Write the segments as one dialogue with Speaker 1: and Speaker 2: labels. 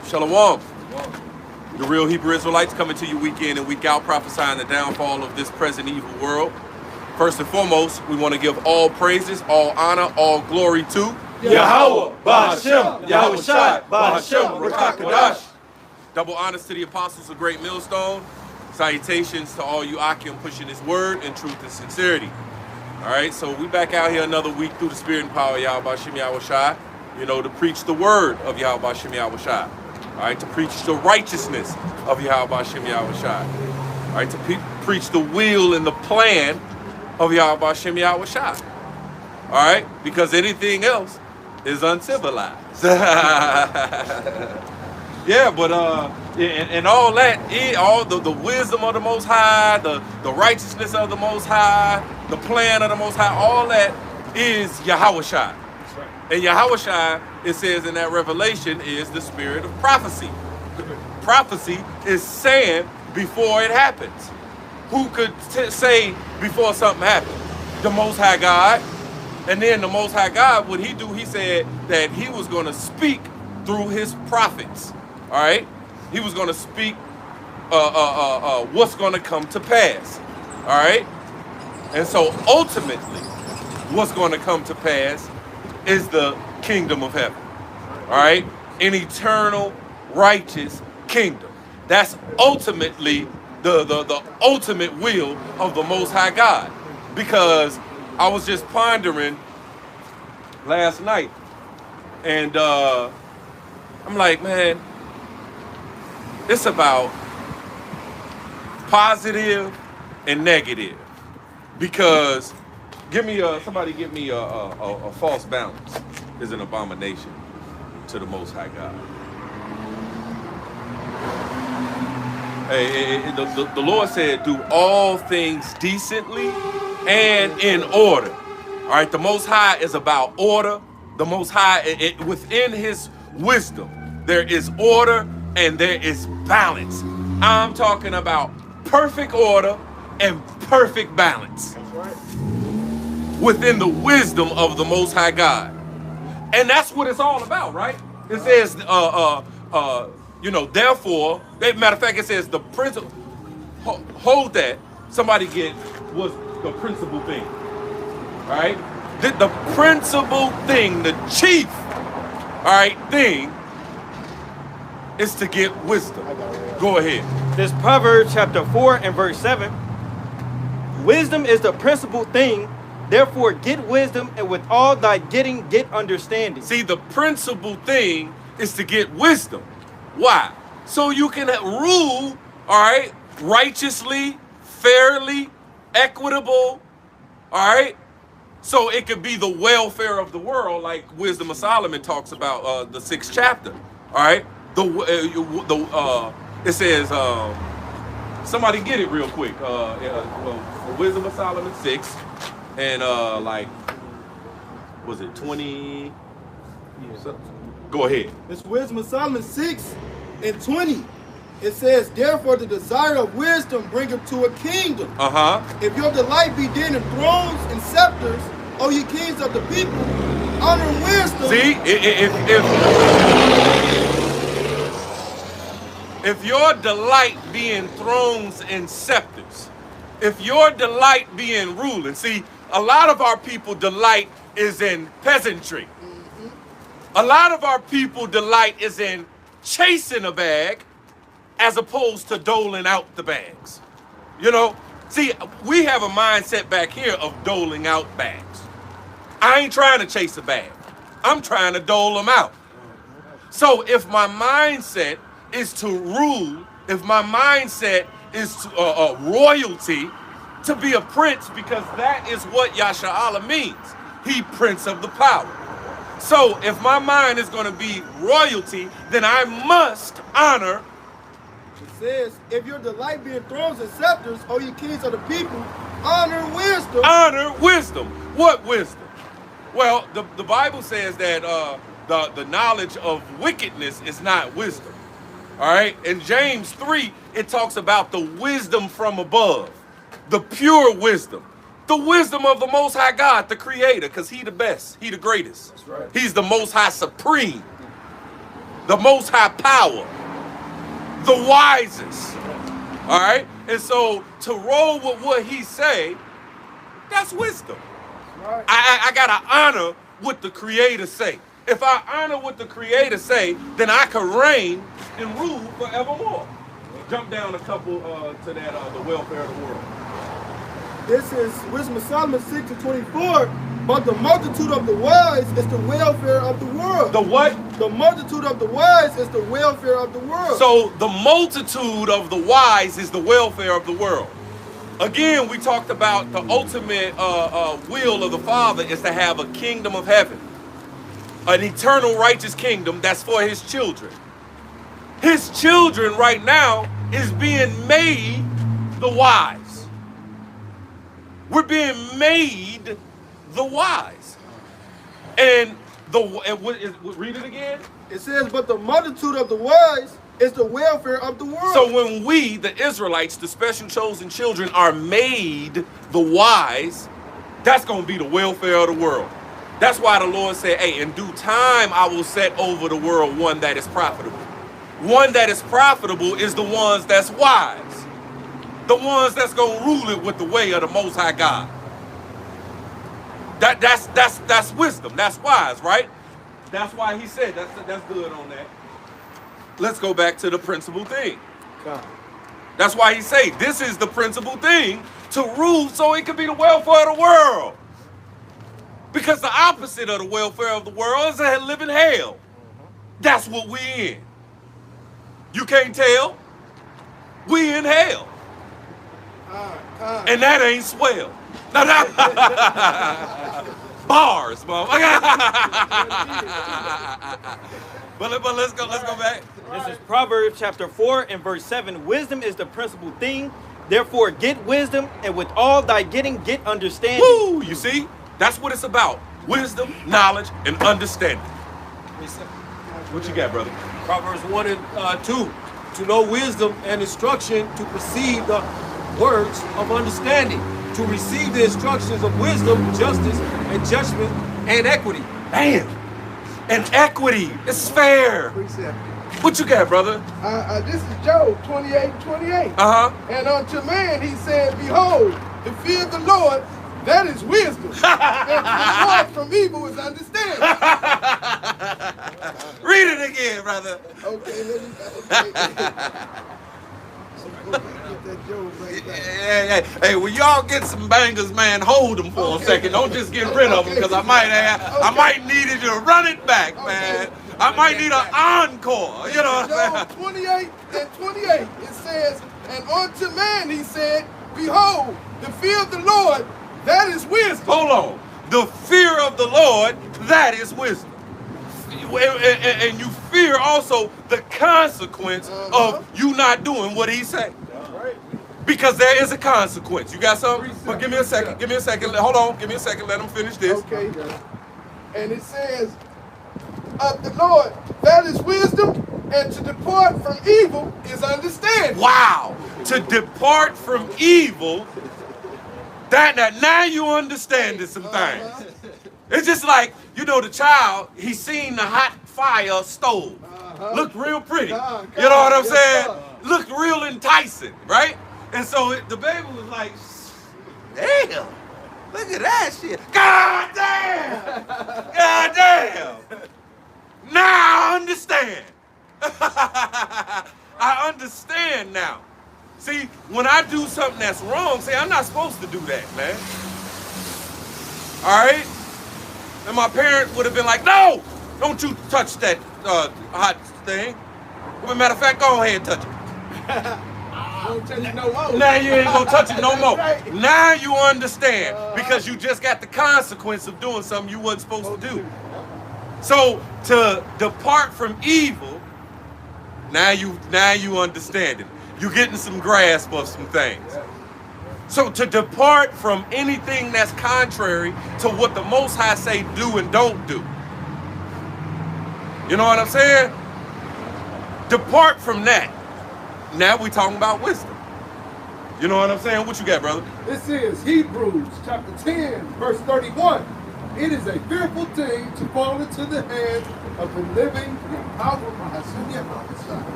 Speaker 1: Shalom. The real Hebrew Israelites coming to you week in and week out, prophesying the downfall of this present evil world. First and foremost, we want to give all praises, all honor, all glory to
Speaker 2: Yahweh, Bahashem, Yahweh Shai, Bahashem, Rakakadash.
Speaker 1: Double honors to the apostles of Great Millstone. Salutations to all you Akim pushing his word in truth and sincerity. All right, so we back out here another week through the spirit and power of Yahweh Shem Yahweh Shai, to preach the word of Yahweh Shem Yahweh Shai. All right, to preach the righteousness of Yahweh Shem Yahweh Shai. All right, to preach the will and the plan of Yahweh Shem Yahweh Shai. All right, because anything else is uncivilized. Yeah, but and all that, all the wisdom of the Most High, the righteousness of the Most High, the plan of the Most High, all that is Yahweh Shai. That's right. And Yahweh Shai, it says in that revelation, is the spirit of prophecy. Prophecy is saying before it happens. Who could say before something happens? The Most High God. And then the Most High God, what he do? He said that he was going to speak through his prophets. All right, he was going to speak what's going to come to pass. All right, and so ultimately, what's going to come to pass is the kingdom of heaven. All right, an eternal, righteous kingdom. That's ultimately the ultimate will of the Most High God. Because I was just pondering last night, and I'm like, man. It's about positive and negative, because somebody give me a false balance is an abomination to the Most High God. Hey, the Lord said, do all things decently and in order. All right, the Most High is about order. The Most High, within his wisdom, there is order and there is balance. I'm talking about perfect order and perfect balance. That's right. Within the wisdom of the Most High God. And that's what it's all about, right? It says, therefore, matter of fact, it says the principle, hold that, somebody get was the principal thing, right? The principal thing, the chief, all right, thing, is to get wisdom. Go ahead.
Speaker 2: This Proverbs chapter 4 and verse 7. Wisdom is the principal thing. Therefore get wisdom, and with all thy getting, get understanding.
Speaker 1: See, the principal thing is to get wisdom. Why? So you can rule, all right, righteously, fairly, equitable, all right? So it could be the welfare of the world, like Wisdom of Solomon talks about, the 6th chapter, all right? It says, somebody get it real quick. Wisdom of Solomon 6, and was it 20? Yeah. Go ahead.
Speaker 3: It's Wisdom of Solomon 6 and 20. It says, therefore the desire of wisdom bringeth to a kingdom. If your delight be then in thrones and scepters, O ye kings of the people, honor and wisdom.
Speaker 1: See, if your delight be in thrones and scepters, if your delight be in ruling, see, a lot of our people delight is in peasantry. A lot of our people delight is in chasing a bag as opposed to doling out the bags. See, we have a mindset back here of doling out bags. I ain't trying to chase a bag. I'm trying to dole them out. So if my mindset is to rule, if my mindset is to royalty, to be a prince, because that is what Yasha Allah means. He prince of the power. So if my mind is going to be royalty, then I must honor.
Speaker 3: It says, if your delight be in thrones and scepters, O ye kings of the people, honor wisdom.
Speaker 1: Honor wisdom. What wisdom? Well, the Bible says that the knowledge of wickedness is not wisdom. All right? In James 3, it talks about the wisdom from above, the pure wisdom, the wisdom of the Most High God, the Creator, because He the best, He the greatest.
Speaker 3: That's right.
Speaker 1: He's the Most High Supreme. the most high power, the wisest. All right? And so to roll with what he say, that's wisdom.
Speaker 3: Right.
Speaker 1: I got to honor what the Creator say. If I honor what the Creator say, then I can reign and rule forevermore. Jump down a couple to that, the welfare of the world.
Speaker 3: This is Wisdom of Solomon 6:24. But the multitude of the wise is the welfare of the world.
Speaker 1: The what?
Speaker 3: The multitude of the wise is the welfare of the world.
Speaker 1: So the multitude of the wise is the welfare of the world. Again, we talked about the ultimate will of the Father is to have a kingdom of heaven. An eternal righteous kingdom that's for his children. His children right now is being made the wise. We're being made the wise. And read it again.
Speaker 3: It says, but the multitude of the wise is the welfare of the world.
Speaker 1: So when we, the Israelites, the special chosen children, are made the wise, that's going to be the welfare of the world. That's why the Lord said, hey, in due time, I will set over the world one that is profitable. One that is profitable is the ones that's wise. The ones that's going to rule it with the way of the Most High God. That's wisdom. That's wise, right? That's why he said that's good on that. Let's go back to the principal thing. That's why he say this is the principal thing to rule so it can be the welfare of the world. Because the opposite of the welfare of the world is a living hell. That's what we in. You can't tell? We in hell. And that ain't swell. No, bars, mom. But let's go back.
Speaker 2: This is Proverbs chapter 4 and verse 7. Wisdom is the principal thing. Therefore get wisdom, and with all thy getting, get understanding.
Speaker 1: Woo! You see? That's what it's about. Wisdom, knowledge, and understanding. What you got, brother?
Speaker 4: Proverbs 1 and 2. To know wisdom and instruction, to perceive the words of understanding, to receive the instructions of wisdom, justice, and judgment, and equity.
Speaker 1: Damn. And equity. It's fair. What you got, brother?
Speaker 5: This is Job 28:28. And unto man he said, behold, the fear of the Lord, that is wisdom. And to depart from evil is understanding.
Speaker 1: Read it again, brother.
Speaker 5: Okay, let me
Speaker 1: Yeah. Hey, when y'all get some bangers, man, hold them for a second. Don't just get rid of them, because I might need you to run it back, man. I might need an encore. You know what I'm saying?
Speaker 5: Job 28:28. It says, and unto man he said, behold, the fear of the Lord, that is wisdom.
Speaker 1: Hold on. The fear of the Lord, that is wisdom. And you fear also the consequence of you not doing what he said. Because there is a consequence. You got something? But give me a second. Give me a second. Hold on. Give me a second. Let him finish this.
Speaker 5: Okay. And it says, of the Lord, that is wisdom, and to depart from evil is understanding.
Speaker 1: Wow. To depart from evil, now you understand some things. It's just like, you know, the child, he seen the hot fire stove. Looked real pretty. You know what I'm saying? Looked real enticing, right? And so the baby was like, damn, look at that shit. God damn. God damn. Now I understand. I understand now. See, when I do something that's wrong, see, I'm not supposed to do that, man. All right? And my parents would have been like, no, don't you touch that hot thing. As a matter of fact, go ahead and touch it. Now you ain't gonna touch it no more. Now you understand, because you just got the consequence of doing something you wasn't supposed to do. So to depart from evil, now you understand it. You're getting some grasp of some things. So to depart from anything that's contrary to what the Most High say do and don't do. You know what I'm saying? Depart from that. Now we talking about wisdom. You know what I'm saying? What you got, brother?
Speaker 6: This is Hebrews chapter 10, verse 31. It is a fearful thing to fall into the hands of the living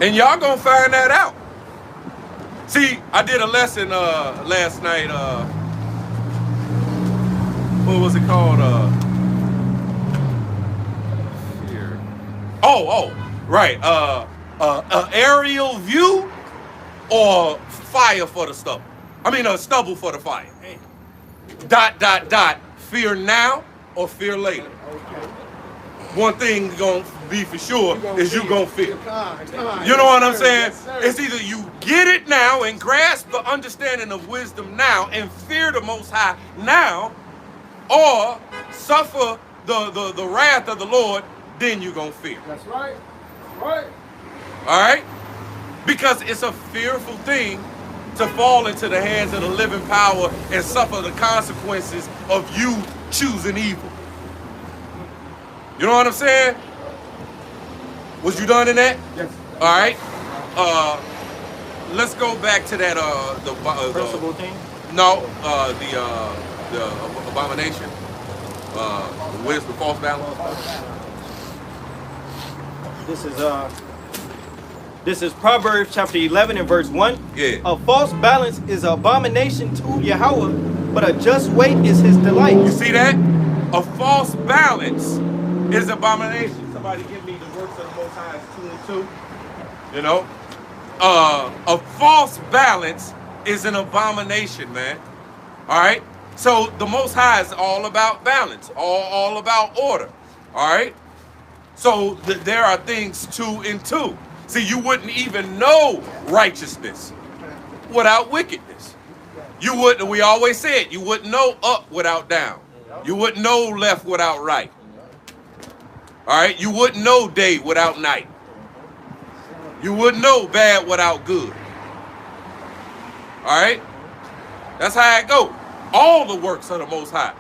Speaker 1: And y'all gonna find that out. See, I did a lesson last night. What was it called? Here. Oh, right. Aerial view or fire for the stubble. I mean, stubble for the fire. Dot. Fear now or fear later. One thing gonna be for sure is you gonna fear. You know what I'm saying? It's either you get it now and grasp the understanding of wisdom now and fear the Most High now, or suffer the wrath of the Lord, then you're gonna fear.
Speaker 6: That's right. Right.
Speaker 1: All right? Because it's a fearful thing to fall into the hands of the living power and suffer the consequences of you choosing evil. You know what I'm saying? Was you done in that?
Speaker 6: Yes.
Speaker 1: All right. Let's go back to that. The
Speaker 2: Principal thing?
Speaker 1: No. The abomination. Where's the false balance?
Speaker 2: This is Proverbs chapter 11 and verse 1.
Speaker 1: Yeah.
Speaker 2: A false balance is an abomination to Yahweh, but a just weight is his delight.
Speaker 1: You see that? A false balance is abomination. Somebody give me the works of the Most High is 2 and 2. You know? A false balance is an abomination, man. All right? So the Most High is all about balance, all about order. All right? So there are things 2 and 2. See, you wouldn't even know righteousness without wickedness. You wouldn't, we always said, you wouldn't know up without down. You wouldn't know left without right. All right? You wouldn't know day without night. You wouldn't know bad without good. All right? That's how it goes. All the works of the Most High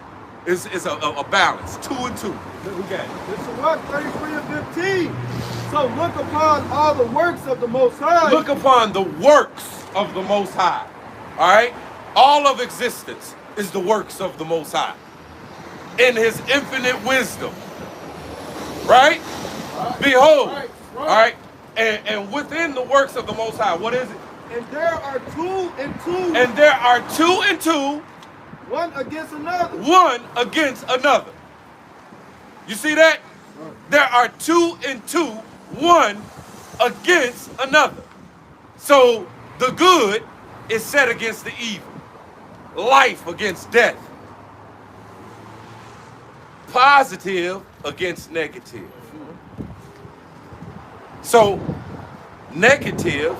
Speaker 1: is a balance. 2 and 2. Who got it?
Speaker 3: This is what? 33 and 15. So look upon all the works of the Most High.
Speaker 1: Look upon the works of the Most High. All right? All of existence is the works of the Most High. In his infinite wisdom. Right? Behold. All right? And within the works of the Most High, what is it?
Speaker 3: And there are 2 and 2.
Speaker 1: And there are 2 and 2.
Speaker 3: One against another.
Speaker 1: One against another. You see that? There are 2 and 2. One against another. So the good is set against the evil. Life against death. Positive against negative. So negative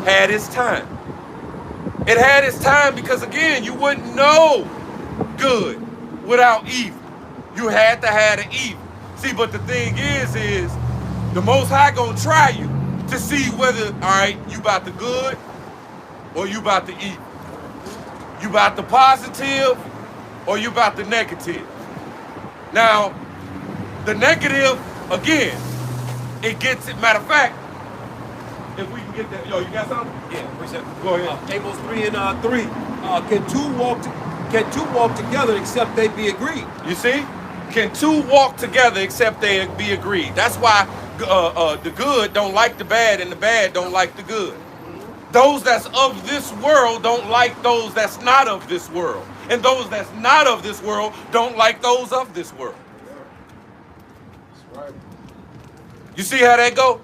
Speaker 1: had its time. It had its time because, again, you wouldn't know good without evil. You had to have the evil. See, but the thing is the Most High gonna try you to see whether, all right, you about the good or you about the evil. You about the positive or you about the negative. Now, the negative, again, it gets it. Matter of fact, if we can get that, yo, you got something?
Speaker 4: Yeah, appreciate it.
Speaker 1: Go ahead.
Speaker 4: Amos 3 and 3. Can two walk together except they be agreed?
Speaker 1: You see? Can 2 walk together except they be agreed? That's why the good don't like the bad and the bad don't like the good. Those that's of this world don't like those that's not of this world. And those that's not of this world don't like those of this world. You see how that go?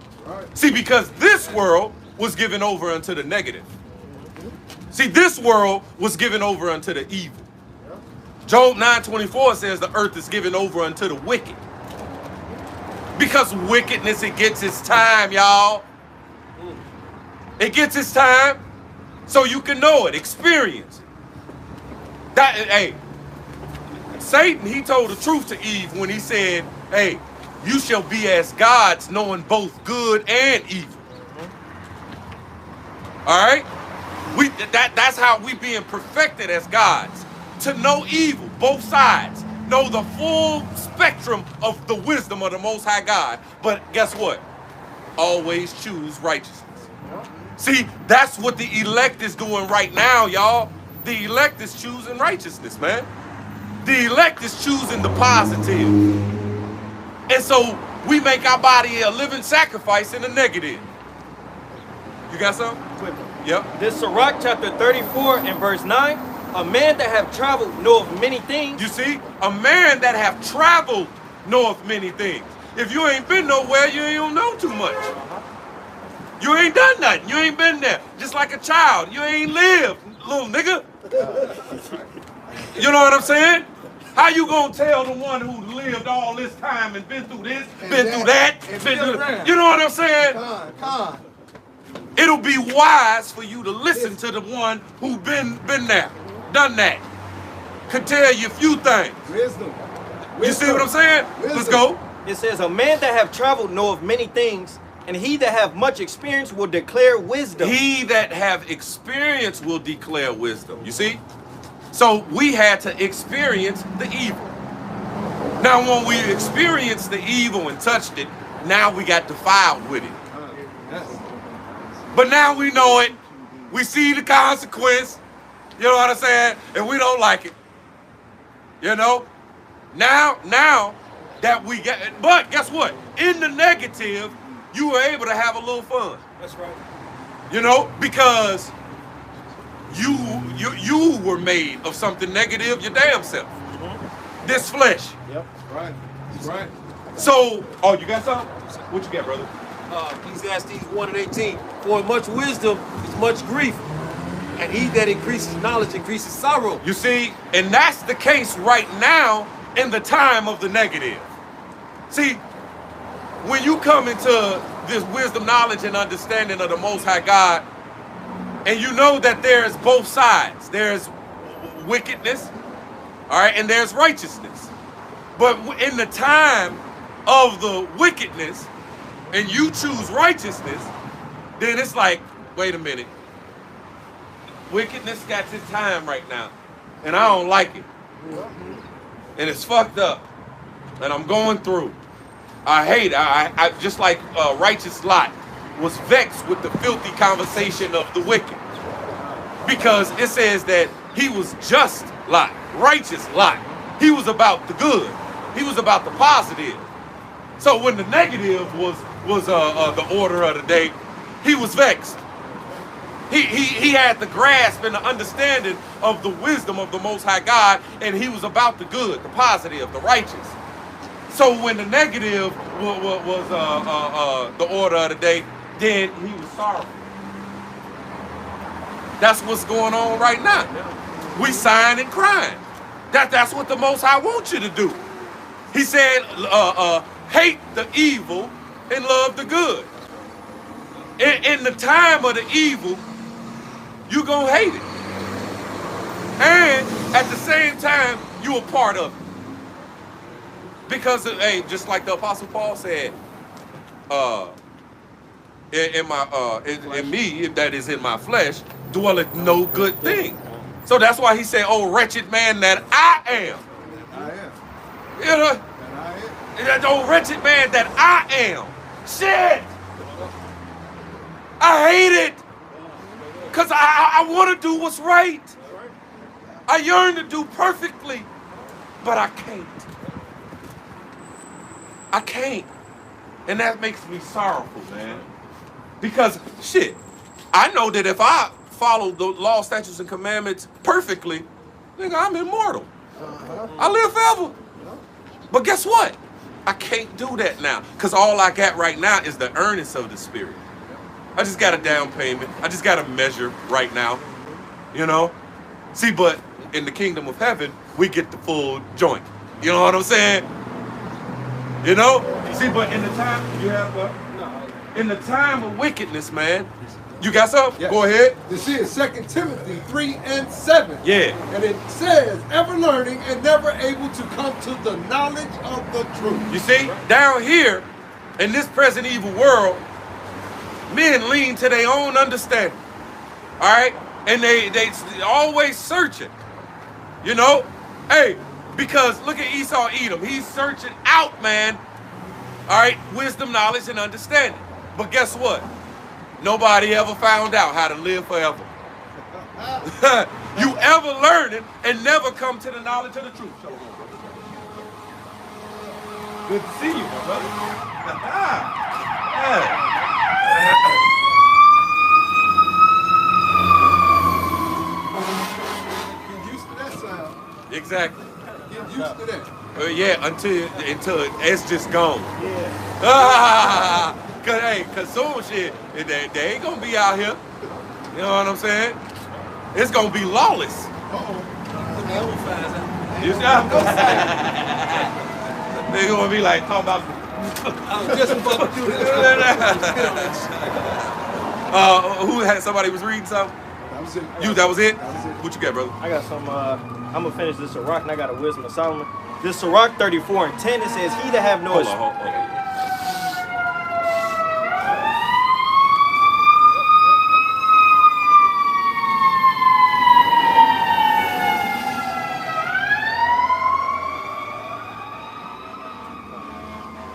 Speaker 1: See, because this world was given over unto the negative. See, this world was given over unto the evil. Job 9:24 says the earth is given over unto the wicked. Because wickedness, it gets its time, y'all. It gets its time so you can know it, experience it. That, hey, Satan, he told the truth to Eve when he said, hey, you shall be as gods, knowing both good and evil. All right? That's how we being perfected as gods. To know evil, both sides. Know the full spectrum of the wisdom of the Most High God. But guess what? Always choose righteousness. See, that's what the elect is doing right now, y'all. The elect is choosing righteousness, man. The elect is choosing the positive. And so we make our body a living sacrifice in the negative. You got something? Yep.
Speaker 2: This Sirach chapter 34 and verse 9. A man that have traveled knoweth many things.
Speaker 1: You see, a man that have traveled knoweth many things. If you ain't been nowhere, you ain't know too much. You ain't done nothing. You ain't been there. Just like a child. You ain't lived, little nigga. You know what I'm saying? How you gonna tell the one who lived all this time and been through this, been through that, been through that? You know what I'm saying? It'll be wise for you to listen to the one who been there, done that. Could tell you a few things.
Speaker 5: Wisdom.
Speaker 1: You see what I'm saying? Let's go.
Speaker 2: It says, a man that have traveled knoweth many things, and he that have much experience will declare wisdom.
Speaker 1: He that have experience will declare wisdom. You see? So we had to experience the evil. Now when we experienced the evil and touched it, now we got defiled with it. But now we know it. We see the consequence. You know what I'm saying? And we don't like it. You know? Now that we get, but guess what? In the negative, you were able to have a little fun.
Speaker 2: That's right.
Speaker 1: You know, because you were made of something negative, your damn self. This flesh.
Speaker 5: Yep. Right. Right.
Speaker 1: So, oh, you got something? What you got, brother?
Speaker 4: Ecclesiastes 1 and 18. For much wisdom is much grief, and he that increases knowledge increases sorrow.
Speaker 1: You see, and that's the case right now in the time of the negative. See, when you come into this wisdom, knowledge, and understanding of the Most High God, and you know that there's both sides. There's wickedness, all right, and there's righteousness. But in the time of the wickedness, and you choose righteousness, then it's like, wait a minute. Wickedness got its time right now, and I don't like it. And it's fucked up, and I'm going through. I hate it. I just like righteous Lot was vexed with the filthy conversation of the wicked. Because it says that he was just Lot, righteous Lot. He was about the good. He was about the positive. So when the negative was the order of the day, he was vexed. He had the grasp and the understanding of the wisdom of the Most High God, and he was about the good, the positive, the righteous. So when the negative was the order of the day, then he was sorrowful. That's what's going on right now. We sighing and crying. That's what the Most High wants you to do. He said, hate the evil and love the good. In the time of the evil, you're going to hate it. And at the same time, you're a part of it. Because, hey, just like the Apostle Paul said, in me, that is in my flesh, dwelleth no good thing. So that's why he said, oh, wretched man that I am.
Speaker 5: I am.
Speaker 1: You know? That old wretched man that I am. Shit! I hate it. Because I want to do what's right. I yearn to do perfectly, but I can't. I can't. And that makes me sorrowful, man. Because, shit, I know that if I follow the law, statutes, and commandments perfectly, nigga, I'm immortal. I live forever. But guess what? I can't do that now. Because all I got right now is the earnest of the Spirit. I just got a down payment. I just got a measure right now. You know? See, but in the kingdom of heaven, we get the full joint. You know what I'm saying? You know? See, but in the time, you have what? In the time of wickedness, man. You got something?
Speaker 5: Yes.
Speaker 1: Go ahead.
Speaker 5: This is 2 Timothy 3 and 7.
Speaker 1: Yeah.
Speaker 5: And it says, ever learning and never able to come to the knowledge of the truth.
Speaker 1: You see, down here, in this present evil world, men lean to their own understanding. All right? And they always searching. You know? Hey, because look at Esau Edom. He's searching out, man. All right? Wisdom, knowledge, and understanding. But guess what? Nobody ever found out how to live forever. You ever learning and never come to the knowledge of the truth. Good to see you, my brother.
Speaker 5: Get used to that sound.
Speaker 1: Exactly.
Speaker 5: Get used to that.
Speaker 1: Yeah, until it's just gone.
Speaker 5: Yeah.
Speaker 1: Cause soon shit, they ain't gonna be out here. You know what I'm saying? It's gonna be lawless. You see? They gonna be like talking about.
Speaker 4: Just about to do this.
Speaker 1: Who had somebody was reading something?
Speaker 6: That was it.
Speaker 1: That was it?
Speaker 6: That was it.
Speaker 1: What you got, brother?
Speaker 2: I got some, I'm gonna finish this Sirach, and I got a Wisdom of Solomon. This Sirach 34:10, it says, he that have no...
Speaker 1: Hold on.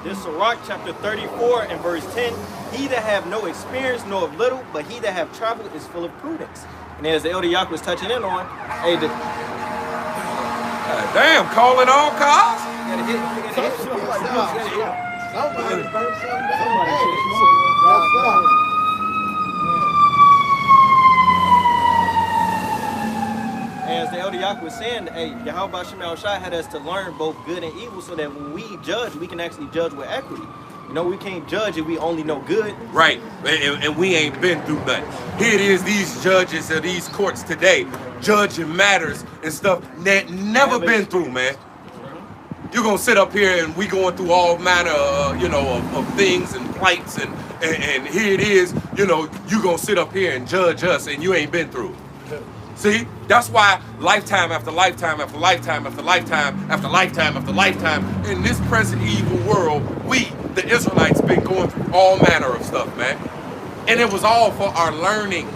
Speaker 2: This Sirach chapter 34 and verse 10, he that have no experience know of little, but he that have traveled is full of prudence. And as the Elder Yak was touching in on, hey,
Speaker 1: Damn, calling all cars?
Speaker 5: Somebody burn something down.
Speaker 2: as the Elder Yak was saying, hey, Yahweh Shemel Shai had us to learn both good and evil so that when we judge, we can actually judge with equity. You know, we can't judge if we only know good.
Speaker 1: Right, and we ain't been through nothing. Here it is, these judges of these courts today, judging matters and stuff that never been through, man. You're gonna sit up here and we going through all manner, of things and plights, and here it is, you gonna sit up here and judge us and you ain't been through. See, that's why lifetime after lifetime after lifetime after lifetime after lifetime after lifetime in this present evil world, we, the Israelites, been going through all manner of stuff, man. And it was all for our learning.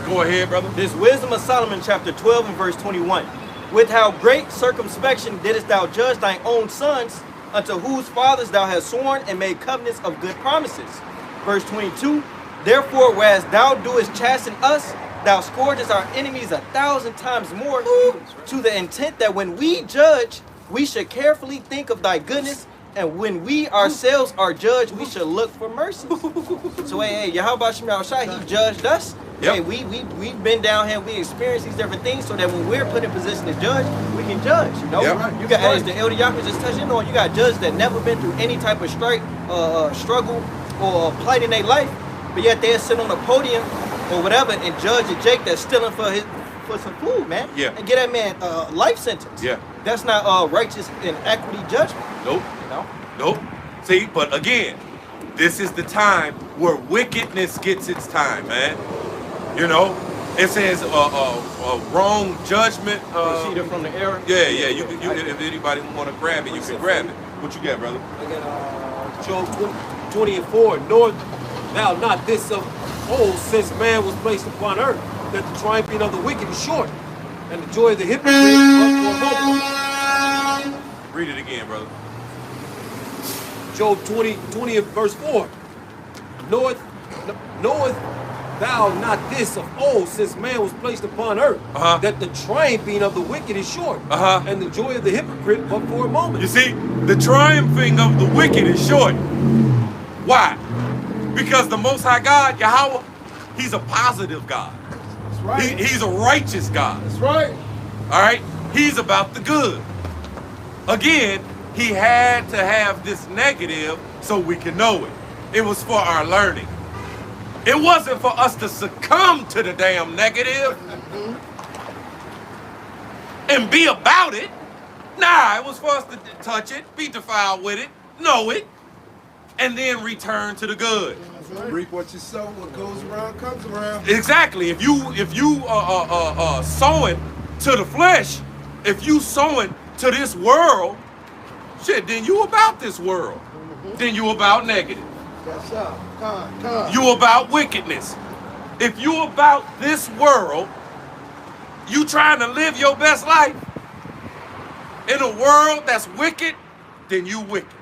Speaker 1: Go ahead, brother.
Speaker 2: This Wisdom of Solomon, chapter 12 and verse 21. With how great circumspection didst thou judge thine own sons, unto whose fathers thou hast sworn and made covenants of good promises. Verse 22. Therefore, whereas thou doest chasten us, thou scourgest our enemies 1,000 times more, to the intent that when we judge, we should carefully think of thy goodness, and when we ourselves are judged, we should look for mercy. So hey, Yahweh Shemel Shai, he judged us.
Speaker 1: Yep.
Speaker 2: Hey, we've been down here, we experienced these different things so that when we're put in position to judge, we can judge, you know?
Speaker 1: Yep.
Speaker 2: You got, as the Elder Yaakov just touched in on, you got judges that never been through any type of struggle or plight in their life, but yet they'll sit on a podium or whatever and judge a Jake that's stealing for some food, man.
Speaker 1: Yeah.
Speaker 2: And get that man a life sentence.
Speaker 1: Yeah.
Speaker 2: That's not righteous and equity judgment.
Speaker 1: Nope.
Speaker 2: You know?
Speaker 1: Nope. See, but again, this is the time where wickedness gets its time, man. You know, it says wrong judgment.
Speaker 2: Proceeded from the error.
Speaker 1: Yeah. You if anybody want to grab it, you can grab it. What you got, brother?
Speaker 4: I got Job 20 and 4. Knowest thou not this of old, since man was placed upon earth, that the triumphing of the wicked is short, and the joy of the hypocrite but for a moment.
Speaker 1: Read it again, brother.
Speaker 4: Job 20 and verse 4. Knowest thou not this of old, since man was placed upon earth, that the triumphing of the wicked is short, and the joy of the hypocrite but for a moment.
Speaker 1: You see, the triumphing of the wicked is short. Why? Because the Most High God, Yahweh, he's a positive God.
Speaker 6: That's right.
Speaker 1: He's a righteous God.
Speaker 6: That's right.
Speaker 1: All right? He's about the good. Again, he had to have this negative so we can know it. It was for our learning. It wasn't for us to succumb to the damn negative and be about it. Nah, it was for us to touch it, be defiled with it, know it, and then return to the good.
Speaker 5: Reap what you sow. What goes around comes around.
Speaker 1: Exactly. If you sowing to the flesh, if you sowing to this world, shit, then you about this world. Then you about negative.
Speaker 5: That's up. Come.
Speaker 1: You about wickedness. If you about this world, you trying to live your best life in a world that's wicked, then you wicked.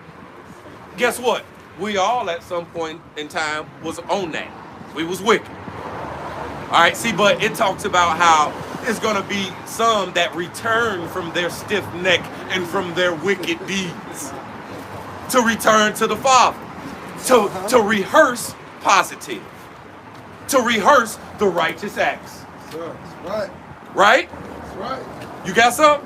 Speaker 1: Guess what? We all at some point in time was on that. We was wicked. All right, see, but it talks about how it's gonna be some that return from their stiff neck and from their wicked deeds to return to the Father. to rehearse positive, to rehearse the righteous acts.
Speaker 3: Sir, that's right.
Speaker 1: Right?
Speaker 3: That's right.
Speaker 1: You got some?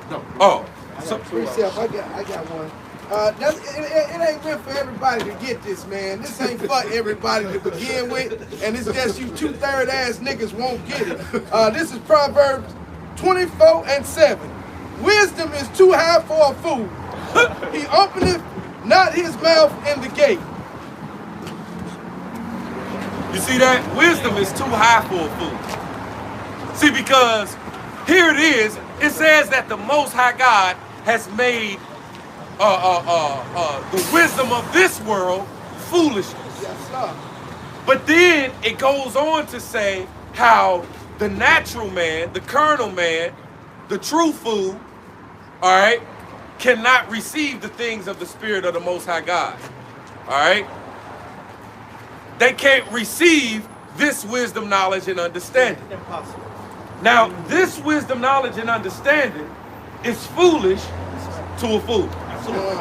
Speaker 6: No.
Speaker 1: Oh.
Speaker 5: So, precept, I got one. It ain't meant for everybody to get this, man. This ain't for everybody to begin with, and it's just you 2/3 ass niggas won't get it. This is Proverbs 24:7. Wisdom is too high for a fool. He openeth not his mouth in the gate.
Speaker 1: You see that? Wisdom is too high for a fool. See, because here it is. It says that the Most High God has made the wisdom of this world foolishness.
Speaker 5: Yes, sir.
Speaker 1: But then it goes on to say how the natural man, the carnal man, the true fool, all right, cannot receive the things of the Spirit of the Most High God. All right? They can't receive this wisdom, knowledge, and understanding.
Speaker 2: Impossible.
Speaker 1: Now, this wisdom, knowledge, and understanding is foolish to a fool.
Speaker 2: Absolutely.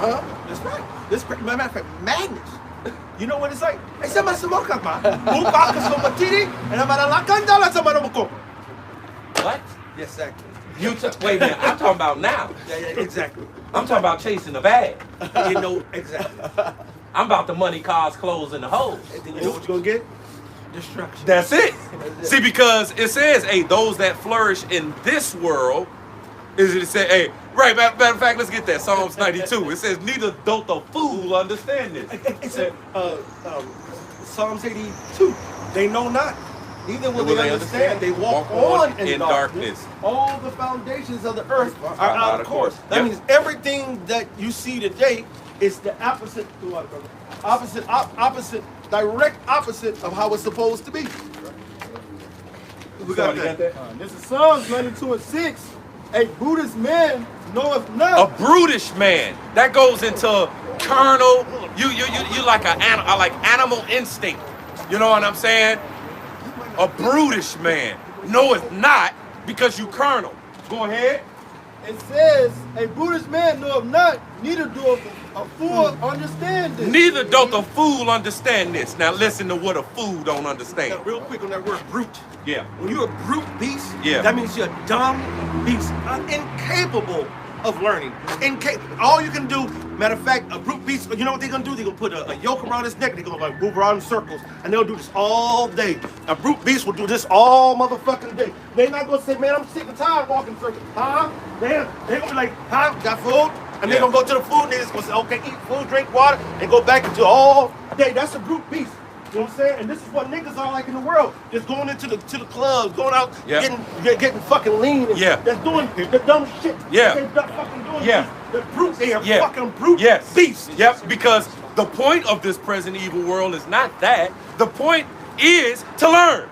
Speaker 2: That's right. This matter of fact, madness. You know what it's like?
Speaker 1: What?
Speaker 2: Yes, exactly.
Speaker 1: Wait a minute, I'm talking about now.
Speaker 2: Yeah, exactly.
Speaker 1: I'm talking about chasing the bag.
Speaker 2: You know exactly.
Speaker 1: I'm about the money, cars, clothes, and the hoes.
Speaker 2: And then you know what you're gonna get? Destruction.
Speaker 1: That's it. See, because it says, hey, those that flourish in this world, it say, hey, right, matter of fact, let's get that. Psalms 92. It says, neither doth the fool understand this.
Speaker 2: It's Psalms 82. They know not. Neither will they understand. They walk on in darkness. All the foundations of the earth are out of course. That means everything that you see today is the opposite. Direct opposite of how it's supposed to be.
Speaker 3: We got that. This is Psalms 92:6. A brutish man knoweth not.
Speaker 1: A brutish man. That goes into carnal. You like like animal instinct. You know what I'm saying? A brutish man knoweth not because you carnal. Go ahead.
Speaker 3: It says, a brutish man knoweth not, neither doeth a fool understand this.
Speaker 1: Neither doth a fool understand this. Now listen to what a fool don't understand.
Speaker 2: Now, real quick on that word brute.
Speaker 1: Yeah.
Speaker 2: When you're a brute beast,
Speaker 1: Yeah.
Speaker 2: that means you're a dumb beast, incapable of learning. All you can do, matter of fact, a brute beast, you know what they're gonna do? They're gonna put a yoke around his neck, they're gonna like move around in circles, and they'll do this all day. A brute beast will do this all motherfucking day. They're not gonna say, man, I'm sick and tired of walking circles. Huh? They're gonna be like, huh? Got food? And they're gonna go to the food, and they're just gonna say, okay, eat food, drink water, and go back into all day. That's a brute beast. You know what I'm saying? And this is what niggas are like in the world. Just going into the clubs, going out, getting fucking lean, and that's doing the dumb shit.
Speaker 1: Yeah.
Speaker 2: They're not fucking doing
Speaker 1: Yeah.
Speaker 2: the brute. They are fucking brute beasts.
Speaker 1: Yep, because the point of this present evil world is not that. The point is to learn.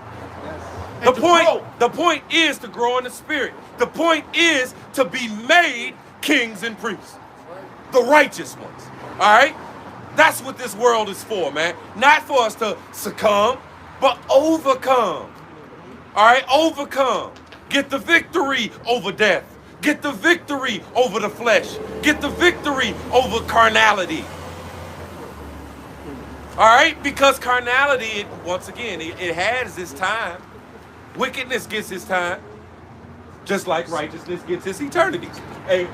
Speaker 1: The point is to grow in the spirit. The point is to be made kings and priests. The righteous ones. All right? That's what this world is for, man. Not for us to succumb, but overcome. All right? Overcome. Get the victory over death. Get the victory over the flesh. Get the victory over carnality. All right? Because carnality, once again, it has its time. Wickedness gets its time. Just like righteousness gets its eternity. Hey,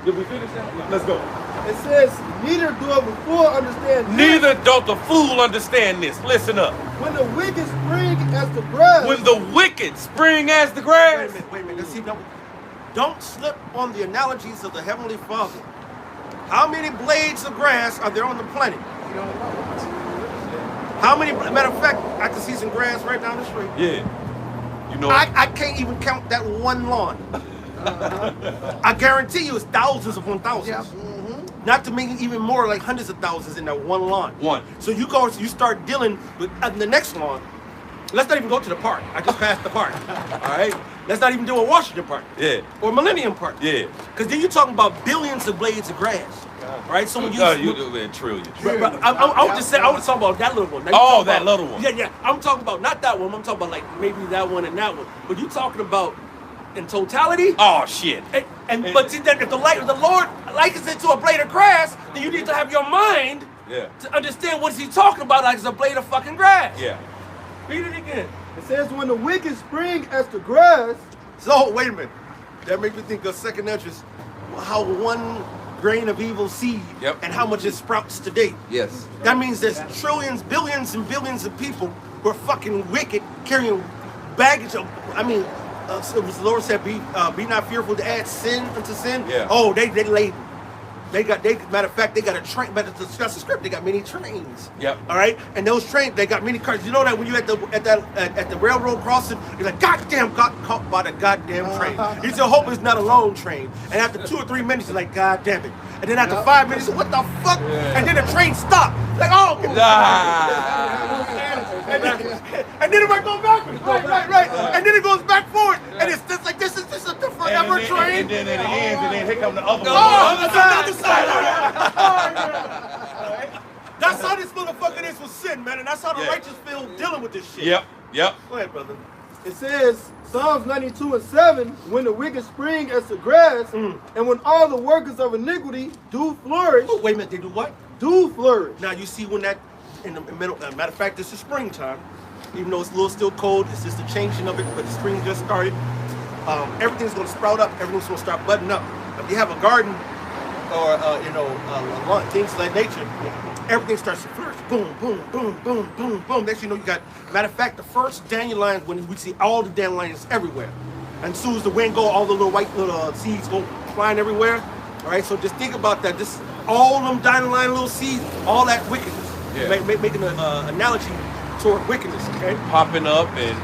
Speaker 1: did we finish that? Let's go.
Speaker 3: It says, neither doth the fool understand this.
Speaker 1: Neither doth the fool understand this. Listen up.
Speaker 3: When the wicked spring as the grass.
Speaker 1: When the wicked spring as the grass.
Speaker 2: Wait a minute. Let's see. Don't slip on the analogies of the Heavenly Father. How many blades of grass are there on the planet? How many? Matter of fact, I can see some grass right down the street.
Speaker 1: Yeah. You know.
Speaker 2: I can't even count that one lawn. I guarantee you it's thousands upon thousands. Not to make even more, like hundreds of thousands in that one lawn. So you start dealing with the next lawn. Let's not even go to the park. I just passed the park. All right? Let's not even do a Washington Park.
Speaker 1: Yeah.
Speaker 2: Or Millennium Park.
Speaker 1: Yeah.
Speaker 2: Because then you're talking about billions of blades of grass. Right? So when
Speaker 1: you do in trillions.
Speaker 2: I was just saying, I was talking about that little one.
Speaker 1: Oh, that little one.
Speaker 2: Yeah. I'm talking about not that one. I'm talking about like maybe that one and that one. But you talking about in totality?
Speaker 1: Oh shit.
Speaker 2: But see, then if the Lord likens it to a blade of grass, then you need to have your mind
Speaker 4: to understand what he's talking about like it's a blade of fucking grass.
Speaker 1: Yeah.
Speaker 4: Read it again.
Speaker 3: It says, when the wicked spring as the grass.
Speaker 5: So, wait a minute. That makes me think of second entrance. How one grain of evil seed and how much it sprouts today.
Speaker 1: Yes.
Speaker 5: That means there's trillions, billions, and billions of people who are fucking wicked, carrying baggage of, so the Lord said, be not fearful to add sin unto sin.
Speaker 1: Yeah.
Speaker 5: Oh, they laden. Matter of fact, they got a train, but to discuss the script, they got many trains.
Speaker 1: Yep.
Speaker 5: All right? And those trains, they got many cars. You know that when you at the railroad crossing, you're like, goddamn, got caught by the goddamn train. You still hope it's not a long train. And after 2 or 3 minutes, you're like, God damn it. And then after 5 minutes, what the fuck?
Speaker 1: Yeah.
Speaker 5: And then the train stopped. Like, oh, and then it might go backwards. Right. And then it goes back forward. And it's just like, this is a forever train.
Speaker 1: And then it ends, and then here come the other one.
Speaker 5: Oh, that's another side. That's how this motherfucker is with sin, man. And that's how the righteous feel dealing with this shit.
Speaker 1: Yep.
Speaker 5: Go ahead, brother.
Speaker 3: It says, Psalms 92:7, when the wicked spring as the grass, and when all the workers of iniquity do flourish.
Speaker 5: Oh, wait a minute, they do what?
Speaker 3: Do flourish.
Speaker 5: Now you see when that, in the middle, matter of fact, this is springtime. Even though it's a little still cold, it's just the changing of it, but the spring just started. Everything's gonna sprout up, everything's gonna start budding up. If you have a garden, or a lawn, things like nature, everything starts to flourish. Boom, boom, boom, boom, boom, boom. Next you know, you got, matter of fact, the first dandelions, when we see all the dandelions everywhere. And as soon as the wind go, all the little white little seeds go flying everywhere. All right, so just think about that. This, all them dandelion little seeds, all that wickedness.
Speaker 1: Yeah.
Speaker 5: Making an analogy toward wickedness, okay?
Speaker 1: Popping up and,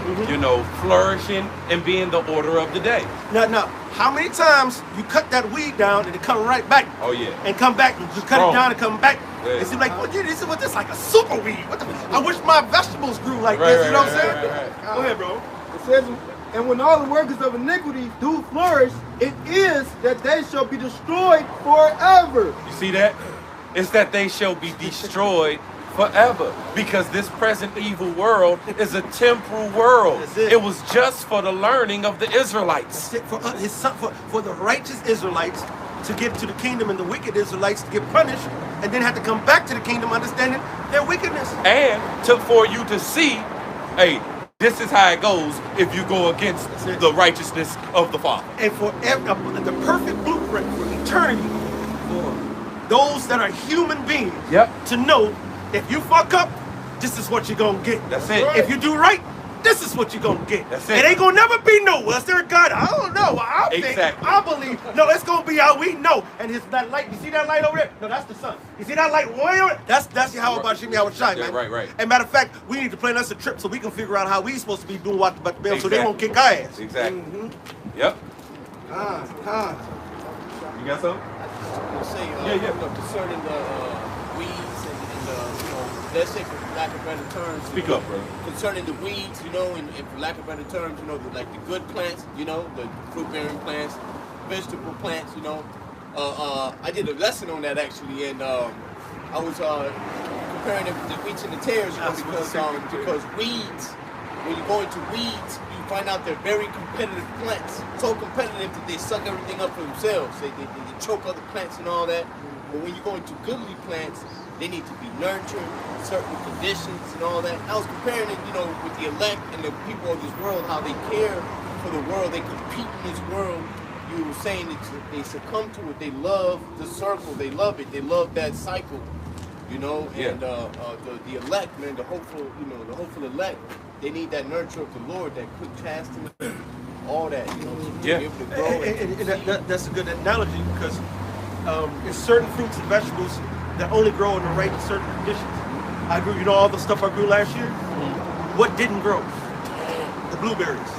Speaker 1: flourishing and being the order of the day.
Speaker 5: Now, how many times you cut that weed down and it come right back?
Speaker 1: Oh, yeah.
Speaker 5: And come back and just cut it down and come back.
Speaker 1: Yeah.
Speaker 5: It seems like, this is like a super weed. I wish my vegetables grew like this, you know what I'm saying?
Speaker 1: Right.
Speaker 5: Go ahead, bro.
Speaker 3: It says, and when all the workers of iniquity do flourish, it is that they shall be destroyed forever.
Speaker 1: You see that? It's that they shall be destroyed forever, because this present evil world is a temporal world. It was just for the learning of the Israelites.
Speaker 5: For his son, for the righteous Israelites to get to the kingdom and the wicked Israelites to get punished and then have to come back to the kingdom understanding their wickedness.
Speaker 1: And for you to see, hey, this is how it goes if you go against the righteousness of the Father.
Speaker 5: And for the perfect blueprint for eternity for those that are human beings to know, if you fuck up, this is what you're gonna get.
Speaker 1: That's it.
Speaker 5: If you do right, this is what you're gonna get.
Speaker 1: That's it.
Speaker 5: It ain't gonna never be no, is there a God? I don't know. I think, I believe. No, it's gonna be how we know. And that light, you see that light over there? No, that's the sun. You see that light way over there? That's how about Shimmy how it shine, man.
Speaker 1: Right.
Speaker 5: And matter of fact, we need to plan us a trip so we can figure out how we supposed to be doing what about the bell so they won't kick our ass.
Speaker 1: Exactly. Yep.
Speaker 2: You
Speaker 1: got something?
Speaker 2: say, concerning the weeds and let's say for lack of better terms.
Speaker 1: Speak up, bro.
Speaker 2: Concerning the weeds, and for lack of better terms, like the good plants, the fruit-bearing plants, vegetable plants, I did a lesson on that actually, and I was comparing the wheats and the tares, because weeds, when you go into weeds, you find out they're very competitive plants. So competitive that they suck everything up for themselves. They choke other plants and all that. But when you go into goodly plants, they need to be nurtured, certain conditions and all that. I was comparing it, with the elect and the people of this world, how they care for the world, they compete in this world. You were saying that they succumb to it, they love the circle, they love it, they love that cycle, and the elect, man, the hopeful elect, they need that nurture of the Lord, that quick chastening, all that, to be able to grow.
Speaker 5: And that's a good analogy because there's certain fruits and vegetables that only grow in the right certain conditions. I grew, all the stuff I grew last year. What didn't grow? The blueberries.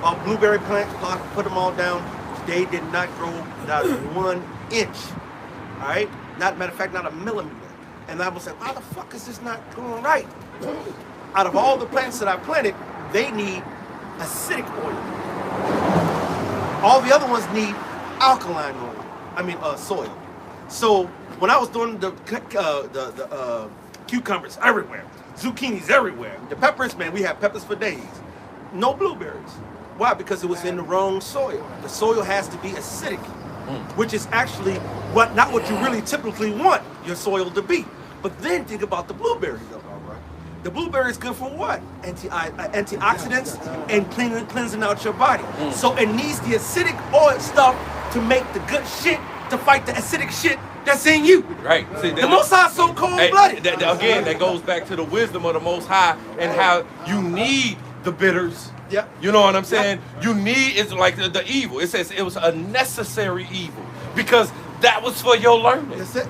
Speaker 5: All blueberry plants, I put them all down. They did not grow not 1 inch. All right? Matter of fact, not a millimeter. And I was like, why the fuck is this not going right? Out of all the plants that I planted, they need acidic oil. All the other ones need alkaline oil. Soil. So when I was doing the cucumbers everywhere, zucchinis everywhere, the peppers, man, we had peppers for days. No blueberries. Why? Because it was in the wrong soil. The soil has to be acidic, which is actually not what you really typically want your soil to be.
Speaker 7: But then think about the blueberry, though. The blueberry is good for what? Antioxidants and cleansing out your body. So it needs the acidic oil stuff to make the good shit to fight the acidic shit that's in you.
Speaker 1: Right. See,
Speaker 7: the Most High is so cold-blooded.
Speaker 1: Again, that goes back to the wisdom of the Most High and how you need the bitters.
Speaker 7: Yeah.
Speaker 1: You know what I'm saying? You need, it's like the evil. It says it was a necessary evil because that was for your learning.
Speaker 7: That's it.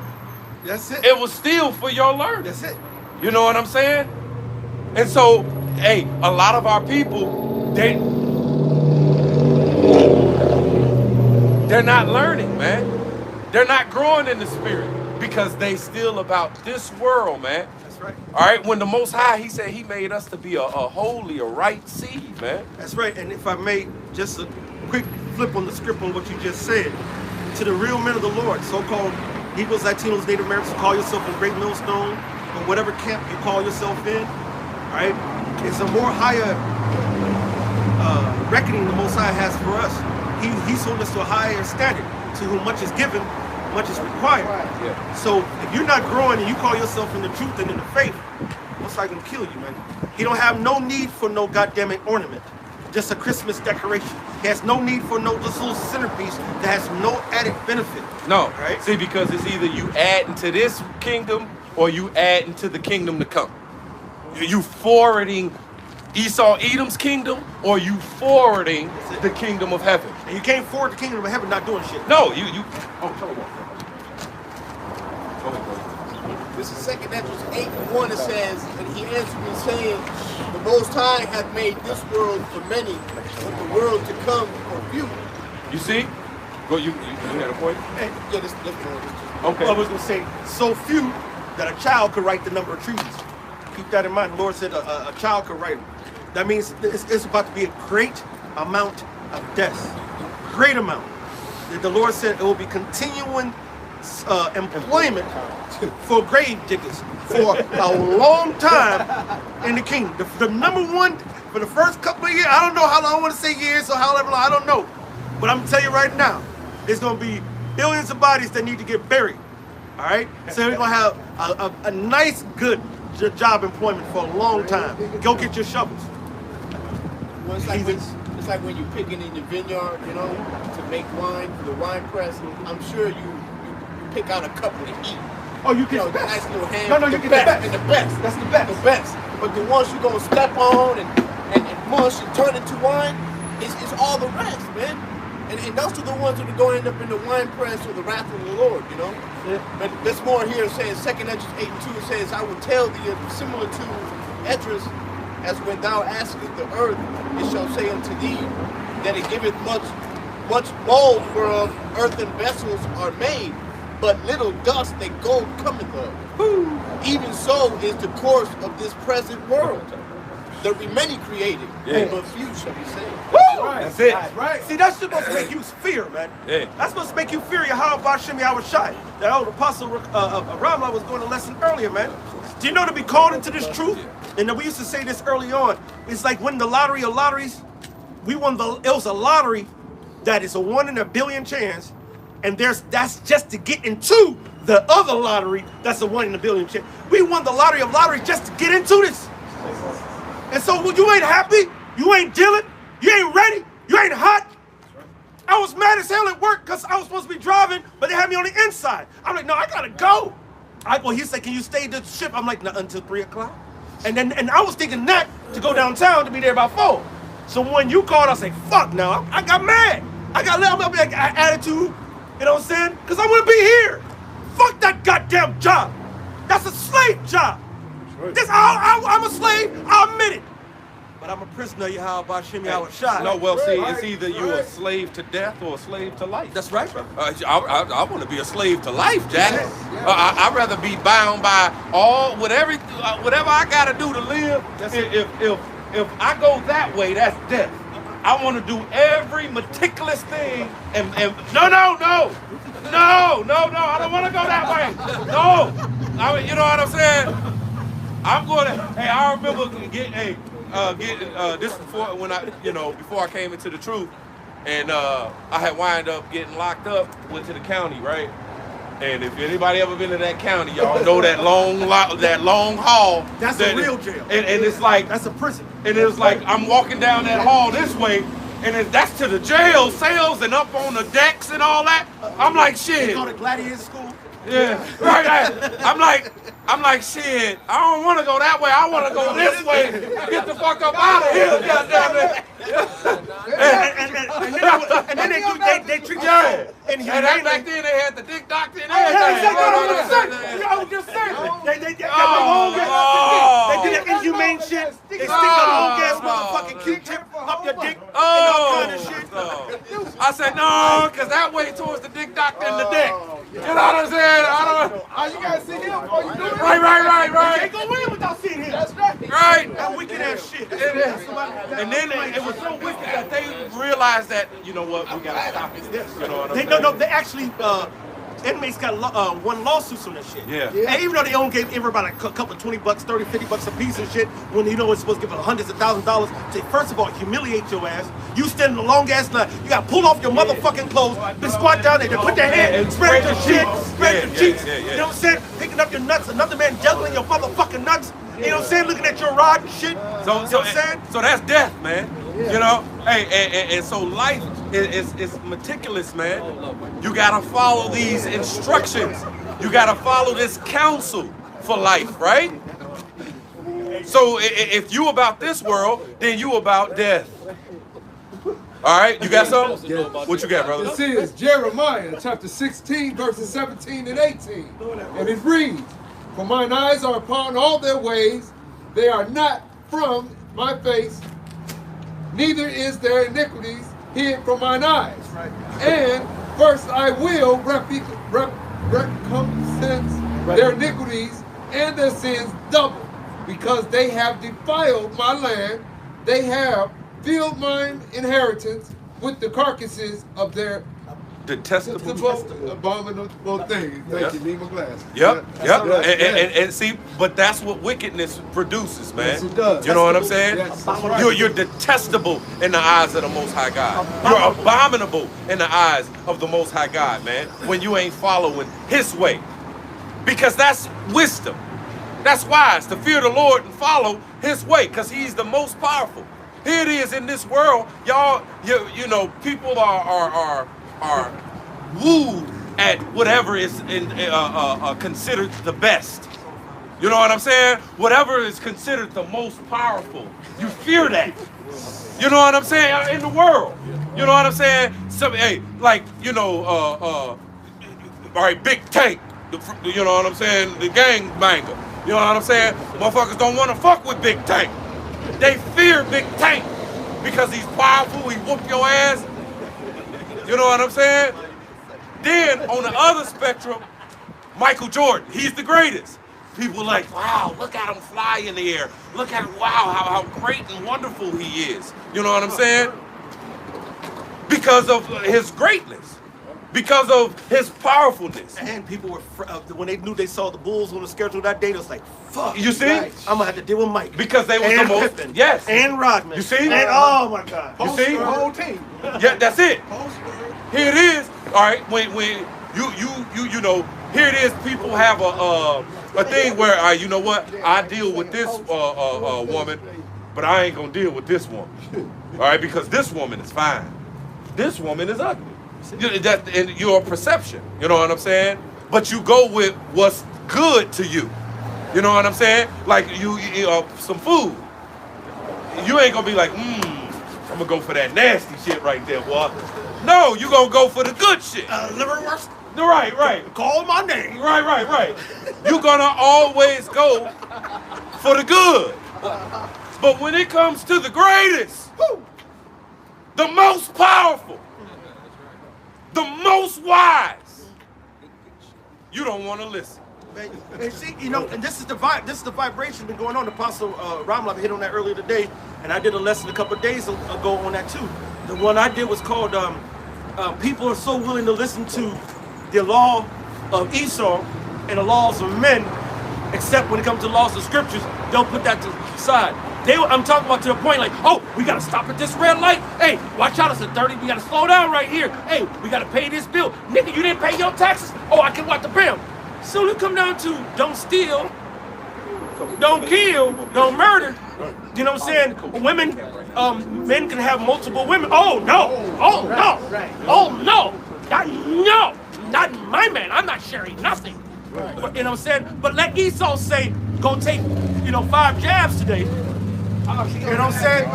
Speaker 7: That's it.
Speaker 1: It was still for your learning.
Speaker 7: That's it.
Speaker 1: You know what I'm saying? And so, hey, a lot of our people, they're not learning, man. They're not growing in the spirit because they still about this world, man.
Speaker 7: That's right.
Speaker 1: All right, when the Most High, he said he made us to be a holy, a right seed, man.
Speaker 7: That's right. And if I may, just a quick flip on the script on what you just said. To the real men of the Lord, so-called Negroes, Latinos, Native Americans, call yourself a great millstone, or whatever camp you call yourself in, right? It's a more higher reckoning the Most High has for us. He's holding us to a higher standard. To whom much is given, much is required.
Speaker 1: Yeah.
Speaker 7: So if you're not growing and you call yourself in the truth and in the faith, Most High gonna kill you, man. He don't have no need for no goddamn ornament. Just a Christmas decoration. He has no need for no just little centerpiece that has no added benefit.
Speaker 1: No,
Speaker 7: right?
Speaker 1: See, because it's either you add into this kingdom or you add into the kingdom to come. You forwarding Esau, Edom's kingdom, or you forwarding the kingdom of heaven.
Speaker 7: And you can't forward the kingdom of heaven not doing shit.
Speaker 1: No, you. Oh, tell me
Speaker 8: This is 2 Ezra 8:1. It says, and he answered me saying, the Most High hath made this world for many, but the world to come for few.
Speaker 1: You see? Go. You had a point.
Speaker 8: Yeah, this one.
Speaker 1: Okay.
Speaker 7: I was gonna say so few that a child could write the number of trees. Keep that in mind. The Lord said a child could write them. That means it's about to be a great amount of deaths. Great amount. The Lord said it will be continuing employment for grave diggers for a long time in the kingdom. The number one for the first couple of years, I don't know how long I want to say years or however long, I don't know. But I'm gonna tell you right now, there's gonna be billions of bodies that need to get buried. All right? So we're gonna have a nice, good job employment for a long time. Go get your shovels.
Speaker 8: Well, it's like when you're picking in your vineyard, you know, to make wine for the wine press. I'm sure you pick out a couple to eat.
Speaker 7: Oh, you get
Speaker 8: the nice little hand.
Speaker 7: No, you get the best.
Speaker 8: And the best.
Speaker 7: That's the best.
Speaker 8: The best. But the ones you're gonna step on and once you turn into wine, it's all the rest, man. And those are the ones that are going to end up in the wine press or the wrath of the Lord, you know? Yeah. But there's more here. It says, 2 Ezra 8:2, it says, I will tell thee, similar to Esdras, as when thou askest the earth, it shall say unto thee, that it giveth much mold whereof earthen vessels are made, but little dust that gold cometh of. Even so is the course of this present world. There be many created, but few shall be saved.
Speaker 1: That's it.
Speaker 7: Right. See, that's supposed to make you fear, man.
Speaker 1: Yeah.
Speaker 7: That's supposed to make you fear Yahweh Shem Yahushai. That old apostle Ramla was doing a lesson earlier, man. Do you know to be called into this truth? And we used to say this early on. It's like winning the lottery of lotteries. We won it was a lottery that is a 1 in a billion chance, and that's just to get into the other lottery that's a 1 in a billion chance. We won the lottery of lotteries just to get into this. And so you ain't happy, you ain't dealing, you ain't ready, you ain't hot. I was mad as hell at work because I was supposed to be driving, but they had me on the inside. I'm like, no, I gotta go. Well, he said, can you stay the ship? I'm like, no, until 3 o'clock. And I was thinking that to go downtown to be there by 4. So when you called, I said, fuck no, I got mad. I got a little bit of attitude, you know what I'm saying? Because I want to be here. Fuck that goddamn job. That's a slave job. I'm a slave, I admit it. But I'm a prisoner, Yahweh Shem Yahushai.
Speaker 1: No, well, see, it's either you're a slave to death or a slave to life.
Speaker 7: That's right, bro.
Speaker 1: I want to be a slave to life, Jack. I'd rather be bound by whatever I got to do to live. If I go that way, that's death. I want to do every meticulous thing and no, I don't want to go that way. No, you know what I'm saying? I'm going to. Hey, I remember getting this before before I came into the truth, and I had wind up getting locked up. Went to the county, right? And if anybody ever been to that county, y'all know that long hall.
Speaker 7: That's a real jail.
Speaker 1: And it's like
Speaker 7: that's a prison.
Speaker 1: And it was like I'm walking down that hall this way, and that's to the jail cells and up on the decks and all that. I'm like, shit.
Speaker 7: They call it gladiator school.
Speaker 1: Yeah, right. I'm like, shit. I don't want to go that way. I want to go this way. Get the fuck up out of here.
Speaker 7: And then they treat you
Speaker 1: and back then they had the dick doctor and everything.
Speaker 7: I was just saying. They do that inhumane shit. They stick a long ass motherfucking Q-tip up your dick and all kind of shit.
Speaker 1: I said no, because that way towards the dick doctor and the dick. You know what I'm saying?
Speaker 5: You gotta see him before you do it.
Speaker 1: Right.
Speaker 7: You can't go in without seeing him.
Speaker 5: That's right.
Speaker 1: Right.
Speaker 7: That wicked ass shit.
Speaker 1: It is. And then it was so wicked that they realized that, you know what, we gotta stop this. You know what I'm saying?
Speaker 7: No, they actually, inmates got won lawsuits on that shit.
Speaker 1: Yeah.
Speaker 7: And even though they only gave everybody a couple, $20, $30, $50 a piece and shit, when you know it's supposed to give them hundreds of thousands of dollars, to first of all humiliate your ass. You stand in a long ass line, you gotta pull off your motherfucking clothes, then squat down there, then put their hand, spread your shit, spread your cheeks. You know what I'm saying? Picking up your nuts, another man juggling your motherfucking nuts. You know what I'm saying? Looking at your rod and shit.
Speaker 1: So,
Speaker 7: you know what I'm saying?
Speaker 1: So that's death, man. Yeah. You know? Hey, and so life is meticulous, man. You gotta follow these instructions. You gotta follow this counsel for life, right? So if you about this world, then you about death. All right, you got something?
Speaker 6: Yes.
Speaker 1: What you got, brother?
Speaker 6: This is Jeremiah chapter 16, verses 17 and 18. And it reads, "For mine eyes are upon all their ways, they are not from my face, neither is their iniquities hid from mine eyes. And first I will recompense their iniquities and their sins double, because they have defiled my land, they have filled mine inheritance with the carcasses of their
Speaker 1: detestable,
Speaker 6: abominable things." Thank you, need my glasses.
Speaker 1: Yep. And see, but that's what wickedness produces, man.
Speaker 6: Yes, it does.
Speaker 1: You know what I'm saying?
Speaker 6: Yes.
Speaker 1: You're detestable in the eyes of the Most High God. You're abominable in the eyes of the Most High God, man, when you ain't following His way. Because that's wisdom. That's wise, to fear the Lord and follow His way, because He's the most powerful. Here it is in this world, y'all, you know, people are wooed at whatever is considered the best. You know what I'm saying? Whatever is considered the most powerful. You fear that. You know what I'm saying? In the world. You know what I'm saying? Like, you know, all right, Big Tank. You know what I'm saying? The gang banger. You know what I'm saying? Motherfuckers don't want to fuck with Big Tank. They fear Big Tank because he's powerful, he whoop your ass. You know what I'm saying? Then on the other spectrum, Michael Jordan, he's the greatest. People are like, wow, look at him fly in the air. Look at, wow, how great and wonderful he is. You know what I'm saying? Because of his greatness. Because of his powerfulness.
Speaker 7: And people were, when they knew they saw the Bulls on the schedule that day, they was like, fuck.
Speaker 1: You see?
Speaker 7: I'm going to have to deal with Mike.
Speaker 1: Because they was
Speaker 7: and
Speaker 1: the most,
Speaker 7: Pippen,
Speaker 1: yes.
Speaker 7: And Rodman.
Speaker 1: You see?
Speaker 7: And, oh my God.
Speaker 1: You see?
Speaker 5: The whole team.
Speaker 1: Yeah, that's it. Here it is. All right, when you know, here it is. People have a thing where you know what? I deal with this woman, but I ain't gonna deal with this woman. All right, because this woman is fine. This woman is ugly. That in your perception. You know what I'm saying? But you go with what's good to you. You know what I'm saying? Like you some food. You ain't gonna be like, I'm gonna go for that nasty shit right there, boy. No, you gonna go for the good shit.
Speaker 7: Liverwurst.
Speaker 1: Right.
Speaker 7: Call my name.
Speaker 1: Right. You gonna always go for the good. But when it comes to the greatest, the most powerful, the most wise, you don't want to listen.
Speaker 7: And see, you know, and this is the vibration been going on. Apostle Ramla hit on that earlier today, and I did a lesson a couple of days ago on that too. The one I did was called "People Are So Willing to Listen to the Law of Esau and the laws of men, except when it comes to laws of scriptures, they'll put that to the side." I'm talking about to the point like, oh, we gotta stop at this red light. Hey, watch out, it's a 30. We gotta slow down right here. Hey, we gotta pay this bill. Nigga, you didn't pay your taxes. Oh, I can watch the bill. So it come down to don't steal, don't kill, don't murder. You know what I'm saying? Women, men can have multiple women. Oh no! Oh no! Oh no! No! Not my man. I'm not sharing nothing. But, you know what I'm saying? But let Esau say, go take, 5 jabs today. You know what I'm saying?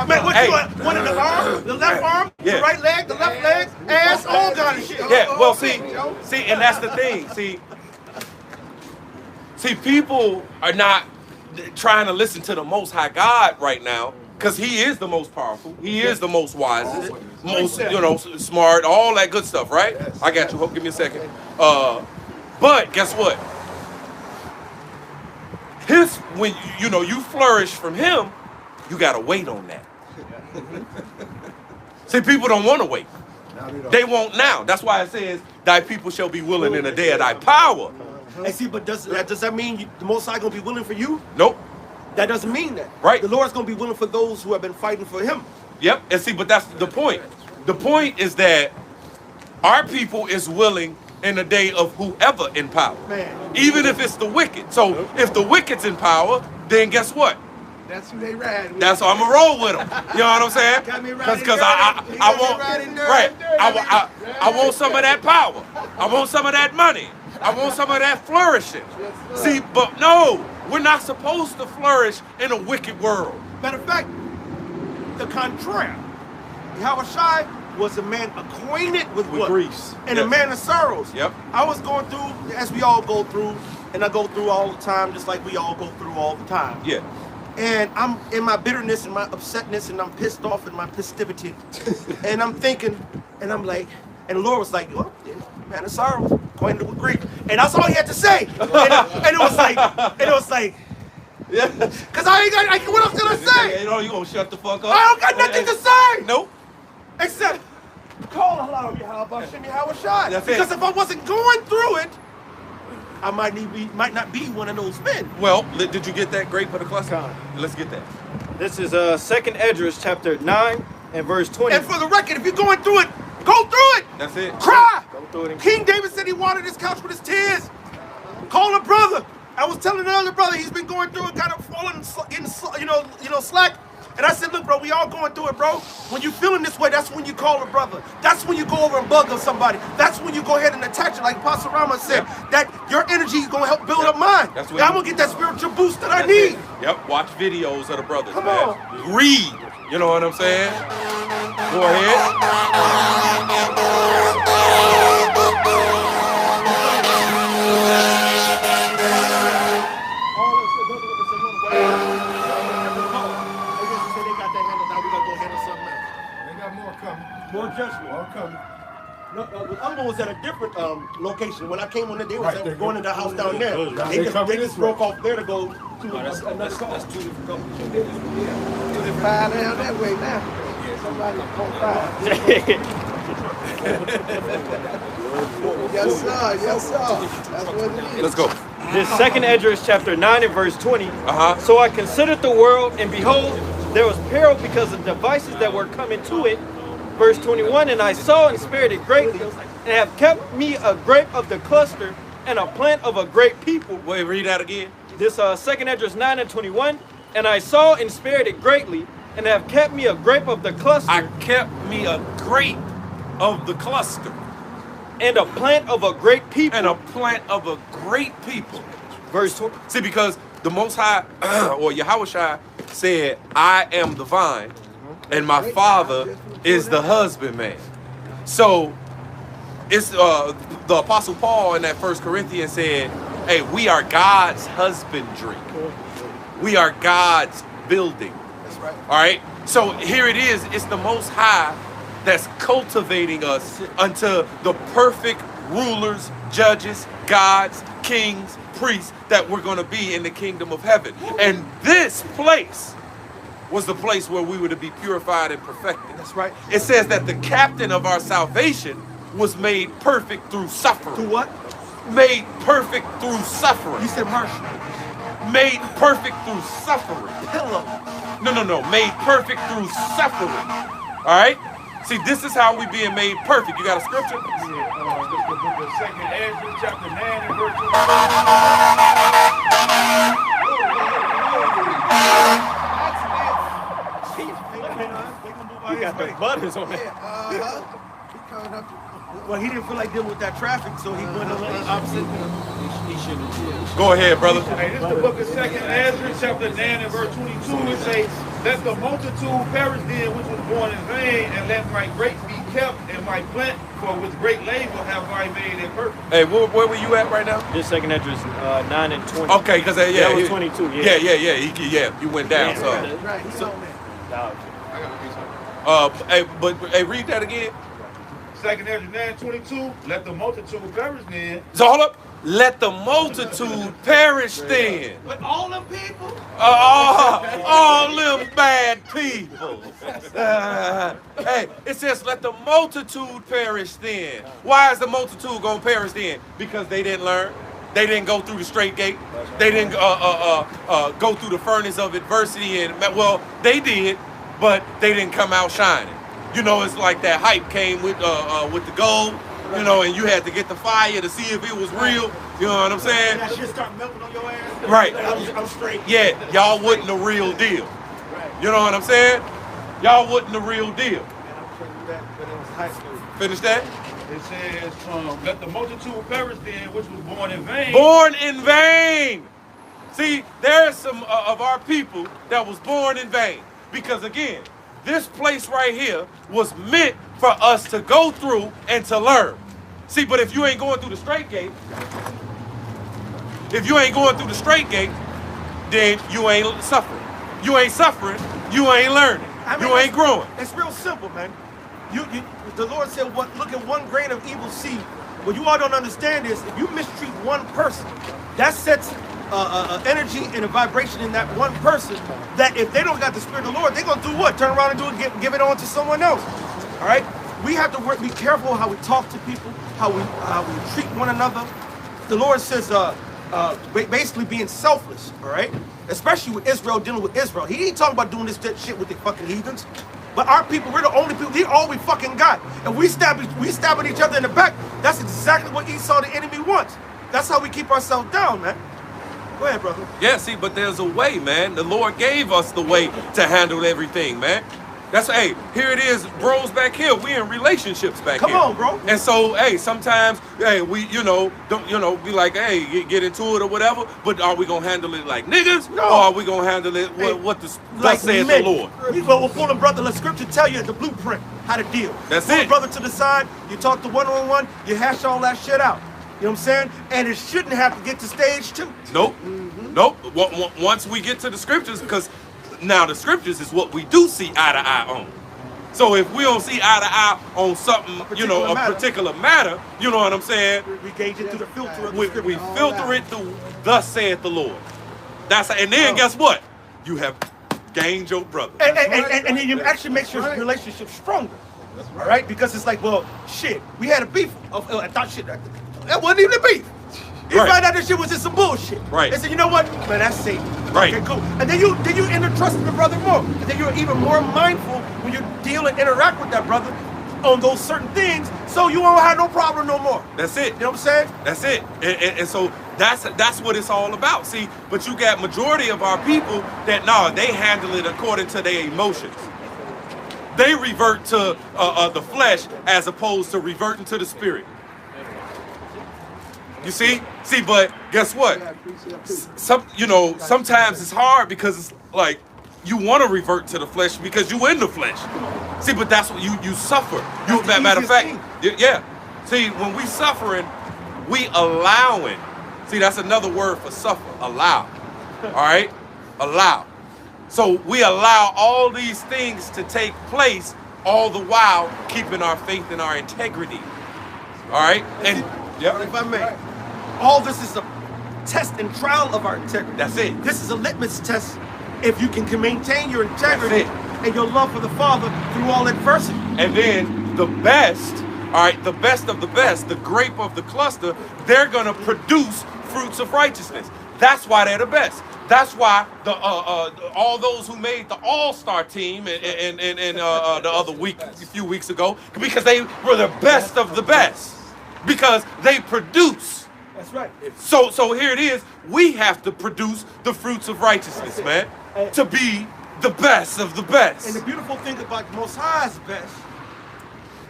Speaker 7: Man, what you want? One in the arm, the left arm, the right leg, the left leg, ass, all kind of shit.
Speaker 1: Yeah, well, see, and that's the thing. See, people are not trying to listen to the Most High God right now, because He is the most powerful. He is the most wisest, most, smart, all that good stuff, right? I got you. Give me a second. But guess what? When you flourish from Him, you gotta wait on that. See, people don't want to wait. They won't now. That's why it says, "Thy people shall be willing in the day of Thy power."
Speaker 7: Hey, see, but does that mean the Most High gonna be willing for you?
Speaker 1: Nope.
Speaker 7: That doesn't mean that.
Speaker 1: Right.
Speaker 7: The Lord's gonna be willing for those who have been fighting for Him.
Speaker 1: Yep. And see, but that's the point. The point is that our people is willing in the day of whoever in power.
Speaker 7: Man.
Speaker 1: Even if it's the wicked. So if the wicked's in power, then guess what?
Speaker 5: That's who they ride with.
Speaker 1: That's I'm gonna roll with them. You know what I'm saying? Because I want some of that power. I want some of that money. I want some of that flourishing. See, but no, we're not supposed to flourish in a wicked world.
Speaker 7: Matter of fact, the contrary. Yahushua was a man acquainted with what?
Speaker 1: Griefs.
Speaker 7: And a man of sorrows.
Speaker 1: Yep.
Speaker 7: I was going through, as we all go through, and I go through all the time, just like we all go through all the time.
Speaker 1: Yeah.
Speaker 7: And I'm in my bitterness and my upsetness, and I'm pissed off in my festivity. And I'm thinking, and I'm like, and the Lord was like, well, yeah, man of sorrows, acquainted with grief. And that's all He had to say. And it was like, yeah. Cause I ain't got, what else can I say?
Speaker 1: You gonna shut the fuck up?
Speaker 7: I don't got nothing to say.
Speaker 1: Nope.
Speaker 7: Except call Allah Yahushua.
Speaker 1: That's
Speaker 7: because
Speaker 1: it.
Speaker 7: if I wasn't going through it, I might not be one of those men.
Speaker 1: Well, did you get that grape for the cluster? Let's get that.
Speaker 2: This is 2nd Esdras chapter 9 and verse 20.
Speaker 7: And for the record, if you're going through it, go through it.
Speaker 1: That's it.
Speaker 7: Cry.
Speaker 2: Go through it.
Speaker 7: King David said he wanted his couch with his tears. Call a brother. I was telling another brother he's been going through it, kind of falling, getting slack. And I said, look, bro, we all going through it, bro. When you feeling this way, that's when you call a brother. That's when you go over and bug on somebody. That's when you go ahead and attach it, like Pastor Rama said, that your energy is going to help build up mine.
Speaker 1: That's what
Speaker 7: I'm going to get that spiritual boost that I need.
Speaker 1: Yep, watch videos of the brothers,
Speaker 7: Come
Speaker 1: man.
Speaker 7: on.
Speaker 1: Read, you know what I'm saying? Go
Speaker 7: More judgment.
Speaker 6: More coming.
Speaker 7: No, the other one was at a different location. When I came on there, they was
Speaker 6: Right,
Speaker 7: going to the house down there. They just broke off there to go to another car.
Speaker 5: Do they fire down that way now? Somebody on fire. Yes, sir. Yes, sir. That's what it is.
Speaker 1: Let's go.
Speaker 2: This 2nd Esdras chapter 9 and verse 20.
Speaker 1: So
Speaker 2: I considered the world, and behold, there was peril because of devices that were coming to it. Verse 21, and I saw and spared it greatly, and have kept me a grape of the cluster, and a plant of a great people.
Speaker 1: Wait, read that again.
Speaker 2: This 2nd Esdras 9 and 21, and I saw and spared it greatly, and have kept me a grape of the cluster.
Speaker 1: I kept me a grape of the cluster.
Speaker 2: And a plant of a great people.
Speaker 1: And a plant of a great people.
Speaker 2: Verse 20.
Speaker 1: See, because the Most High, or Yahushua, said, I am the vine, and my Father is the husbandman. So, it's the Apostle Paul in that 1 Corinthians said, hey, we are God's husbandry. We are God's building.
Speaker 7: That's right.
Speaker 1: All right? So here it is. It's the Most High that's cultivating us unto the perfect rulers, judges, gods, kings, priests that we're going to be in the kingdom of heaven. And this place was the place where we were to be purified and perfected.
Speaker 7: That's right.
Speaker 1: It says that the captain of our salvation was made perfect through suffering.
Speaker 7: Through what?
Speaker 1: Made perfect through suffering.
Speaker 7: You said Marshall.
Speaker 1: Made perfect through suffering.
Speaker 7: Pillow.
Speaker 1: No. Made perfect through suffering. All right? See, this is how we being made perfect. You got a scripture?
Speaker 9: This is the book of 2 Ezra, chapter 9 and verse
Speaker 7: 25. You got the buttons on it. Well, he didn't feel like dealing with that traffic, so he went a little opposite.
Speaker 1: Go ahead, brother.
Speaker 9: Hey, this is the book of 2 Ezra, chapter 9 and verse 22. It says, let the multitude perish then which was born in vain, and let my grapes be kept and my plant, for with great labor have I made it perfect.
Speaker 1: Hey, where were you at right now?
Speaker 2: This 2 Ezra is 9 and 20.
Speaker 1: Okay, because
Speaker 2: that was 22. Yeah.
Speaker 1: Yeah. You went down. Hey, read that again.
Speaker 9: 2 Ezra 9:22. Let the multitude perish then.
Speaker 1: So hold up. Let the multitude perish then.
Speaker 9: But all them people?
Speaker 1: All them bad people. Hey, it says let the multitude perish then. Why is the multitude gonna perish then? Because they didn't learn. They didn't go through the straight gate. They didn't go through the furnace of adversity. And well, they did, but they didn't come out shining. You know, it's like that hype came with the gold. You know, and you had to get the fire to see if it was real. You know what I'm saying?
Speaker 9: That shit start melting on your ass.
Speaker 1: Right.
Speaker 9: I'm straight.
Speaker 1: Yeah, y'all wasn't the real deal. You know what I'm saying? Y'all wasn't the real deal. Finish that?
Speaker 9: It says, let the multitude perish then, which was born in vain.
Speaker 1: Born in vain. See, there's some of our people that was born in vain. Because again, this place right here was meant for us to go through and to learn. See, but if you ain't going through the straight gate, then you ain't suffering. You ain't suffering, you ain't learning. You ain't growing.
Speaker 7: It's real simple, man. The Lord said, look at one grain of evil seed. What you all don't understand is if you mistreat one person, that sets energy and a vibration in that one person that if they don't got the Spirit of the Lord, they're going to do what? Turn around and do it, give it on to someone else. All right? We have to be careful how we talk to people, how we treat one another. The Lord says basically being selfless, all right? Especially with Israel, dealing with Israel. He ain't talking about doing this shit with the fucking heathens. But our people, we're the only people, they're all we fucking got. And we stabbing each other in the back. That's exactly what Esau, the enemy, wants. That's how we keep ourselves down, man. Go ahead, brother.
Speaker 1: Yeah, see, but there's a way, man. The Lord gave us the way to handle everything, man. That's, hey, here it is, bros back here. We in relationships back here.
Speaker 7: Come on, bro.
Speaker 1: And so, hey, sometimes, hey, we, don't, be like, hey, get into it or whatever, but are we going to handle it like niggas?
Speaker 7: No.
Speaker 1: Or are we going to handle it what thus says the Lord?
Speaker 7: We will pull them, brother. Let Scripture tell you the blueprint, how to deal.
Speaker 1: That's
Speaker 7: pull
Speaker 1: it.
Speaker 7: Pull brother to the side, you talk to one-on-one, you hash all that shit out. You know what I'm saying? And it shouldn't have to get to stage 2.
Speaker 1: Nope. Nope. Once we get to the Scriptures, because now the Scriptures is what we do see eye to eye on. So if we don't see eye to eye on something, a particular matter, you know what I'm saying?
Speaker 7: We gauge it through the filter of the
Speaker 1: we filter it through, thus saith the Lord. And then guess what? You have gained your brother.
Speaker 7: And then you actually make your relationship stronger. All right? Because it's like, well, shit, we had a beef. I thought shit, that wasn't even a beef. You find out this shit was just some bullshit.
Speaker 1: Right.
Speaker 7: They said, you know what? Man, that's safe.
Speaker 1: Right.
Speaker 7: Okay, cool. And then you end up trusting the brother more. And then you're even more mindful when you deal and interact with that brother on those certain things, so you won't have no problem no more.
Speaker 1: That's it.
Speaker 7: You know what I'm saying?
Speaker 1: That's it. And so that's what it's all about. See, but you got majority of our people that, they handle it according to their emotions. They revert to the flesh as opposed to reverting to the spirit. You see? See, but guess what? Sometimes it's hard because it's like you want to revert to the flesh because you in the flesh. See, but that's what you suffer. Matter of fact, yeah. See, when we suffering, we allowing. See, that's another word for suffer. Allow. All right? Allow. So we allow all these things to take place, all the while keeping our faith and our integrity. All right? And
Speaker 7: if I may, all this is a test and trial of our integrity.
Speaker 1: That's it.
Speaker 7: This is a litmus test if you can maintain your integrity and your love for the Father through all adversity.
Speaker 1: And then the best, all right, the best of the best, the grape of the cluster, they're going to produce fruits of righteousness. That's why they're the best. That's why all those who made the All-Star team and the other week, a few weeks ago, because they were the best of the best, because they produce.
Speaker 7: That's right.
Speaker 1: So here it is. We have to produce the fruits of righteousness, man, to be the best of the best.
Speaker 7: And the beautiful thing about the Most High's best,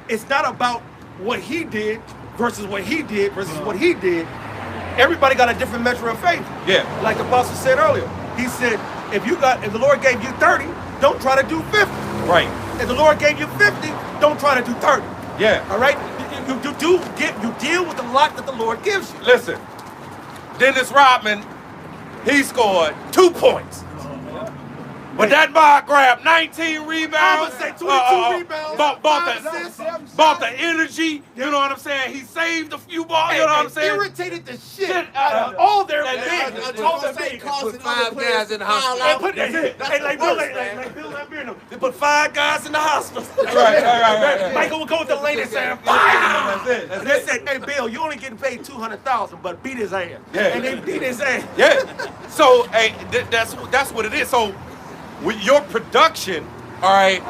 Speaker 7: it's not about what he did versus what he did versus what he did. Everybody got a different measure of faith.
Speaker 1: Yeah.
Speaker 7: Like the apostle said earlier. He said, if the Lord gave you 30, don't try to do 50.
Speaker 1: Right.
Speaker 7: If the Lord gave you 50, don't try to do 30.
Speaker 1: Yeah.
Speaker 7: All right? You deal with the lot that the Lord gives you.
Speaker 1: Listen, Dennis Rodman, he scored 2 points. But that mob grabbed 19 rebounds.
Speaker 7: I would say 22 rebounds.
Speaker 1: Bought the energy. You know what I'm saying? He saved a few balls. You know what I'm saying?
Speaker 7: Irritated the shit out of all their men.
Speaker 8: All the big
Speaker 10: Put 5 guys in the hospital.
Speaker 7: They put 5 guys in the hospital.
Speaker 1: Right.
Speaker 7: Michael would go with the lady and say, "Bam!" And they said, "Hey, Bill, you only getting paid $200,000, but beat his ass."
Speaker 1: Yeah.
Speaker 7: And they beat his ass.
Speaker 1: Yeah. So, hey, that's what it is. So, with your production, all right,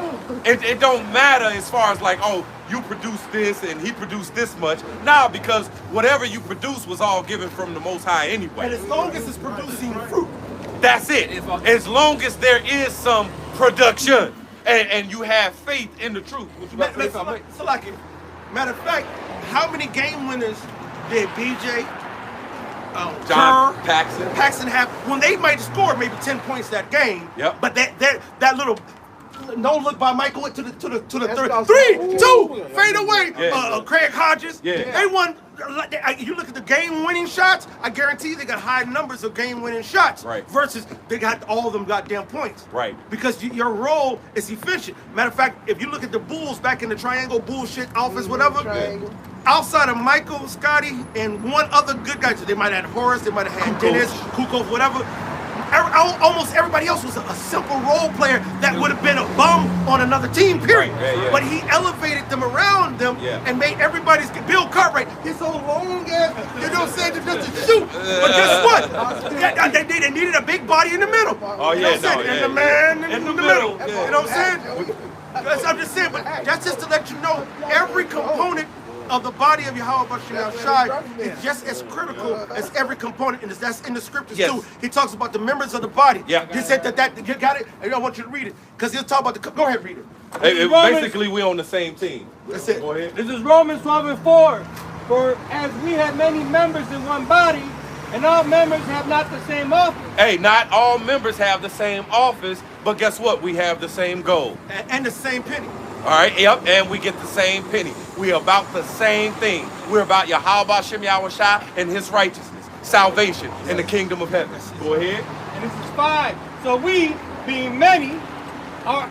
Speaker 1: it don't matter as far as like, oh, you produced this and he produced this much. Nah, because whatever you produced was all given from the Most High anyway.
Speaker 7: And as long as it's producing fruit,
Speaker 1: that's it. As long as there is some production and you have faith in the truth. What you about to say something?
Speaker 7: So like, matter of fact, how many game winners did BJ,
Speaker 1: John
Speaker 7: Kerr,
Speaker 1: Paxson
Speaker 7: have when they might score maybe 10 points that game?
Speaker 1: Yep.
Speaker 7: But that little no look by Michael to the third. 3, 2, fade away.
Speaker 1: Yeah.
Speaker 7: Craig Hodges.
Speaker 1: Yeah.
Speaker 7: They won. You look at the game-winning shots. I guarantee you they got high numbers of game-winning shots.
Speaker 1: Right.
Speaker 7: Versus they got all of them goddamn points.
Speaker 1: Right.
Speaker 7: Because your role is efficient. Matter of fact, if you look at the Bulls back in the triangle bullshit office, whatever.
Speaker 5: Triangle.
Speaker 7: Outside of Michael, Scotty, and one other good guy, so they might have had Horace, they might have had Dennis, Kukoc, whatever. Almost everybody else was a simple role player that would have been a bum on another team, period.
Speaker 1: Right, yeah.
Speaker 7: But he elevated them around them and made everybody's Bill Cartwright, his whole long ass, you know what I'm saying, just to shoot. But guess what? They needed a big body in the middle.
Speaker 1: Oh,
Speaker 7: You know
Speaker 1: yeah,
Speaker 7: what I'm saying?
Speaker 1: no,
Speaker 7: And
Speaker 1: yeah.
Speaker 7: the man in the middle.
Speaker 1: Yeah.
Speaker 7: You know what I'm saying? I'm just saying, but that's just to let you know, every component of the body of Yahweh Bashim Shai is just as critical as every component, and that's in the scriptures too. He talks about the members of the body.
Speaker 1: Yeah.
Speaker 7: He said that you got it, and I want you to read it because he'll talk about the. Go ahead, read it.
Speaker 1: Basically, we on the same team.
Speaker 7: That's it.
Speaker 1: Go ahead.
Speaker 11: This is Romans 12:4. For as we have many members in one body, and all members have not the same office.
Speaker 1: Hey, not all members have the same office, but guess what? We have the same goal.
Speaker 7: And the same penny.
Speaker 1: All right, yep, and we get the same penny. We're about the same thing. We're about Yahweh Shem Yahweh Shai and his righteousness, salvation, and the kingdom of heaven. Go ahead.
Speaker 11: And this is 5. So we, being many, are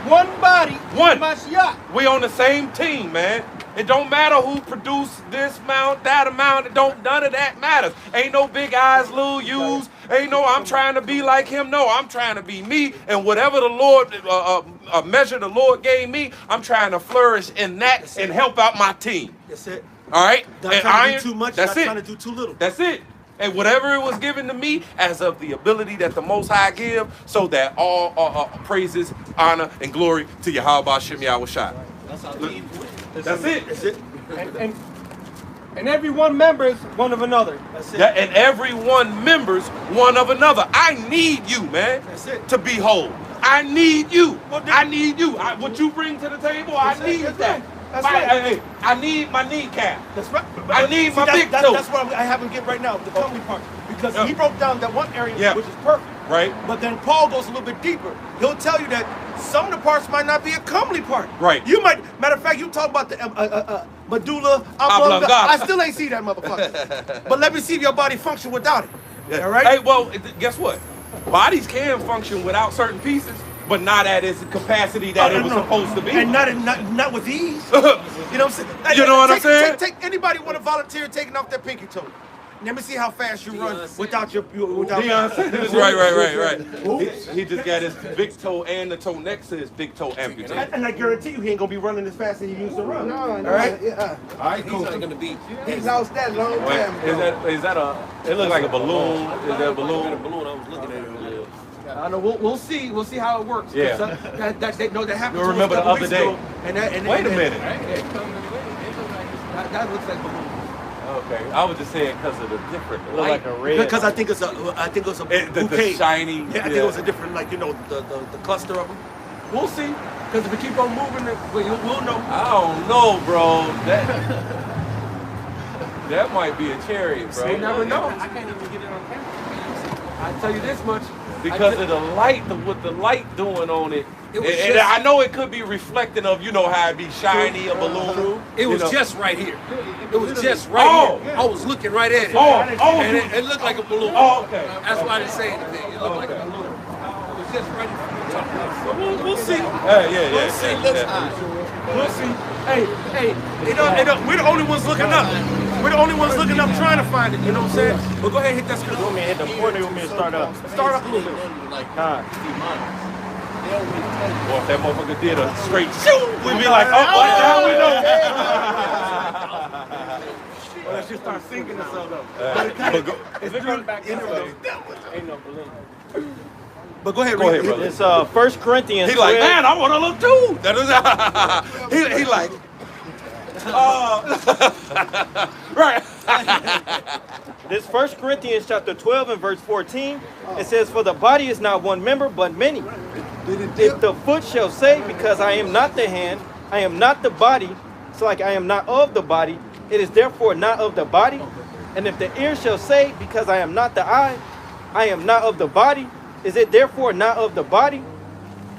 Speaker 11: one body,
Speaker 1: One.
Speaker 11: Mashiach.
Speaker 1: We on the same team, man. It don't matter who produced this amount, that amount. None of that matters. Ain't no big eyes, little U's. Ain't no I'm trying to be like him. No, I'm trying to be me. And whatever the Lord, a measure the Lord gave me, I'm trying to flourish in that and help out my team.
Speaker 7: That's it.
Speaker 1: All right?
Speaker 7: Not
Speaker 1: And
Speaker 7: trying to do too much,
Speaker 1: that's
Speaker 7: not
Speaker 1: it.
Speaker 7: trying to do too little.
Speaker 1: That's it. And whatever it was given to me as of the ability that the Most High give, so that all praises, honor, and glory to Yahweh Shem Yahweh Shai.
Speaker 8: That's how we
Speaker 1: That's it.
Speaker 7: That's it.
Speaker 11: And every one member is one of another.
Speaker 7: That's it.
Speaker 1: Yeah, and every one members one of another. I need you, man,
Speaker 7: That's it.
Speaker 1: to be whole. I need you.
Speaker 7: Well,
Speaker 1: I need you. What you bring to the table, I need that.
Speaker 7: That's right.
Speaker 1: Hey, I need my kneecap.
Speaker 7: That's right.
Speaker 1: I need my big toe.
Speaker 7: That's what I haven't get right now, the comely part. Because
Speaker 1: Yeah.
Speaker 7: he broke down that one area,
Speaker 1: Yeah.
Speaker 7: which is perfect.
Speaker 1: Right.
Speaker 7: But then Paul goes a little bit deeper. He'll tell you that some of the parts might not be a comely part.
Speaker 1: Right.
Speaker 7: You might, matter of fact, you talk about the medulla
Speaker 1: Oblongata.
Speaker 7: oblongata. I still ain't see that motherfucker. But let me see if your body function without it.
Speaker 1: Yeah.
Speaker 7: All right?
Speaker 1: Hey, well, guess what? Bodies can function without certain pieces, but not at its capacity that it was supposed to be.
Speaker 7: And not with ease. You know what I'm saying?
Speaker 1: You know what I'm saying?
Speaker 7: Take anybody want to volunteer taking off their pinky toe. Let me see how fast you run without your without.
Speaker 1: Deion Sanders, right. He just got his big toe and the toe next to his big toe amputated.
Speaker 7: And I guarantee you, he ain't gonna be running as fast as he used to run.
Speaker 5: No,
Speaker 7: all right.
Speaker 5: Yeah.
Speaker 6: All right,
Speaker 10: He's
Speaker 6: cool.
Speaker 10: not gonna be.
Speaker 5: He lost that long time ago.
Speaker 1: Is that a? It looks like a balloon. Is that a balloon?
Speaker 10: I was looking at it earlier.
Speaker 4: I know. We'll see. We'll see how it works.
Speaker 1: Yeah.
Speaker 4: That happened.
Speaker 1: You'll remember the other day. Wait a minute.
Speaker 4: That looks like balloon.
Speaker 1: Okay, I was just saying because of the different. It looked like a red.
Speaker 7: Because I think it's a bouquet.
Speaker 1: The shiny.
Speaker 7: Yeah, I think it was a different, like, you know, the cluster of them.
Speaker 4: We'll see. Because if we keep on moving, we'll know.
Speaker 1: I don't know, bro. That might be a chariot, bro.
Speaker 4: You never know.
Speaker 10: I can't even get it on camera.
Speaker 4: I tell you this much.
Speaker 1: Because of the light, what the light doing on it.
Speaker 4: It was
Speaker 1: And
Speaker 4: just-
Speaker 1: I know it could be reflecting of, you know, how it be shiny, a balloon.
Speaker 10: It was
Speaker 1: you know.
Speaker 10: just right here. It was just right here. I was looking right at it. And it looked like a balloon.
Speaker 1: Oh, okay.
Speaker 10: That's why I didn't say anything. It looked like a balloon. It was just right here.
Speaker 4: We'll see.
Speaker 1: Yeah.
Speaker 10: We'll see. Looks high.
Speaker 4: We'll see.
Speaker 7: Hey, we're the only ones looking up. We're the only ones looking up trying to find it, you know what I'm saying? But go ahead and hit that screen.
Speaker 2: You want me to hit the point or you want me to start up?
Speaker 7: Start up a little bit.
Speaker 1: Well, if that motherfucker did a straight shoot, we'd be like, oh, what the hell we know?
Speaker 7: Well, let's just start singing or something. But go ahead, read it.
Speaker 1: brother.
Speaker 2: It's 1 Corinthians.
Speaker 1: He like,
Speaker 2: 12.
Speaker 1: man, I want to look too. That is, he like, right.
Speaker 2: This 1 Corinthians chapter 12 and verse 14. It says, for the body is not one member, but many. If the foot shall say, because I am not the hand, I am not the body, so like I am not of the body, it is therefore not of the body. And if the ear shall say, because I am not the eye, I am not of the body, is it therefore not of the body?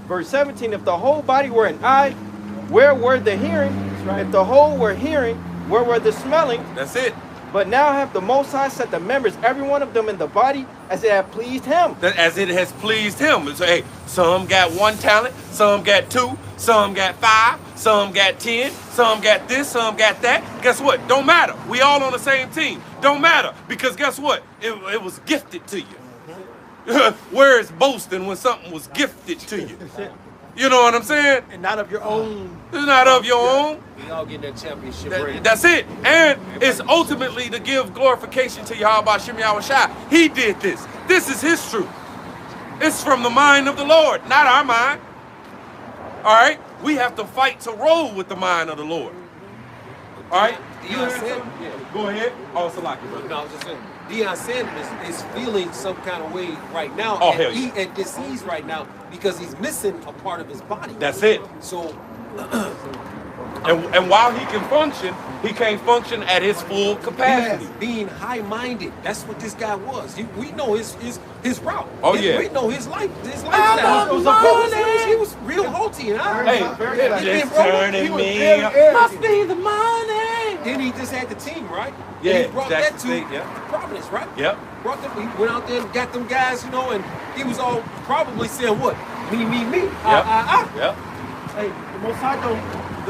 Speaker 2: Verse 17, if the whole body were an eye, where were the hearing? If the whole were hearing, where were the smelling?
Speaker 1: That's it.
Speaker 2: But now have the Most High set the members, every one of them in the body, as it had pleased him.
Speaker 1: As it has pleased him. So, hey, some got 1 talent, some got 2, some got 5, some got 10, some got this, some got that. Guess what? Don't matter. We all on the same team. Don't matter. Because guess what? It was gifted to you. Where is boasting when something was gifted to you? You know what I'm saying?
Speaker 7: And not of your own.
Speaker 1: It's not of your own.
Speaker 10: We all get that championship ring.
Speaker 1: That's it. And it's ultimately to give glorification to Yahweh Shem Yahushua. He did this. This is his truth. It's from the mind of the Lord, not our mind. All right? We have to fight to roll with the mind of the Lord. All right?
Speaker 10: Deion Sanders.
Speaker 1: Go ahead. Oh, Salaki, brother.
Speaker 10: No, I was just saying. Deion Sanders is feeling some kind of way right now.
Speaker 1: Oh,
Speaker 10: and
Speaker 1: hell yeah.
Speaker 10: and disease right now because he's missing a part of his body.
Speaker 1: That's it.
Speaker 10: So
Speaker 1: And while he can function, he can't function at his full capacity.
Speaker 10: being high-minded. That's what this guy was. We know his route.
Speaker 1: Oh, yeah.
Speaker 10: We know his lifestyle. He was real haughty.
Speaker 1: Hey, just turning me.
Speaker 10: Must be the money. Then he just had the team, right?
Speaker 1: Yeah,
Speaker 10: And he brought
Speaker 1: Jackson
Speaker 10: that to
Speaker 1: State, yeah.
Speaker 10: Providence, right?
Speaker 1: Yep.
Speaker 10: Brought them. He went out there and got them guys, you know, and he was all probably saying what? Me.
Speaker 1: Yep. Yep.
Speaker 7: Hey, the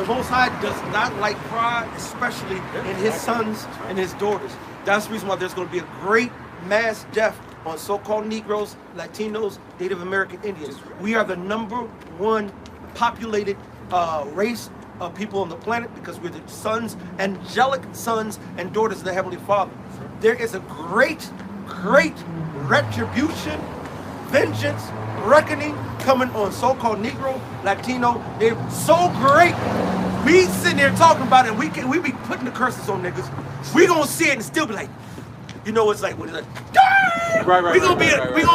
Speaker 7: Most High does not like pride, especially in his sons and his daughters. That's the reason why there's going to be a great mass death on so-called Negroes, Latinos, Native American Indians. We are the #1 populated race of people on the planet because we're the sons, angelic sons and daughters of the Heavenly Father. There is a great retribution, vengeance, reckoning coming on so-called Negro, Latino, they're so great. We sitting there talking about it, and we be putting the curses on niggas. We gonna see it and still be like, you know, it's like what is it?
Speaker 1: Right,
Speaker 7: we gonna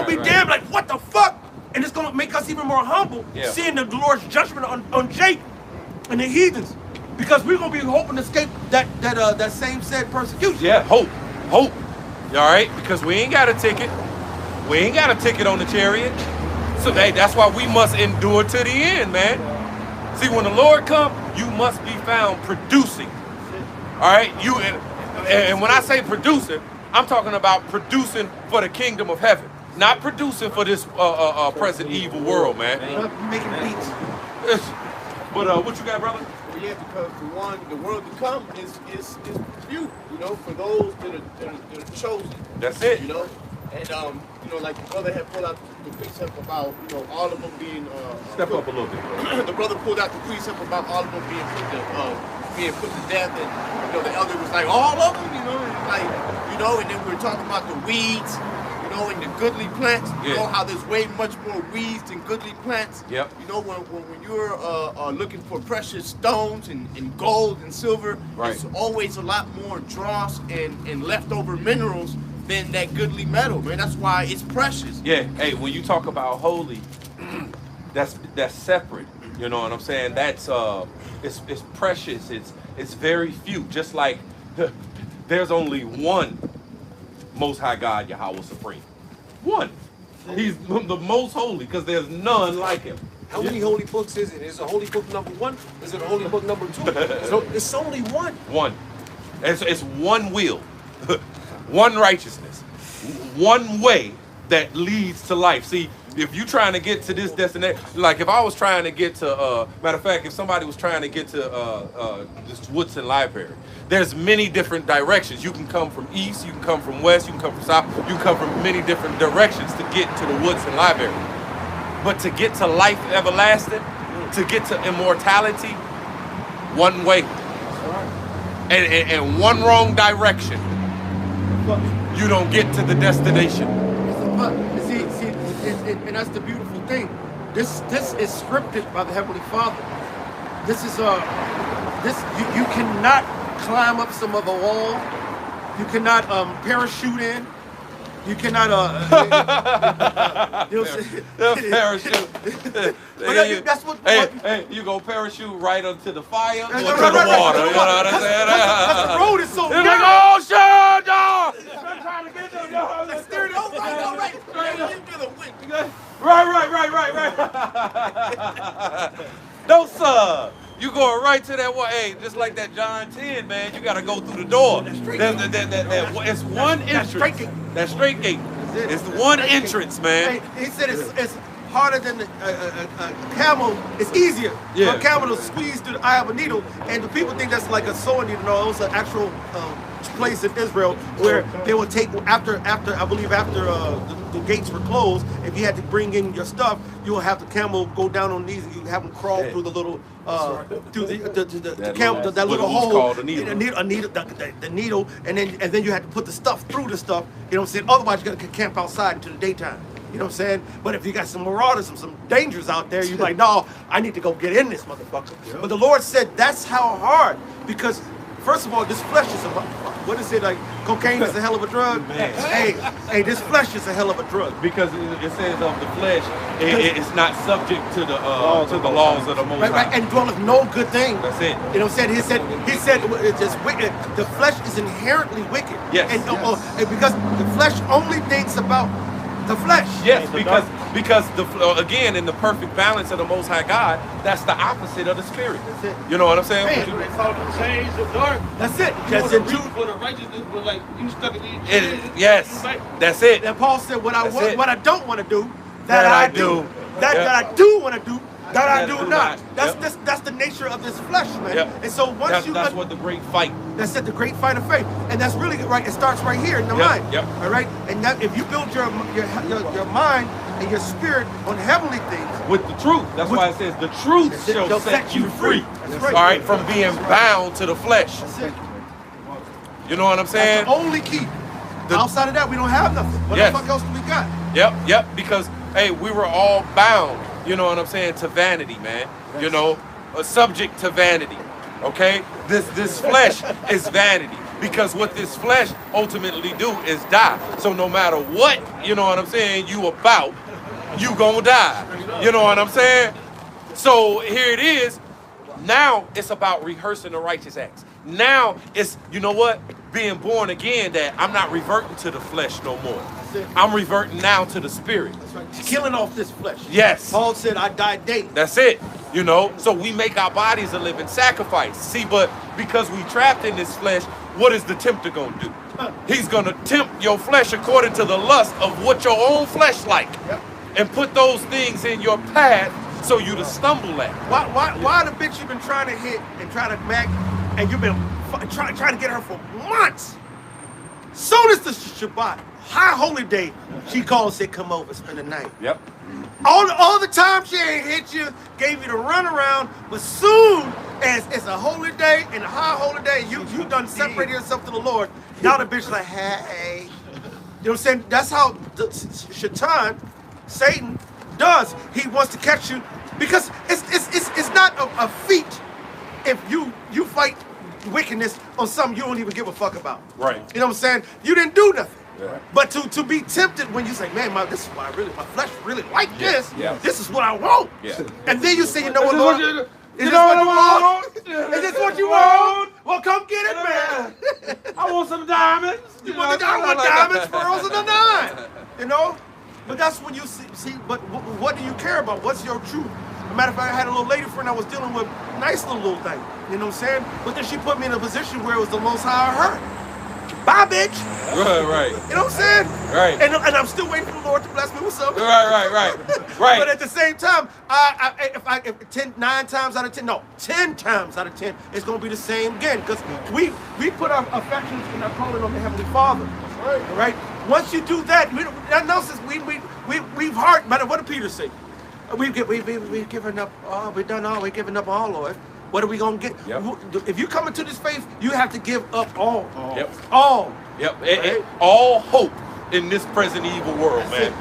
Speaker 7: be
Speaker 1: right.
Speaker 7: damn like what the fuck, and it's gonna make us even more humble, seeing the Lord's judgment on Jake and the heathens, because we're gonna be hoping to escape that same said persecution.
Speaker 1: Yeah, hope. All right, because we ain't got a ticket. We ain't got a ticket on the chariot. So that's why we must endure to the end, man. See, when the Lord comes, you must be found producing. All right, and when I say producing, I'm talking about producing for the kingdom of heaven, not producing for this present evil world, man.
Speaker 7: Making beats.
Speaker 1: But what you got, brother?
Speaker 8: Well, yeah, because the world to come is few, you know, for those that are chosen.
Speaker 1: That's it.
Speaker 8: You know, and you know, like the brother had pulled out the precept about, you know, all of them being
Speaker 1: step up a little bit.
Speaker 8: The brother pulled out the precept about all of them being put to death, and you know, the elder was like, all of them, you know, and like, you know, and then we were talking about the weeds. You know, in the goodly plants, you know how there's way much more weeds than goodly plants.
Speaker 1: Yep.
Speaker 8: You know, when you're looking for precious stones and gold and silver, there's always a lot more dross and leftover minerals than that goodly metal, man. That's why it's precious.
Speaker 1: Yeah. Hey, when you talk about holy, that's separate. You know what I'm saying? That's it's precious. It's very few. Just like there's only one Most High God, Yahweh Supreme. One. He's the most holy because there's none like him.
Speaker 10: How many holy books is it? Is it holy book number 1? Is it a holy book number 2? So it's only one.
Speaker 1: One. It's one will, one righteousness, one way that leads to life. See, if you're trying to get to this destination, like if I was trying to get to, matter of fact, if somebody was trying to get to this Woodson Library, there's many different directions. You can come from east, you can come from west, you can come from south, you can come from many different directions to get to the Woodson Library. But to get to life everlasting, to get to immortality, one way. And one wrong direction, you don't get to the destination.
Speaker 7: See, and that's the beautiful thing. This is scripted by the Heavenly Father. This is you cannot climb up some other wall. You cannot parachute in. You cannot
Speaker 1: parachute.
Speaker 7: That's what.
Speaker 1: Hey, you go parachute right onto the fire or to the water. You know what I'm saying?
Speaker 7: The road is so
Speaker 1: narrow. Like, oh shit, y'all!
Speaker 7: I'm trying to get them, y'all. Let's steer it over.
Speaker 1: Right. No, sir. You going right to that one. Hey, just like that John 10, man. You got to go through the door. It's one entrance. That straight gate. It's the one entrance, man.
Speaker 7: He said it's harder than a camel. It's easier for a camel to squeeze through the eye of a needle. And the people think that's like a sewing needle. No, it was an actual place in Israel where they would take after the gates were closed. If you had to bring in your stuff, you would have the camel go down on knees and you have them crawl through the little through the camel, that little hole,
Speaker 1: called a needle.
Speaker 7: The needle, and then you had to put the stuff through the stuff. You know what I'm saying? Otherwise, you gotta camp outside until the daytime. You know what I'm saying? But if you got some marauders and some dangers out there, you're like, no, I need to go get in this motherfucker. Yeah. But the Lord said that's how hard, because first of all, this flesh is a, what is it, like cocaine is a hell of a drug? Hey, this flesh is a hell of a drug.
Speaker 1: Because it says of the flesh, it's not subject to the laws of the Most High.
Speaker 7: Right, and dwelleth no good thing.
Speaker 1: That's it.
Speaker 7: You know what I'm saying? He said it's just wicked. The flesh is inherently wicked.
Speaker 1: Yes.
Speaker 7: And because the flesh only thinks about the flesh.
Speaker 1: Yes, because again, in the perfect balance of the Most High God, that's the opposite of the Spirit.
Speaker 7: That's it.
Speaker 1: You know what I'm saying?
Speaker 9: They call the chains of dark.
Speaker 7: That's it.
Speaker 9: That's it. For the righteousness, but like you stuck in these chains.
Speaker 1: Yes, that's it.
Speaker 7: And Paul said, what I don't want to do, that I do. That I do want to do, that I do not. That's the nature of this flesh, man.
Speaker 1: Yep.
Speaker 7: And so once
Speaker 1: that's what the great fight.
Speaker 7: That's it, the great fight of faith, and that's really right. It starts right here in the mind.
Speaker 1: Yep.
Speaker 7: All right, and that if you build your mind and your spirit on heavenly things
Speaker 1: with the truth. That's why it says the truth shall set you free.
Speaker 7: That's right.
Speaker 1: All right, from being bound to the flesh.
Speaker 7: That's it.
Speaker 1: You know what I'm saying?
Speaker 7: That's the only key. Outside of that, we don't have nothing. What the fuck else do we got?
Speaker 1: Yep. Because hey, we were all bound. You know what I'm saying? To vanity, man. You know, subject to vanity. Okay? This flesh is vanity. Because what this flesh ultimately do is die. So no matter what, you know what I'm saying, you about, you gonna die. You know what I'm saying? So here it is. Now it's about rehearsing the righteous acts. Now it's, you know what? Being born again, that I'm not reverting to the flesh no more. I'm reverting now to the spirit.
Speaker 7: That's right. Killing off this flesh.
Speaker 1: Yes.
Speaker 7: Paul said, I died daily.
Speaker 1: That's it. You know, so we make our bodies a living sacrifice. See, but because we trapped in this flesh, what is the tempter gonna do? He's gonna tempt your flesh according to the lust of what your own flesh like.
Speaker 7: Yep.
Speaker 1: And put those things in your path so you to stumble at.
Speaker 7: Why the bitch you been trying to hit and try to mac, and you've been trying to get her for months? Soon as the Shabbat, high holy day, she called and said, come over, spend the night.
Speaker 1: Yep.
Speaker 7: All the time she ain't hit you, gave you the runaround, but soon as it's a holy day and a high holy day, you done separated yourself to the Lord. Now the bitch like, hey. You know what I'm saying? That's how Shaitan, Satan, does. He wants to catch you because it's not a feat if you fight wickedness on something you don't even give a fuck about.
Speaker 1: Right.
Speaker 7: You know what I'm saying? You didn't do nothing.
Speaker 1: Yeah.
Speaker 7: But to be tempted when you say, man, this is why my flesh really like this.
Speaker 1: Yeah.
Speaker 7: This is what I want.
Speaker 1: Yeah.
Speaker 7: And then you say, you know what, Lord? Is this
Speaker 9: what
Speaker 7: what you
Speaker 9: I
Speaker 7: want? Is this what you want? Well, come get it, man.
Speaker 9: I want some diamonds.
Speaker 7: You want diamonds, pearls, and a nine. You know? But that's when you see. But what do you care about? What's your truth? As a matter of fact, I had a little lady friend I was dealing with, nice little thing. You know what I'm saying? But then she put me in a position where it was the most high of her. Bye, bitch.
Speaker 1: Right.
Speaker 7: You know what I'm saying?
Speaker 1: Right.
Speaker 7: And I'm still waiting for the Lord to bless me with something.
Speaker 1: Right.
Speaker 7: But at the same time, if 10 times out of 10, it's gonna be the same again. Because we put our affections and our calling on the Heavenly Father. Right? Once you do that, we've heard. But what did Peter say? We've given up. We've done all. We've given up all, Lord. What are we gonna get? Yep. If you come into this faith, you have to give up all.
Speaker 1: Yep.
Speaker 7: All.
Speaker 1: Yep.
Speaker 7: Right?
Speaker 1: All hope in this present evil world, man.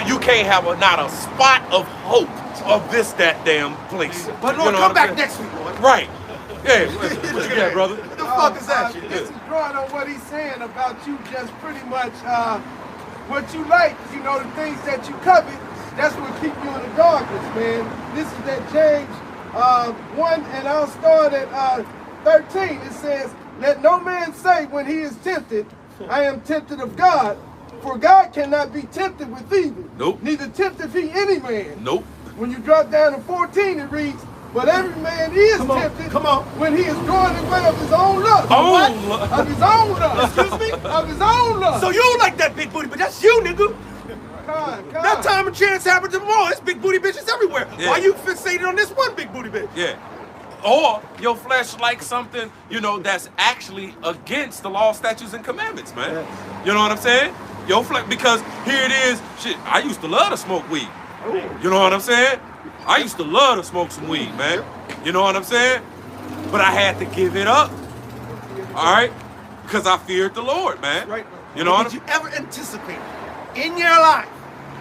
Speaker 1: You can't have not a spot of hope of that damn place.
Speaker 7: But Lord, come back next week, Lord.
Speaker 1: Right. Yeah. What you got, brother?
Speaker 7: What the fuck is that shit?
Speaker 5: This is drawing on what he's saying about you just pretty much what you like, you know, the things that you covet, that's what keep you in the darkness, man. This is that James 1, and I'll start at 13. It says, let no man say when he is tempted, I am tempted of God, for God cannot be tempted with evil.
Speaker 1: Nope.
Speaker 5: Neither tempteth he any man.
Speaker 1: Nope.
Speaker 5: When you drop down to 14, it reads, but every man is tempted when he is drawn away of his own lust. Of his own lust. Excuse me? Of his own lust.
Speaker 7: So you don't like that big booty, but that's you, nigga. That time and chance happens tomorrow. It's big booty bitches everywhere. Yeah. Why you fixated on this one big booty bitch?
Speaker 1: Yeah. Or your flesh likes something, you know, that's actually against the law, statutes, and commandments, man. Yeah. You know what I'm saying? Your flesh, because here it is. Shit, I used to love to smoke weed. You know what I'm saying? I used to love to smoke some weed, man. You know what I'm saying? But I had to give it up. All right? Because I feared the Lord, man.
Speaker 7: Right.
Speaker 1: You know
Speaker 7: Did you ever anticipate in your life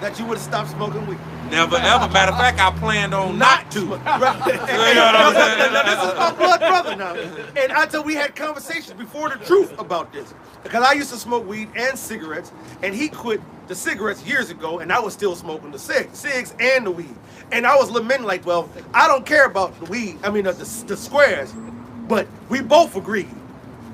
Speaker 7: that you would have stopped smoking weed?
Speaker 1: Never, ever. Matter of fact, I planned on not to.
Speaker 7: Right. Now, this is my blood brother now. And until we had conversations before the truth about this. Because I used to smoke weed and cigarettes, and he quit the cigarettes years ago, and I was still smoking the cigs and the weed. And I was lamenting like, well, I don't care about the weed, the squares, but we both agreed.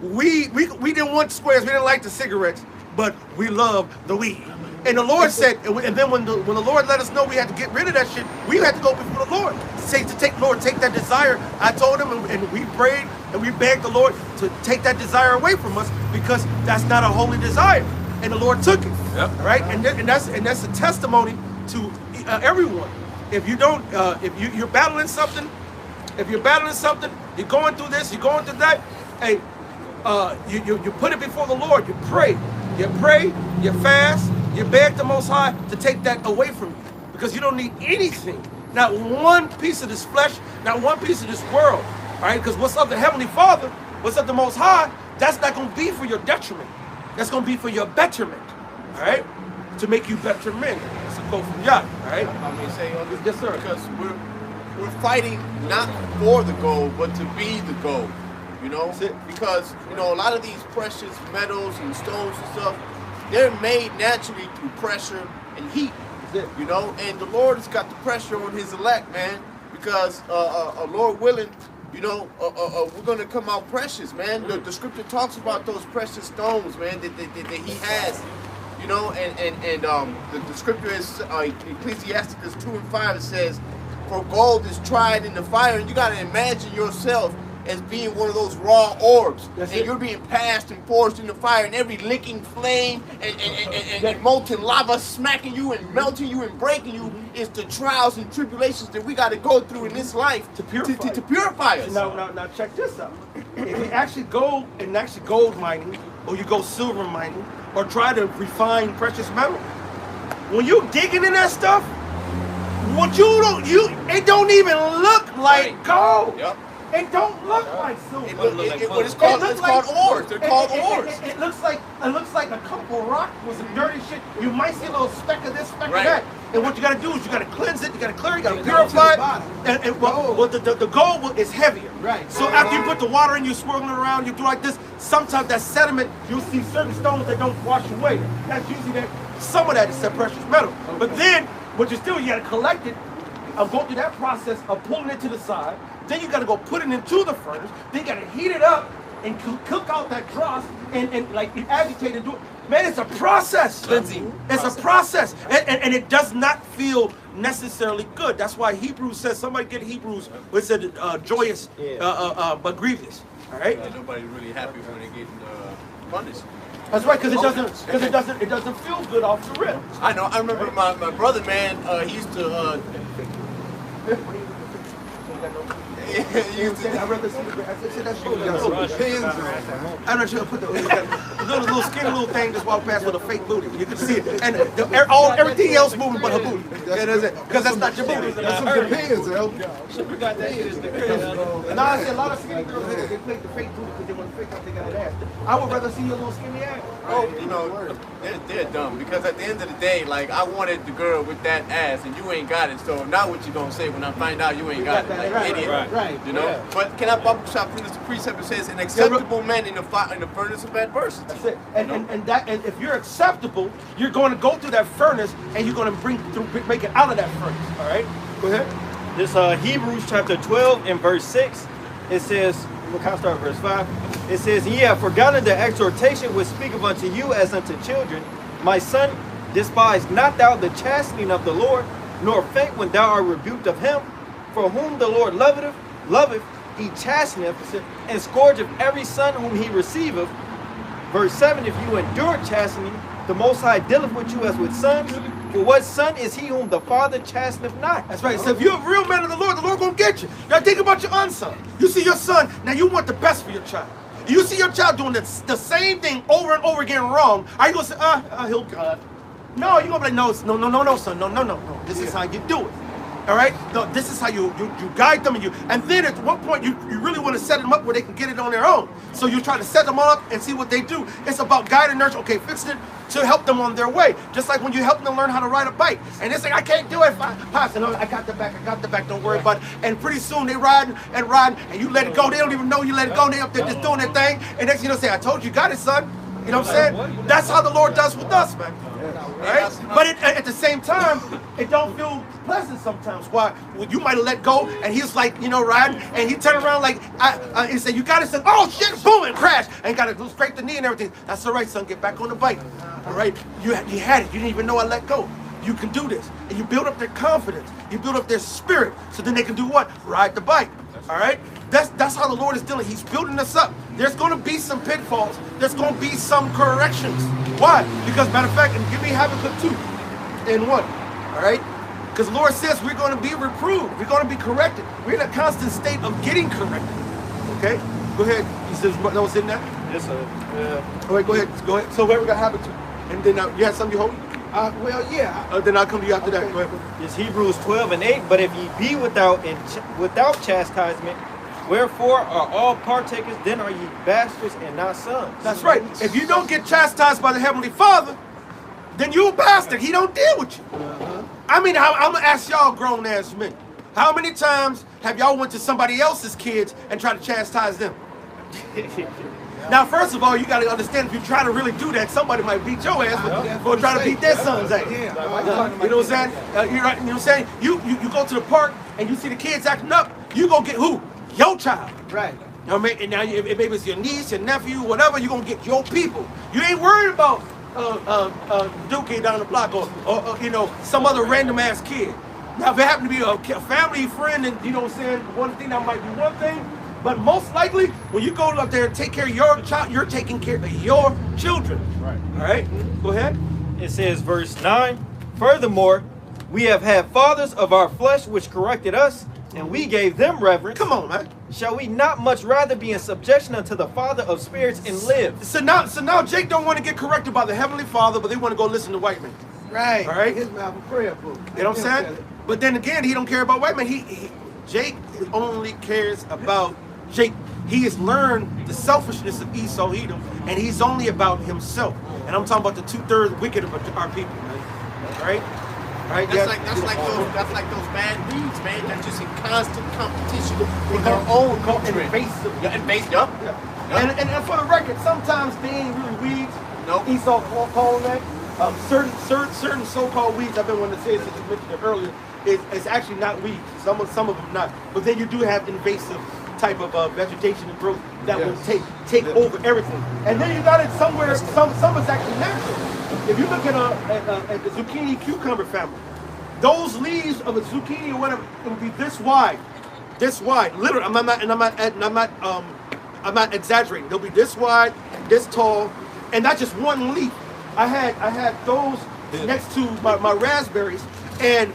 Speaker 7: We didn't want the squares, we didn't like the cigarettes, but we loved the weed. And the Lord said, and then when the Lord let us know we had to get rid of that shit, we had to go before the Lord. Lord, take that desire. I told him, and we prayed, and we begged the Lord to take that desire away from us, because that's not a holy desire. And the Lord took it. Yep. Right? And that's a testimony to everyone. If you don't, if you're battling something, you're going through this, you're going through that, hey, you put it before the Lord, you pray, you fast, you beg the Most High to take that away from you, because you don't need anything, not one piece of this flesh, not one piece of this world, all right? Because what's of the Heavenly Father, what's of the Most High, that's not going to be for your detriment. That's going to be for your betterment, all right? To make you better men. That's a quote from Yah, all right? Yes, sir.
Speaker 8: Because we're fighting not for the gold, but to be the gold. You know, because a lot of these precious metals and stones and stuff, they're made naturally through pressure and heat. You know, and the Lord has got the pressure on His elect, man. Because Lord willing, we're gonna come out precious, man. The Scripture talks about those precious stones, man, that He has. You know, and the Scripture is Ecclesiasticus 2:5. It says, "For gold is tried in the fire," and you gotta imagine yourself as being one of those raw orbs.
Speaker 2: That's
Speaker 8: and
Speaker 2: it.
Speaker 8: you're being passed and forced in the fire, and every licking flame and molten lava smacking you and melting you and breaking you is the trials and tribulations that we got to go through in this life to purify us.
Speaker 7: Now check this out. If you actually go gold mining, or you go silver mining, or try to refine precious metal, when you digging in that stuff, it don't even look like gold.
Speaker 8: Yep.
Speaker 7: It don't look like silver.
Speaker 8: It's called ores. They're called ores.
Speaker 7: It looks like a couple of rocks with some dirty shit. You might see a little speck of this, speck of that. And what you got to do is you got to cleanse it, you got to clear it, you got to purify it. The gold is heavier.
Speaker 5: Right.
Speaker 7: So after you put the water in, you swirl it around, you do like this. Sometimes that sediment, you'll see certain stones that don't wash away. That's usually some of that is that precious metal. But then what you got to collect it. I'm going through that process of pulling it to the side. Then you got to go put it into the furnace. Then you got to heat it up and cook out that dross and like agitate and do it. Man, it's a process. It's a process. And it does not feel necessarily good. That's why Hebrews says, somebody get Hebrews, where it said joyous but grievous. All right?
Speaker 8: Yeah, nobody's really happy when they get punished.
Speaker 7: That's right, because it doesn't feel good off the rip.
Speaker 8: I know. I remember my brother, man. He used to.
Speaker 7: I'd rather see I know you put the little skinny little thing just walk past with a fake booty. You can see it, and everything else moving but her booty. Because that's not your booty.
Speaker 5: That's some depends, El.
Speaker 7: And I see a lot of skinny girls they play the fake booty because they want to fake out they got an ass. I would rather see your little skinny ass.
Speaker 8: Oh, you know, they're dumb because at the end of the day, like I wanted the girl with that ass and you ain't got it. So now what you gonna say when I find out you ain't got it? Like idiot.
Speaker 7: Right.
Speaker 8: You know? Yeah. But can I bump shop from this precept that says an acceptable man in the furnace of adversity?
Speaker 7: That's it. And if you're acceptable, you're going to go through that furnace and you're going to make it out of that furnace. All right? Go ahead.
Speaker 2: This Hebrews chapter 12 and verse 6, it says, we'll kind of start at verse 5. It says, ye have forgotten the exhortation which speaketh unto you as unto children. My son, despise not thou the chastening of the Lord, nor faint when thou art rebuked of him. For whom the Lord loveth, he chasteneth, and scourgeth every son whom he receiveth. Verse 7, if you endure chastening, the Most High dealeth with you as with sons. For what son is he whom the Father chasteneth not?
Speaker 7: That's right. So if you're a real man of the Lord gonna get you. Now think about your unson. You see your son, now you want the best for your child. You see your child doing the same thing over and over again wrong. Are you gonna say, he'll God? No, you're gonna be like, no, son, no. This is how you do it. All right? No, this is how you guide them, and then at one point you really want to set them up where they can get it on their own. So you try to set them up and see what they do. It's about guide and nurture. Okay, fix it to help them on their way. Just like when you help them learn how to ride a bike. And it's like, I can't do it. Pops, no, I got the back, don't worry about it. And pretty soon they riding, and you let it go. They don't even know you let it go. They up there just doing their thing. And next thing you know, say, I told you got it, son. You know what I'm saying? That's how the Lord does with us, man. Right? But at the same time, it don't feel pleasant sometimes. Why? Well, you might have let go, and he's like, riding, and he turned around like, he said, you got it, son. Oh, shit, boom, and crash. And got to scrape the knee and everything. That's all right, son. Get back on the bike. All right? You had it. You didn't even know I let go. You can do this. And you build up their confidence. You build up their spirit. So then they can do what? Ride the bike. All right? That's how the Lord is dealing. He's building us up. There's going to be some pitfalls. There's going to be some corrections. Why? Because, matter of fact, and give me Habakkuk 2:1. All right? Because the Lord says we're going to be reproved. We're going to be corrected. We're in a constant state of getting corrected. Okay? Go ahead. He says, no one's in that?
Speaker 2: Yes, sir.
Speaker 7: All right, go ahead. So where we got Habakkuk 2? And then you had something you hold?
Speaker 5: Well, yeah.
Speaker 7: Then I'll come to you after that. Go ahead.
Speaker 2: It's Hebrews 12 and 8. But if ye be without chastisement, wherefore are all partakers, then are ye bastards and not sons.
Speaker 7: That's right. If you don't get chastised by the Heavenly Father, then you a bastard. He don't deal with you. I mean, I'm going to ask y'all grown-ass men. How many times have y'all went to somebody else's kids and tried to chastise them? Now, first of all, you got to understand, if you try to really do that, somebody might beat your ass for trying to beat their son's ass. You know what I'm saying? You know what I'm saying? You go to the park and you see the kids acting up, you go get who? Your child.
Speaker 5: Right.
Speaker 7: You know what I mean? And now, if maybe it's your niece, your nephew, whatever, you're going to get your people. You ain't worried about Dookie down the block or some other random ass kid. Now, if it happened to be a family friend, and you know what I'm saying, one thing that might be one thing, But most likely, when you go up there and take care of your child, you're taking care of your children.
Speaker 2: Right.
Speaker 7: All right? Go ahead.
Speaker 2: It says, verse 9, furthermore, we have had fathers of our flesh which corrected us, and we gave them reverence.
Speaker 7: Come on, man.
Speaker 2: Shall we not much rather be in subjection unto the Father of spirits and live?
Speaker 7: So now Jake don't want to get corrected by the Heavenly Father, but they want to go listen to white men.
Speaker 5: Right.
Speaker 7: All right?
Speaker 5: His mouth a prayer book.
Speaker 7: You know what I'm saying? But then again, he don't care about white men. Jake only cares about Jake. He has learned the selfishness of Esau Edom, and he's only about himself. And I'm talking about the 2/3 wicked of our people, man. All right? Right?
Speaker 8: That's like those bad weeds, man. They're just in constant competition with their own culture.
Speaker 7: Invasive.
Speaker 8: Yeah, invasive. Yup.
Speaker 7: And for the record, sometimes they ain't really weeds.
Speaker 8: Nope.
Speaker 7: Esau calling that. Certain so-called weeds, I've been wanting to say it since you mentioned it earlier, is actually not weeds. Some of them not. But then you do have invasive type of vegetation and growth that will take over everything. And then you got it somewhere. Some is actually natural. If you look at the zucchini cucumber family, those leaves of a zucchini or whatever, it will be this wide, Literally, I'm not exaggerating. They'll be this wide, this tall, and not just one leaf. I had those next to my raspberries, and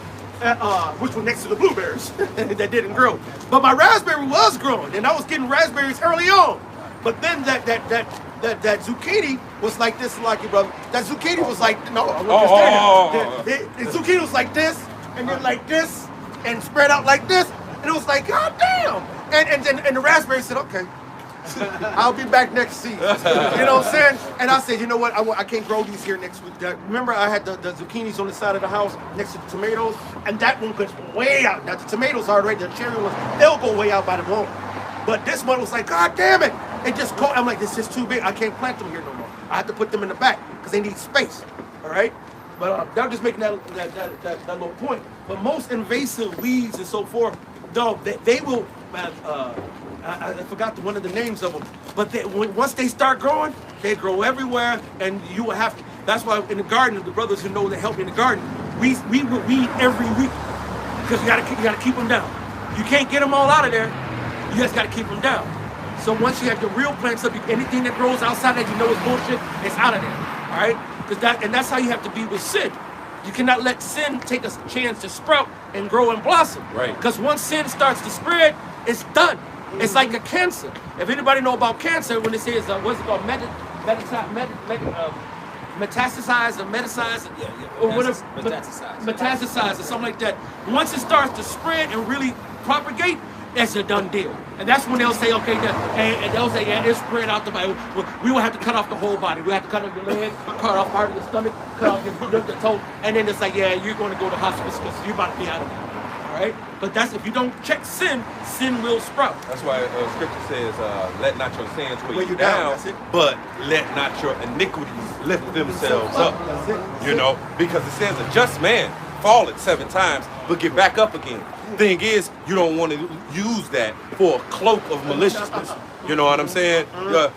Speaker 7: which were next to the blueberries that didn't grow. But my raspberry was growing, and I was getting raspberries early on. But then that zucchini was like this, like your brother. That zucchini was like, no, I wouldn't understand that. The zucchini was like this, and then like this, and spread out like this, and it was like, God damn! And the raspberry said, okay, I'll be back next season. You know what I'm saying? And I said, you know what? I can't grow these here next week. Remember, I had the zucchinis on the side of the house next to the tomatoes, and that one goes way out. Now the tomatoes are already, the cherry ones, they'll go way out by the wall. But this one was like, God damn it! It just caught. I'm like, this is too big. I can't plant them here no more. I have to put them in the back because they need space. All right. But I'm just making that little point. But most invasive weeds and so forth, dog, they will. I forgot one of the names of them. But once they start growing, they grow everywhere, and you will have to. That's why in the garden, the brothers who know that help in the garden, we will weed every week because you gotta keep them down. You can't get them all out of there. You just gotta keep them down. So once you have the real plants up, anything that grows outside that you know is bullshit, it's out of there. All right? And that's how you have to be with sin. You cannot let sin take a chance to sprout and grow and blossom. Right. Because once sin starts to spread, it's done. It's like a cancer. If anybody know about cancer, when it says what's it called, metastasize or metasize, or whatever, metastasize or something like that. Once it starts to spread and really propagate, that's a done deal. And that's when they'll say, okay, and they'll say, yeah, it's spread out the body. We will have to cut off the whole body. We have to cut off your leg, cut off part of the stomach, cut off the toe, and then it's like, yeah, you're going to go to hospice because you're about to be out of there. All right? But that's, if you don't check sin, sin will sprout.
Speaker 1: That's why Scripture says, let not your sins weigh you down, but let not your iniquities lift themselves up. You know, because it says a just man falleth 7 times, but get back up again. Thing is, you don't want to use that for a cloak of maliciousness. You know what I'm saying? Well,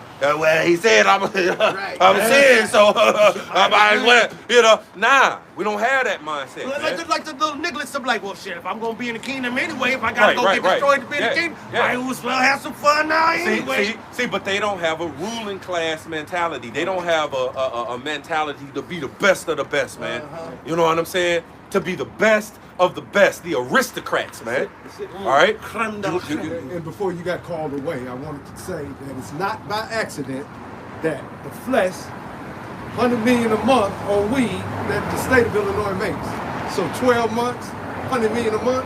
Speaker 1: he said I'm a sin, so I might as well, you know. Nah, we don't have that mindset.
Speaker 7: Like the little nigglets of like, well, shit, if I'm going to be in the kingdom anyway, if I got to go get destroyed to be in the kingdom, I as well have some fun now anyway.
Speaker 1: See, but they don't have a ruling class mentality. They don't have a mentality to be the best of the best, man. You know what I'm saying? To be the best of the best, the aristocrats, man. All right?
Speaker 6: And before you got called away, I wanted to say that it's not by accident that the flesh, $100 million a month on weed that the state of Illinois makes. So 12 months, $100 million a month,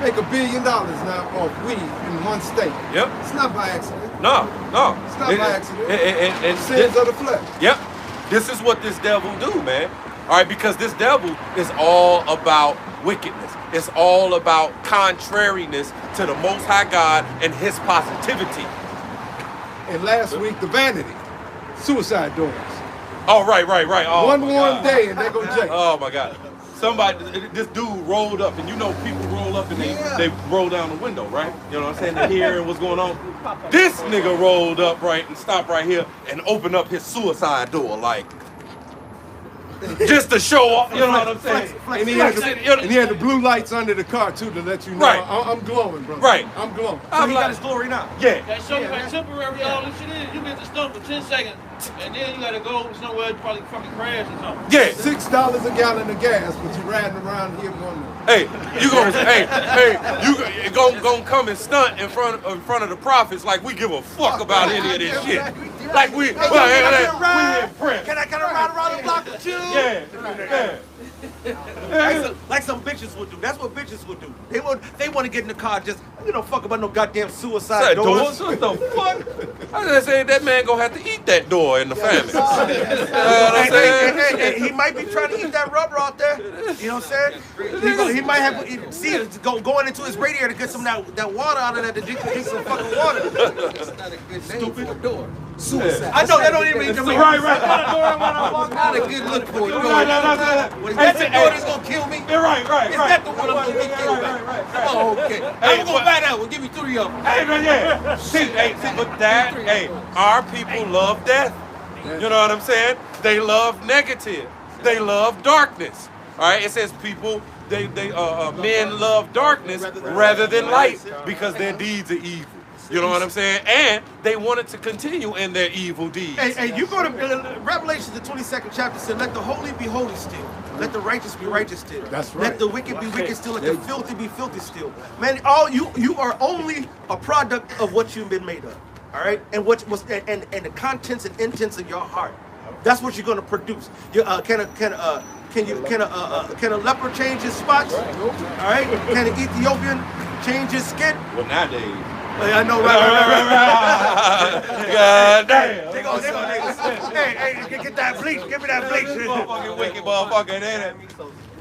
Speaker 6: make $1 billion now off weed in one state.
Speaker 1: Yep.
Speaker 6: It's not by accident.
Speaker 1: No.
Speaker 6: It's not by accident. And sins of the flesh.
Speaker 1: Yep. This is what this devil do, man. All right, because this devil is all about wickedness. It's all about contrariness to the Most High God and His positivity.
Speaker 6: And last week, the vanity, suicide doors.
Speaker 1: Oh, right. Oh,
Speaker 6: one warm day and there go Jake.
Speaker 1: Oh my God. This dude rolled up, and you know people roll up and they roll down the window, right? You know what I'm saying? They're hearing what's going on. This nigga rolled up right and stopped right here and opened up his suicide door like. just to show off. You know what I'm saying?
Speaker 6: And he had the blue lights under the car too to let you know I'm glowing, bro.
Speaker 1: Right.
Speaker 6: I'm glowing.
Speaker 7: So he got his glory now.
Speaker 1: Yeah.
Speaker 9: That show you how temporary all this shit is. You get the stuff for 10 seconds, and then you gotta go somewhere probably fucking crash or something.
Speaker 1: Yeah.
Speaker 6: $6 a gallon of gas, but you riding around here wondering.
Speaker 1: Hey, you gonna come and stunt in front of the prophets like we give a fuck about any of this shit. Like we impressed.
Speaker 7: Can I ride around the block with you?
Speaker 1: Yeah.
Speaker 7: Like some bitches would do. That's what bitches would do. They want to get in the car, just fuck about no goddamn suicide doors.
Speaker 1: What the fuck? I just said that man gonna have to eat that door in the famine. You know what I'm saying?
Speaker 7: Hey, he might be trying to eat that rubber out there. You know what I'm saying? He might have see it going into his radiator to get some of that water out of that to drink some fucking water.
Speaker 5: That's not a good name for a door. Suicide.
Speaker 7: I know that don't even mean
Speaker 1: Right.
Speaker 5: Not a good look for it.
Speaker 7: Is that the door that's gonna kill me?
Speaker 1: Right.
Speaker 7: Is that the one I'm gonna get killed by? Oh, okay. I'm gonna buy that one. Give me 3 of them.
Speaker 1: Hey, man, yeah. See, but our people love death. You know what I'm saying? They love negative. They love darkness. All right. It says men love darkness rather than light because their deeds are evil. You know what I'm saying? And they wanted to continue in their evil deeds.
Speaker 7: Hey, you go to Revelation, the 22nd chapter, said, let the holy be holy still. Let the righteous be righteous still.
Speaker 6: That's right.
Speaker 7: Let the wicked be wicked still. Let the filthy be filthy still. Man, you are only a product of what you've been made of. All right? And what was and the contents and intents of your heart. That's what you're gonna produce. Can a leper change his spots? All right? Can an Ethiopian change his skin?
Speaker 1: Well, nowadays.
Speaker 7: I know, right.
Speaker 1: God damn.
Speaker 7: They go, hey, get that bleach. Give me that bleach.
Speaker 1: Motherfucking wicked motherfucker, ain't it?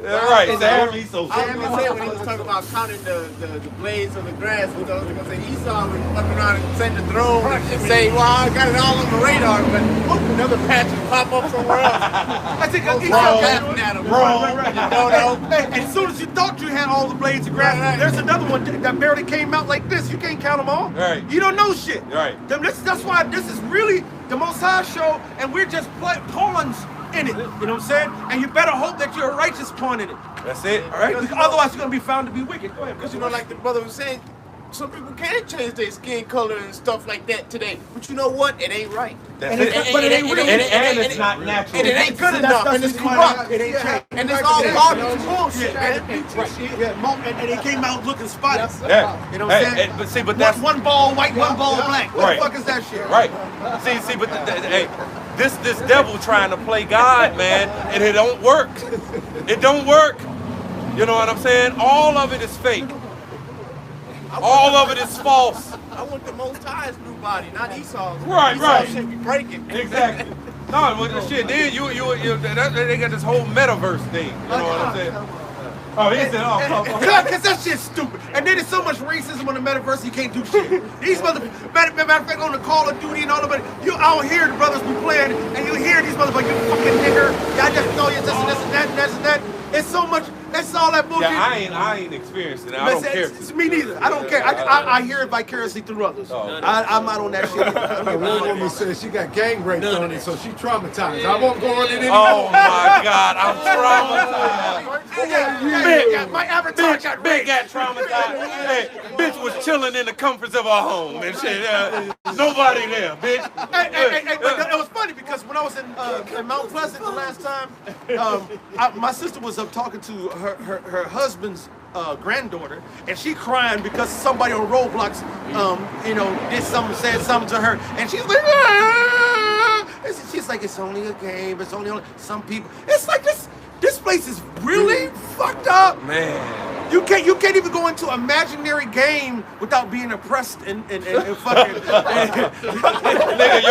Speaker 1: Right, Sam.
Speaker 8: I was gonna say when he was talking about counting the blades of the grass, I was gonna say Esau was fucking around and send the throne and say, well, I got it all on the radar, but another patch will pop up somewhere else.
Speaker 7: I think
Speaker 8: Esau laughing at him.
Speaker 7: No. As soon as you thought you had all the blades of grass, there's another one that barely came out like this. You can't count them all.
Speaker 1: Right.
Speaker 7: You don't know shit.
Speaker 1: Right.
Speaker 7: That's why this is really the Most High show, and we're just pawns in it. You know what I'm saying? And you better hope that you're a righteous pawn in it.
Speaker 1: That's it.
Speaker 7: All right? Because otherwise, you're going to be found to be wicked. Go ahead.
Speaker 8: Because like the brother was saying, some people can't change their skin color and stuff like that today. But you know what? It ain't right.
Speaker 1: That's it.
Speaker 7: But it ain't real.
Speaker 1: And it's not natural.
Speaker 8: And it ain't good enough. And it's corrupt.
Speaker 7: It ain't changed.
Speaker 8: And it's all garbage and bullshit, man.
Speaker 7: And it came out looking spotty.
Speaker 1: Yeah.
Speaker 7: You know what I'm saying?
Speaker 1: But see, but that's
Speaker 7: one ball white, one ball black. What the fuck is that shit?
Speaker 1: Right. See, but this devil trying to play God, man, and it don't work. It don't work. You know what I'm saying? All of it is fake. All of it is false.
Speaker 8: I want the Most High's new body, not Esau's.
Speaker 1: Right.
Speaker 8: Esau should be breaking.
Speaker 1: Exactly. No, but the shit. Then they got this whole metaverse thing. You know what I'm saying? Oh, he said,
Speaker 7: because that shit's stupid. And then there's so much racism on the metaverse, you can't do shit. These motherfuckers, matter of fact, on the Call of Duty and all of it, you out here, the brothers be playing, and you hear these motherfuckers, you fucking nigger, y'all just know you're this and this and that and this and that. It's so much, that's all that bullshit.
Speaker 1: Yeah, I ain't experienced it. I don't care.
Speaker 7: It's me neither. I don't care. I hear it vicariously through others. I'm not on that shit.
Speaker 6: One woman said she got gang raped on it, so she traumatized. I won't go on it anymore.
Speaker 1: Oh my God, I'm traumatized.
Speaker 7: My avatar got
Speaker 1: Big got traumatized. Hey, bitch was chilling in the comforts of her home and shit. Nobody there, bitch.
Speaker 7: Hey, but it was funny because when I was in Mount Pleasant the last time, my sister was up talking to her husband's granddaughter, and she crying because somebody on Roblox, did something, said something to her, and she's like, ah! She's like, it's only a game. It's only some people. It's like this place is really fucked up,
Speaker 1: man.
Speaker 7: You can't even go into an imaginary game without being oppressed and fucking.
Speaker 1: Nigga,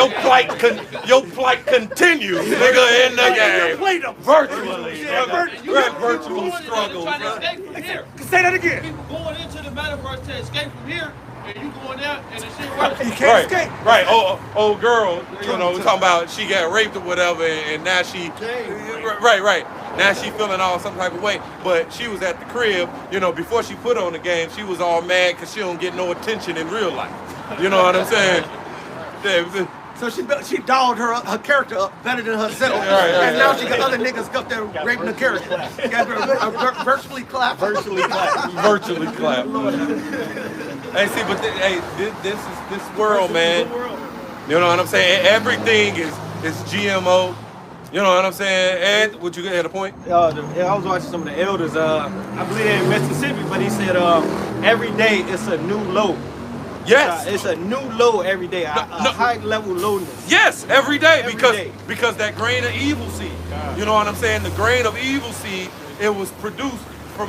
Speaker 1: your plight continues, nigga, in the game. Virtually. Virtual struggle.
Speaker 7: Say that again.
Speaker 9: People going into the metaverse to escape from here, and you going there, and the shit works.
Speaker 7: You can't escape.
Speaker 1: Right. Old girl, we talking about she got raped or whatever, and now she. Right. Now she feeling all some type of way, but she was at the crib, before she put on the game, she was all mad because she don't get no attention in real life. You know what I'm saying?
Speaker 7: So she dolled her character up better than herself. And now she got other niggas up there raping the character. Virtually clap.
Speaker 2: Virtually clap.
Speaker 1: Virtually clap. Hey, see, but this is this world, man. You know what I'm saying? Everything is GMO. You know what I'm saying? Ed, would you had a point?
Speaker 2: I was watching some of the elders. I believe they're in Mississippi, but he said every day it's a new low.
Speaker 1: Yes.
Speaker 2: It's a new low every day, a high level lowness.
Speaker 1: Yes, every day, because that grain of evil seed. You know what I'm saying? The grain of evil seed, it was produced from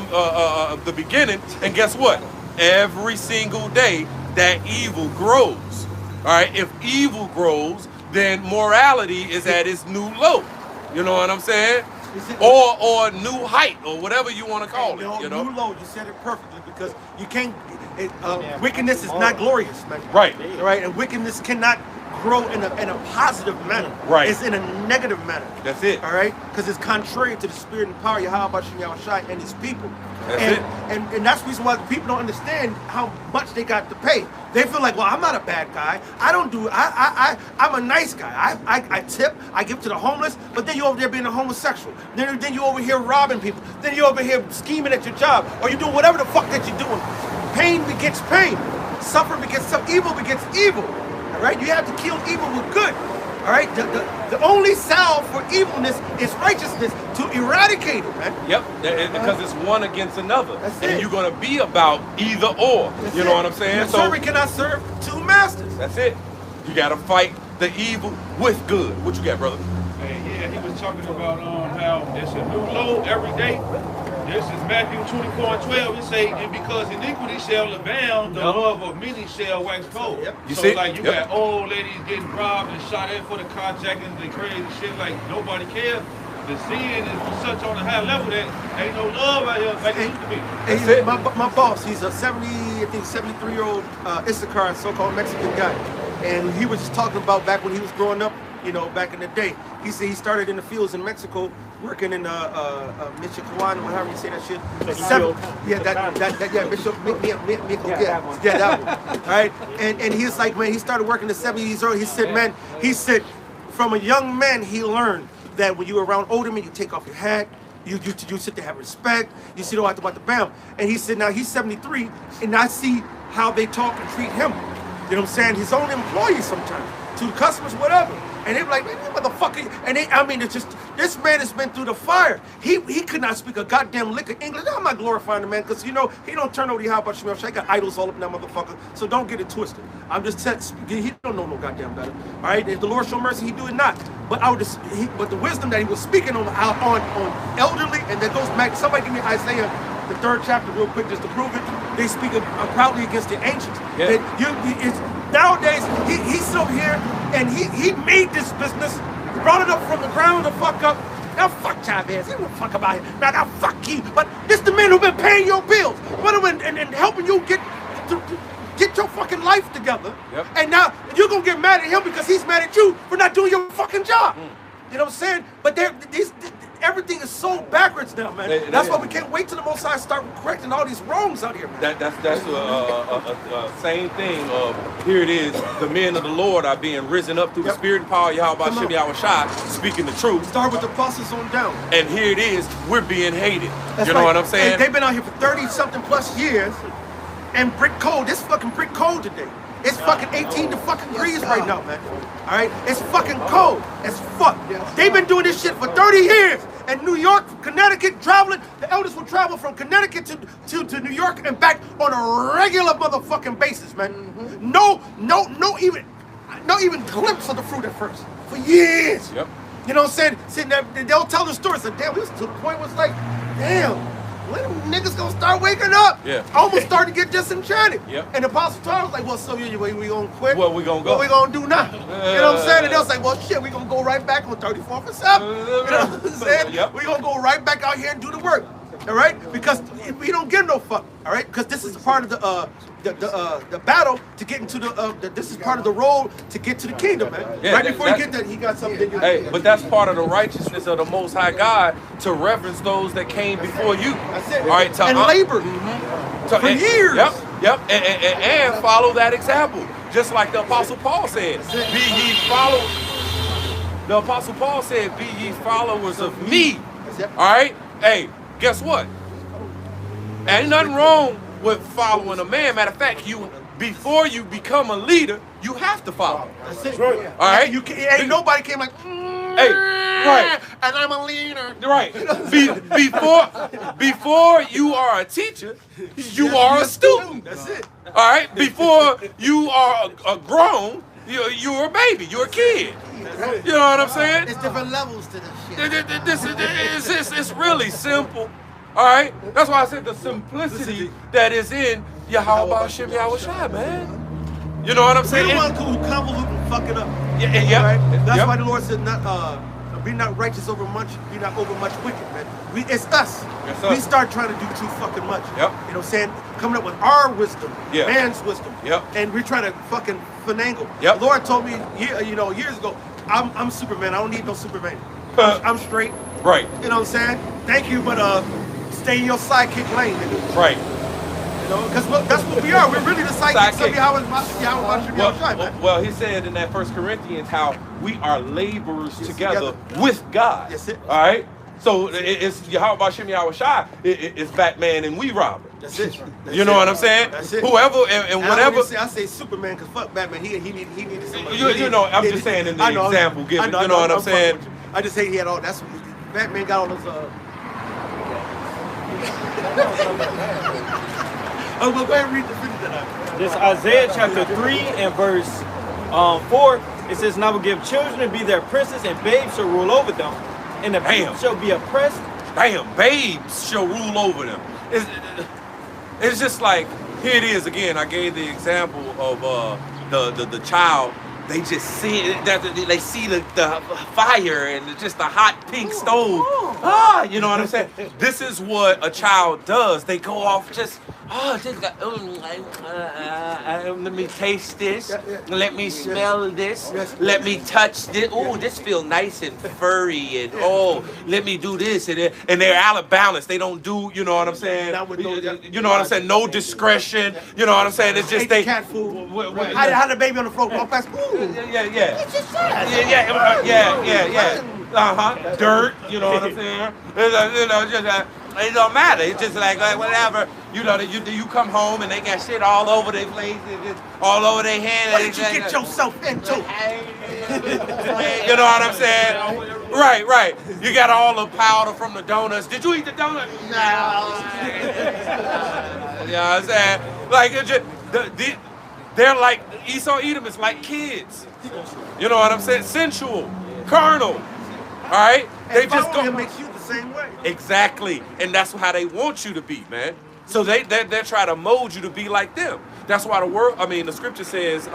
Speaker 1: the beginning, and guess what? Every single day that evil grows. All right, if evil grows, then morality is at its new low. You know what I'm saying? Or new height, or whatever you want to call it. You know,
Speaker 7: new low. You said it perfectly, because you can't. Wickedness is not glorious, man.
Speaker 1: Right.
Speaker 7: Right. And wickedness cannot grow in a positive manner.
Speaker 1: Right.
Speaker 7: It's in a negative manner.
Speaker 1: That's it.
Speaker 7: All right. Because it's contrary to the spirit and power of Yahweh Shai and his people.
Speaker 1: That's it.
Speaker 7: And that's the reason why people don't understand how much they got to pay. They feel like, well, I'm not a bad guy. I don't do. I'm a nice guy. I tip. I give to the homeless. But then you over there being a homosexual. Then you over here robbing people. Then you over here scheming at your job, or you do whatever the fuck that you're doing. Pain begets pain. Suffering begets suffering. Evil begets evil. All right. You have to kill evil with good. All right. The only salve for evilness is righteousness to eradicate it, man.
Speaker 1: Yep. Because it's one against another,
Speaker 7: That's
Speaker 1: and
Speaker 7: it.
Speaker 1: you're gonna be about either or.
Speaker 7: That's
Speaker 1: You know
Speaker 7: it.
Speaker 1: what I'm saying?
Speaker 7: The servant cannot serve two masters.
Speaker 1: That's it. You gotta fight the evil with good. What you got, brother?
Speaker 9: Yeah, he was talking about how it's a new low every day. This is Matthew 24:12. It say, and because iniquity shall abound, the love of many shall wax cold.
Speaker 1: You
Speaker 9: so
Speaker 1: see?
Speaker 9: like you got old ladies getting robbed and shot at for the carjacking, the crazy shit, like nobody cares. The sin is such on a high level that ain't no love out here like it used to be.
Speaker 7: That's it. My boss, he's a 73-year-old Issachar, so-called Mexican guy. And he was just talking about back when he was growing up, you know, back in the day. He said he started in the fields in Mexico, working in Michoacan, or however you say that shit. That one. All right. And he's like, man, he started working at 70 years old. He said, man, from a young man, he learned that when you're around older men, you take off your hat. You sit there, have respect. You sit about the bam. And he said, now he's 73, and I see how they talk and treat him. You know what I'm saying? His own employees sometimes, to the customers, whatever. And they be like, man, you motherfucker. And it's just, this man has been through the fire. He could not speak a goddamn lick of English. I'm not glorifying the man, because, you know, he don't turn over the Yahweh Shemel Shai. Got idols all up in that motherfucker. So don't get it twisted. I'm just telling, he don't know no goddamn better. All right? If the Lord show mercy, he do it not. But but the wisdom that he was speaking on elderly, and that goes back, somebody give me Isaiah, the 3rd chapter real quick just to prove it. They speak proudly against the ancients.
Speaker 1: Yeah.
Speaker 7: Nowadays, he's over here, and he made this business, brought it up from the ground to fuck up. Now fuck Chavez, he don't fuck about it. Now fuck you. But this the man who been paying your bills, and helping you get your fucking life together.
Speaker 1: Yep.
Speaker 7: And now you're gonna get mad at him because he's mad at you for not doing your fucking job. You know what I'm saying? But everything is so backwards now, man. That's why we can't wait till the Most High start correcting all these wrongs out here, man.
Speaker 1: That's a same thing of, here it is, the men of the Lord are being risen up through the spirit and power of Yahweh Shem Yahweh Shai, speaking the truth.
Speaker 7: Start with the apostles on down.
Speaker 1: And here it is, we're being hated.
Speaker 7: That's
Speaker 1: you know what I'm saying?
Speaker 7: They've been out here for 30-something plus years, and brick cold. It's fucking brick cold today. It's fucking 18 degrees right now, man. All right? It's fucking cold as fuck. They've been doing this shit for 30 years. And New York, Connecticut, traveling. The elders will travel from Connecticut to New York and back on a regular motherfucking basis, man. No even glimpse of the fruit at first. For years.
Speaker 1: Yep.
Speaker 7: You know what I'm saying? Sitting there, they'll tell the stories. Like, damn, we was to the point where it's like, damn, when them niggas gonna start waking up?
Speaker 1: Yeah.
Speaker 7: I almost started to get disenchanted.
Speaker 1: Yep.
Speaker 7: And the Apostle Paul was like, well, so we gonna quit?
Speaker 1: What we gonna go?
Speaker 7: What we gonna do now? You know what I'm saying? And they was like, well, shit, we gonna go right back on 34 for 7. You know what I'm saying?
Speaker 1: Yep.
Speaker 7: We gonna go right back out here and do the work. All right? Because we don't give no fuck. All right? Because this is part of the battle to get into this is part of the road to get to the kingdom, man.
Speaker 1: Yeah,
Speaker 7: right before you get that, he got something.
Speaker 1: Hey, but that's part of the righteousness of the Most High God, to reverence those that came before you.
Speaker 7: That's it.
Speaker 1: All right,
Speaker 7: and labored for years.
Speaker 1: Yep. And follow that example. Just like the Apostle Paul said, be ye followers. The Apostle Paul said, be ye followers of me. All right? Hey, guess what? Ain't nothing wrong with following a man. Matter of fact, before you become a leader, you have to follow.
Speaker 7: That's it.
Speaker 1: All right?
Speaker 7: Ain't nobody came like,
Speaker 1: hey, right.
Speaker 7: And I'm a leader.
Speaker 1: Right. Before you are a teacher, you are a student.
Speaker 7: That's it.
Speaker 1: All right? Before you are a grown, you're a baby. You're a kid. You know what I'm saying?
Speaker 8: There's different levels to this shit.
Speaker 1: It's really simple. All right? That's why I said the simplicity that is in Yahweh Hashem Yahweh Shai, man. You know what I'm saying?
Speaker 7: We're the ones who convolute and fuck it up.
Speaker 1: Yeah.
Speaker 7: Right? That's why the Lord said, be not righteous over much, be not over much wicked, man. It's us. We start trying to do too fucking much.
Speaker 1: Yep.
Speaker 7: You know what I'm saying? Coming up with our wisdom, man's wisdom.
Speaker 1: Yep.
Speaker 7: And we're trying to fucking finagle.
Speaker 1: Yep.
Speaker 7: The Lord told me, years ago, I'm Superman. I don't need no Superman. I'm straight.
Speaker 1: Right.
Speaker 7: You know what I'm saying? Thank you, but stay in your sidekick lane, nigga.
Speaker 1: Right.
Speaker 7: Because that's what we are. We're really the sidekicks of Yahweh.
Speaker 1: Well, he said in that 1 Corinthians how we are laborers together with God.
Speaker 7: That's it.
Speaker 1: All right? So it's Yahweh Hashem Yahweh Shai. It's Batman and we Robin.
Speaker 7: That's it.
Speaker 1: You know what I'm saying?
Speaker 7: That's it.
Speaker 1: Whoever and whatever.
Speaker 7: I say Superman because fuck Batman. He needed somebody.
Speaker 1: You know, I'm just saying in the example given. You know what I'm saying?
Speaker 7: I just say he had all. That's Batman got all his. Oh, well, go ahead and read the video.
Speaker 2: This Isaiah chapter 3 and verse 4. It says, "And I will give children to be their princes, and babes shall rule over them, and the people shall be oppressed."
Speaker 1: Damn, babes shall rule over them. It's just like, here it is again. I gave the example of the child. They just see they see the fire and just the hot pink stove. You know what I'm saying? This is what a child does. They go off just let me taste this. Let me smell this. Let me touch this. Oh, this feels nice and furry. And oh, let me do this. And they're out of balance. They don't do, you know what I'm saying? You know what I'm saying? No discretion. You know what I'm saying? It's just they.
Speaker 7: Cat food. How the baby on the floor walk past?
Speaker 1: Yeah. Dirt. You know what I'm saying? It don't matter. It's just like whatever. You know, you come home and they got shit all over their place, all over their hand.
Speaker 7: What did you get yourself into?
Speaker 1: You know what I'm saying? Right. You got all the powder from the donuts. Did you eat the donut? No. You know what I'm saying? Like, they're like, Esau Edom is like kids. You know what I'm saying? Sensual, carnal. All right?
Speaker 7: They just go. Makes you the same way.
Speaker 1: Exactly. And that's how they want you to be, man. So they try to mold you to be like them. That's why the scripture says,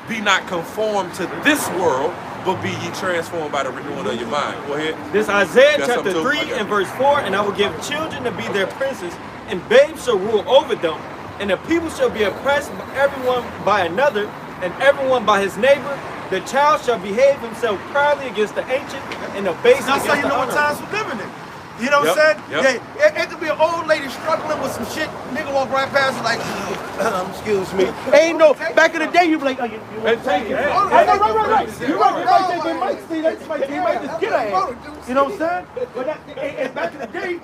Speaker 1: be not conformed to this world, but be ye transformed by the renewing of your mind. Go ahead.
Speaker 2: This Isaiah chapter 3 and verse 4, "And I will give children to be their princes, and babes shall rule over them, and the people shall be oppressed, everyone by another, and everyone by his neighbor. The child shall behave himself proudly against the ancient, and the base against the honorable."
Speaker 7: That's how you know what times we're living in. You know what I'm saying? Yeah, it could be an old lady struggling with some shit. Nigga walk right past her like, excuse me. Ain't no, back in the day, you'd be like, you want to take it? Right. You're right. They might just get her ass. You know what I'm saying? But back in the day,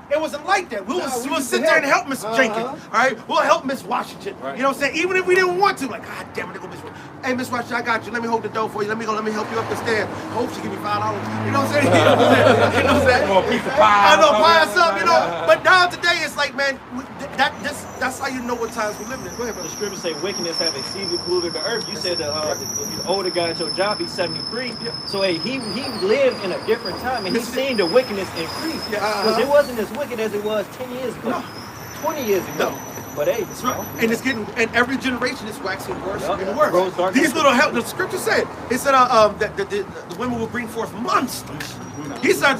Speaker 7: it wasn't like that. We'll sit there and help Miss Jenkins. All right? We'll help Miss Washington. Right. You know what I'm saying? Even if we didn't want to. Like, God damn it, Miss Washington. Hey, Miss Washington, I got you. Let me hold the door for you. Let me help you up the stairs. Hope she give me $5. You know what I'm saying? You know what I'm saying?
Speaker 1: Or a piece of pie.
Speaker 7: I know, pie or something, you know. But now today, it's like, man, that's how you know what times we're living in. Go ahead, brother.
Speaker 2: The scriptures say wickedness have exceeded polluted the earth. You said the older guy at your job, he's 73. So hey, he lived in a different time, and he's seen the wickedness increase. Because it wasn't as wicked as it was 10 years ago, 20 years ago. No. But hey,
Speaker 7: that's right. And it's getting, and every generation is waxing worse and worse. These little help. The scripture said, it said that the women will bring forth monsters. These are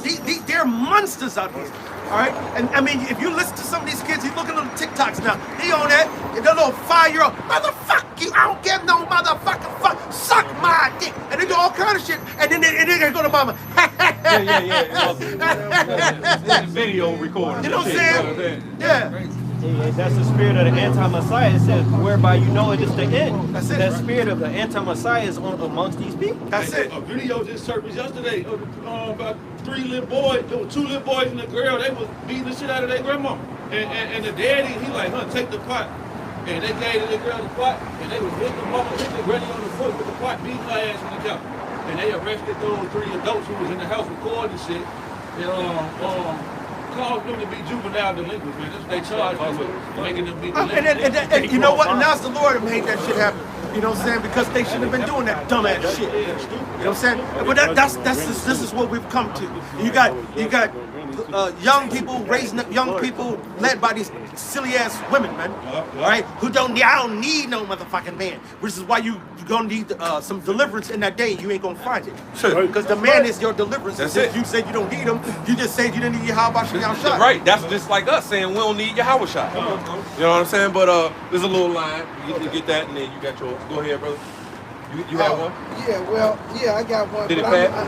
Speaker 7: they're monsters out here. All right, and I mean, if you listen to some of these kids, you look at little TikToks now. They on that, and the little 5-year-old, motherfuck you, I don't give no motherfucking fuck, suck my dick, and they do all kind of shit, and then they go to mama.
Speaker 1: Video recording.
Speaker 7: You know what I'm saying? Yeah.
Speaker 2: Yeah, that's the spirit of the anti-Messiah. It says, whereby you know it is the end.
Speaker 7: That's it,
Speaker 2: That
Speaker 7: right?
Speaker 2: spirit of the anti-Messiah is amongst these people.
Speaker 7: That's it.
Speaker 9: A video just surfaced yesterday of about 3 little boys. There were 2 little boys and a girl. They was beating the shit out of their grandma. And the daddy, he like, take the pot. And they gave the little girl the pot, and they was hitting the mama, hitting the granny on the foot with the pot, beating her ass in the couch. And they arrested those 3 adults who was in the house recording shit. And caused them to be juvenile delinquents, man. That's what they charged them with, making them be delinquents.
Speaker 7: And you know what? And now's the Lord who made that shit happen. You know what I'm saying? Because they shouldn't have been doing that dumbass shit. You know what I'm saying? But this is what we've come to. You got young people raising up young people led by these silly ass women, man. All right, who don't need no motherfucking man. Which is why you're gonna need some deliverance in that day. You ain't gonna find it.
Speaker 1: Sure.
Speaker 7: Because the man is your deliverance.
Speaker 1: That's
Speaker 7: If
Speaker 1: it.
Speaker 7: you said you don't need him, you just said you didn't need Yahweh Shah.
Speaker 1: Right, that's just like us saying we don't need Yahweh Shah. You know what I'm saying? But there's a little line. You get that, and then you got yours. Go ahead, brother. You have one?
Speaker 5: Yeah, well, yeah, I got one.
Speaker 1: Did it
Speaker 5: but
Speaker 1: pass?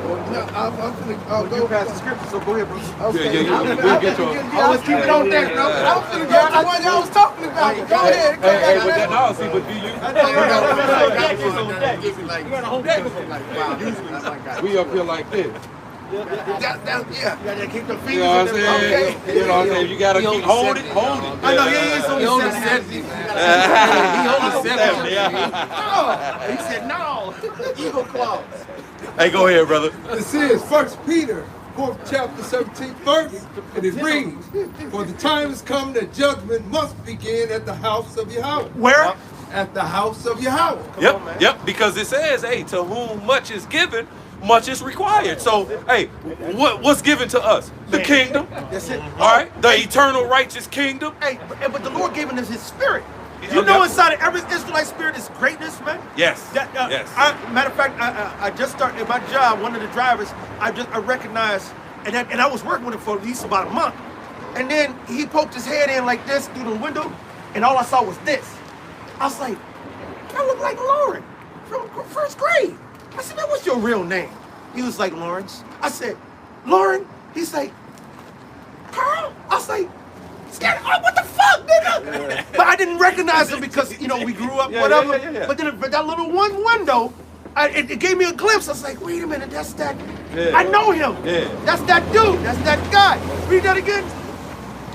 Speaker 5: I'm finna go
Speaker 7: past the scripture, so go ahead, bro.
Speaker 5: Okay.
Speaker 1: We'll get yours.
Speaker 5: Let's keep it on deck, bro. I'm finna go to the one y'all was talking about. Go ahead.
Speaker 1: Hey, but that now see, but do you? We up here like this.
Speaker 5: Yeah.
Speaker 7: You gotta keep the
Speaker 1: You
Speaker 7: fingers
Speaker 1: know what I'm
Speaker 7: in
Speaker 1: saying?
Speaker 7: there.
Speaker 1: You know what I'm saying? You gotta keep hold it.
Speaker 7: I know, he only 70. He only 70.
Speaker 5: He said no. Eagle claws.
Speaker 1: Hey, go ahead, brother.
Speaker 6: This is 1 Peter, 4th chapter, 17th verse, and it reads, "For the time has come that judgment must begin at the house of Yahweh."
Speaker 7: Where?
Speaker 6: At the house of Yahweh.
Speaker 1: Yep, because it says, hey, to whom much is given, much is required. So, hey, what's given to us? The kingdom.
Speaker 7: That's it.
Speaker 1: All right? The eternal righteous kingdom.
Speaker 7: Hey, but the Lord gave us his spirit. You know inside of every Israelite spirit is greatness, man?
Speaker 1: Yes.
Speaker 7: Yes. Matter of fact, I just started my job, one of the drivers, I recognized, and I was working with him for at least about a month. And then he poked his head in like this through the window, and all I saw was this. I was like, I look like Lauren from first grade. I said, man, what's your real name? He was like, Lawrence. I said, Lauren? He's like, Carl? I was like, scared. Oh, what the fuck, nigga? But I didn't recognize him because, you know, we grew up, whatever.
Speaker 1: Yeah.
Speaker 7: But then that little one window, it gave me a glimpse. I was like, wait a minute, that's that. I know him.
Speaker 1: Yeah.
Speaker 7: That's that dude. That's that guy. Read that again.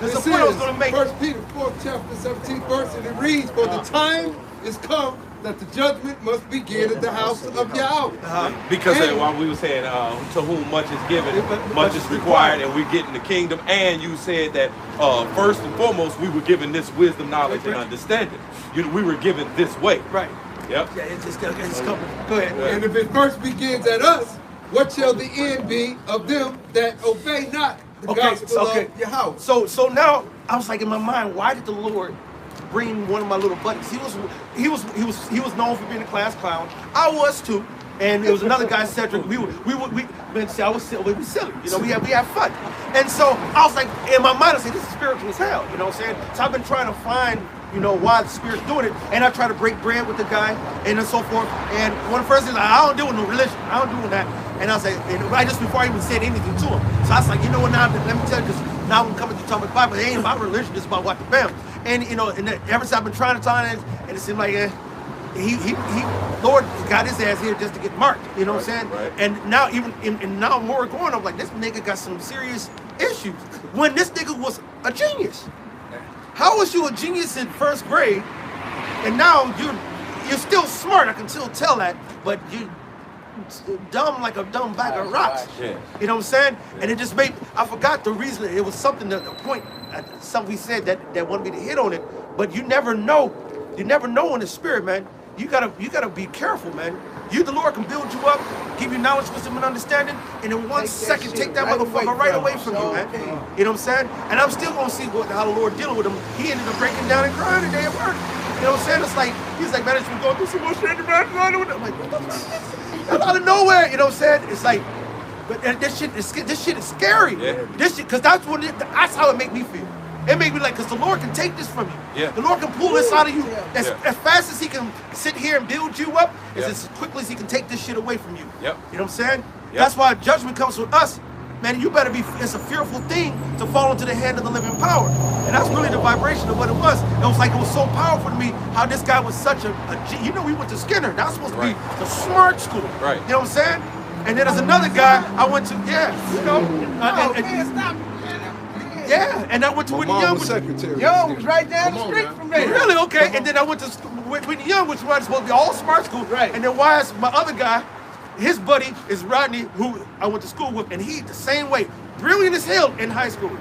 Speaker 7: There's a
Speaker 6: This
Speaker 7: point I was
Speaker 6: is
Speaker 7: going to make.
Speaker 6: 1 Peter, 4th chapter, 17th verse, and it reads, "For the time is come that the judgment must begin at the house of Yahweh."
Speaker 1: Because while we were saying, to whom much is given, much is required, and we're getting the kingdom. And you said that first and foremost, we were given this wisdom, knowledge, and understanding. We were given this way.
Speaker 7: Right.
Speaker 1: Yep.
Speaker 7: Yeah, it's coming. Go ahead.
Speaker 6: And if it first begins at us, what shall the end be of them that obey not the gospel of Yahweh?
Speaker 7: So now I was like in my mind, why did the Lord bring one of my little buddies? He was known for being a class clown. I was too. And it was another guy, Cedric. We man, see, I was silly. We silly. You know, we have fun. And so I was like, in my mind, I said, this is spiritual as hell. You know what I'm saying? So I've been trying to find, you know, why the Spirit's doing it. And I try to break bread with the guy and so forth. And one of the first things, I don't do no religion. I don't do that. And I was like, and right just before I even said anything to him. So I was like, you know what, now, let me tell you this. Now I'm coming to talk about the Bible. It ain't about religion. It's about what the bam. And, you know, and ever since I've been trying to find it, and it seemed like, Lord got his ass here just to get marked, you know what I'm saying?
Speaker 1: Right.
Speaker 7: And now now more going, I'm like, this nigga got some serious issues. When this nigga was a genius. How was you a genius in first grade, and now you're still smart? I can still tell that, but you dumb like a dumb bag of rocks.
Speaker 1: Yeah.
Speaker 7: You know what I'm saying? And it just made, I forgot the reason. It was something, the point, something he said that wanted me to hit on it. But you never know. You never know in the spirit, man. You gotta be careful, man. The Lord can build you up, give you knowledge, wisdom, and understanding, and in 1 second take that motherfucker right away from you, man. You know what I'm saying? And I'm still gonna see how the Lord dealing with him. He ended up breaking down and crying today at work. You know what I'm saying? It's like, he's like, man, it's been going through some more shit. I'm like, what the fuck? Out of nowhere, you know what I'm saying? It's like, but this shit is scary.
Speaker 1: Yeah.
Speaker 7: This shit, because that's how it make me feel. It made me like, because the Lord can take this from you.
Speaker 1: Yeah.
Speaker 7: The Lord can pull this out of you as
Speaker 1: Yeah.
Speaker 7: fast as he can sit here and build you up,
Speaker 1: Yeah.
Speaker 7: as quickly as he can take this shit away from you.
Speaker 1: Yep.
Speaker 7: You know what I'm saying?
Speaker 1: Yep.
Speaker 7: That's why judgment comes with us. man, you better be, it's a fearful thing to fall into the hand of the living power. And that's really the vibration of what it was. It was like, it was so powerful to me how this guy was such a G. You know, we went to Skinner. That's supposed to be the smart school.
Speaker 1: Right.
Speaker 7: You know what I'm saying? And then there's another guy I went to, you know. Yeah, and I went to Whitney Young.
Speaker 5: Young was right down the street from there.
Speaker 7: Really? Okay. And then I went to Whitney Young, which was supposed to be all smart school.
Speaker 5: Right.
Speaker 7: And then Wise, my other guy, his buddy is Rodney, who I went to school with, and he the same way, brilliant as hell in high school.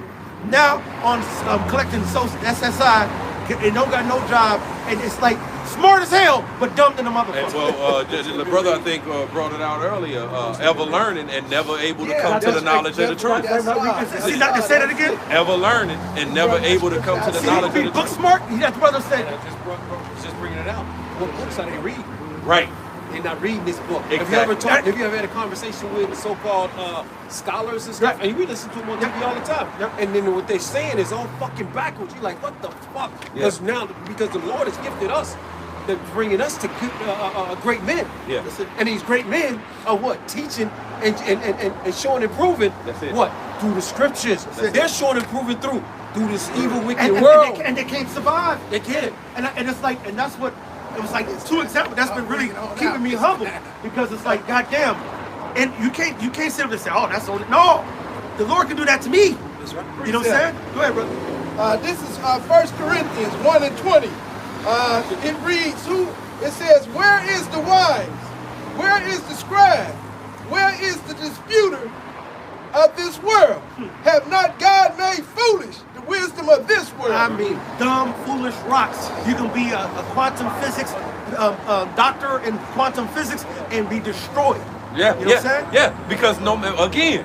Speaker 7: Now on collecting SSI, and don't got no job, and it's like smart as hell, but dumb than a motherfucker.
Speaker 1: Well, the brother I think brought it out earlier. Ever learning and never able to come to the knowledge of the truth.
Speaker 7: See, not to say that again.
Speaker 1: Ever learning and never able to come to the knowledge of the truth.
Speaker 7: Book smart. That brother said.
Speaker 10: Just bringing it out. What books are they reading?
Speaker 1: Right.
Speaker 10: They're not reading this book.
Speaker 1: Exactly.
Speaker 10: Have you ever had a conversation with the so-called scholars and stuff? And we listen to them on TV all the time. And then what they're saying is all fucking backwards. You're like, what the fuck? Because now, because the Lord has gifted us, they're bringing us to great men.
Speaker 1: Yeah.
Speaker 10: And these great men are what? Teaching and showing and proving what? Through the scriptures. They're showing and proving through this evil, wicked world.
Speaker 7: And they can't survive.
Speaker 10: They can't.
Speaker 7: And it's like, and that's what, it was like, two examples that's been really keeping me humble, because it's like, goddamn, and you can't sit up and say, oh, that's only, no, the Lord can do that to me.
Speaker 10: That's right.
Speaker 7: You know what I'm saying? Go ahead, brother.
Speaker 5: This is 1 Corinthians 1 and 20. It reads, it says, where is the wise? Where is the scribe? Where is the disputer of this world? Have not God made foolish the wisdom of this world?
Speaker 7: I mean, dumb, foolish rocks. You can be a quantum physics doctor in quantum physics and be destroyed.
Speaker 1: Yeah,
Speaker 7: you know what I'm saying?
Speaker 1: Yeah, because again,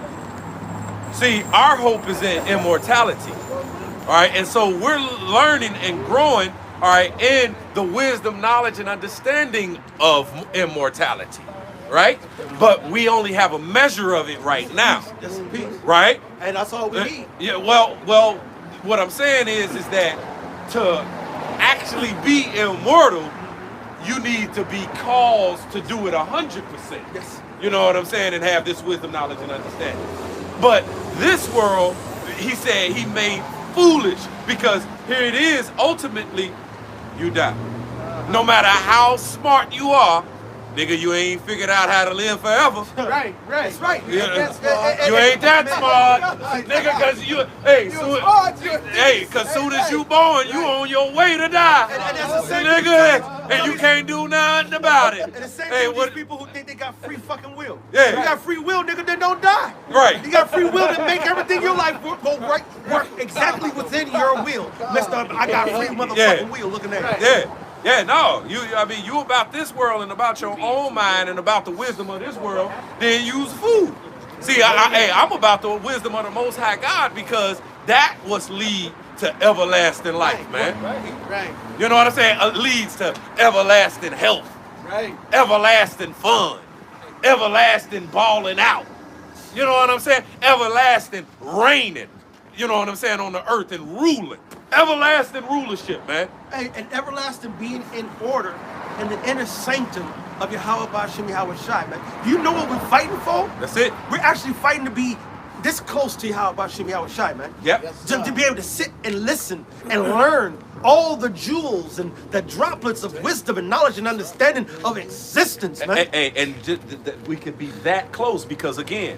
Speaker 1: see, our hope is in immortality. All right, and so we're learning and growing, all right, in the wisdom, knowledge, and understanding of immortality. Right? But we only have a measure of it right now.
Speaker 7: Yes, peace.
Speaker 1: Right?
Speaker 7: And that's all we need.
Speaker 1: Yeah, well, what I'm saying is that to actually be immortal, you need to be caused to do it 100%.
Speaker 7: Yes.
Speaker 1: You know what I'm saying? And have this wisdom, knowledge, and understanding. But this world, he said he made foolish, because here it is, ultimately, you die. No matter how smart you are, nigga, you ain't figured out how to live forever.
Speaker 5: Right.
Speaker 7: That's right.
Speaker 1: Yeah. You ain't that smart, nigga, because because soon as you born, you on your way to die.
Speaker 7: And that's the same
Speaker 1: nigga, and you can't do nothing about it.
Speaker 7: And the same thing with people who think they got free fucking will.
Speaker 1: Yeah.
Speaker 7: You got free will, nigga, then don't die.
Speaker 1: Right.
Speaker 7: You got free will to make everything in your life work exactly within your will. Mr. I got free motherfucking will looking at it.
Speaker 1: Yeah, no, you about this world and about your own mind and about the wisdom of this world, then use food. See, I'm about the wisdom of the Most High God, because that was lead to everlasting life, man.
Speaker 5: Right.
Speaker 1: You know what I'm saying? It leads to everlasting health.
Speaker 5: Right.
Speaker 1: Everlasting fun. Everlasting balling out. You know what I'm saying? Everlasting reigning. You know what I'm saying? On the earth and ruling. Everlasting rulership, man.
Speaker 7: Hey, and everlasting being in order in the inner sanctum of Yahweh Ba'Shem Yahweh Shai, man. Do you know what we're fighting for?
Speaker 1: That's it.
Speaker 7: We're actually fighting to be this close to Yahweh Ba'Shem Yahweh Shai, man.
Speaker 1: Yep.
Speaker 5: Yes,
Speaker 7: to be able to sit and listen and learn all the jewels and the droplets of wisdom and knowledge and understanding of existence, man.
Speaker 1: And we could be that close, because again,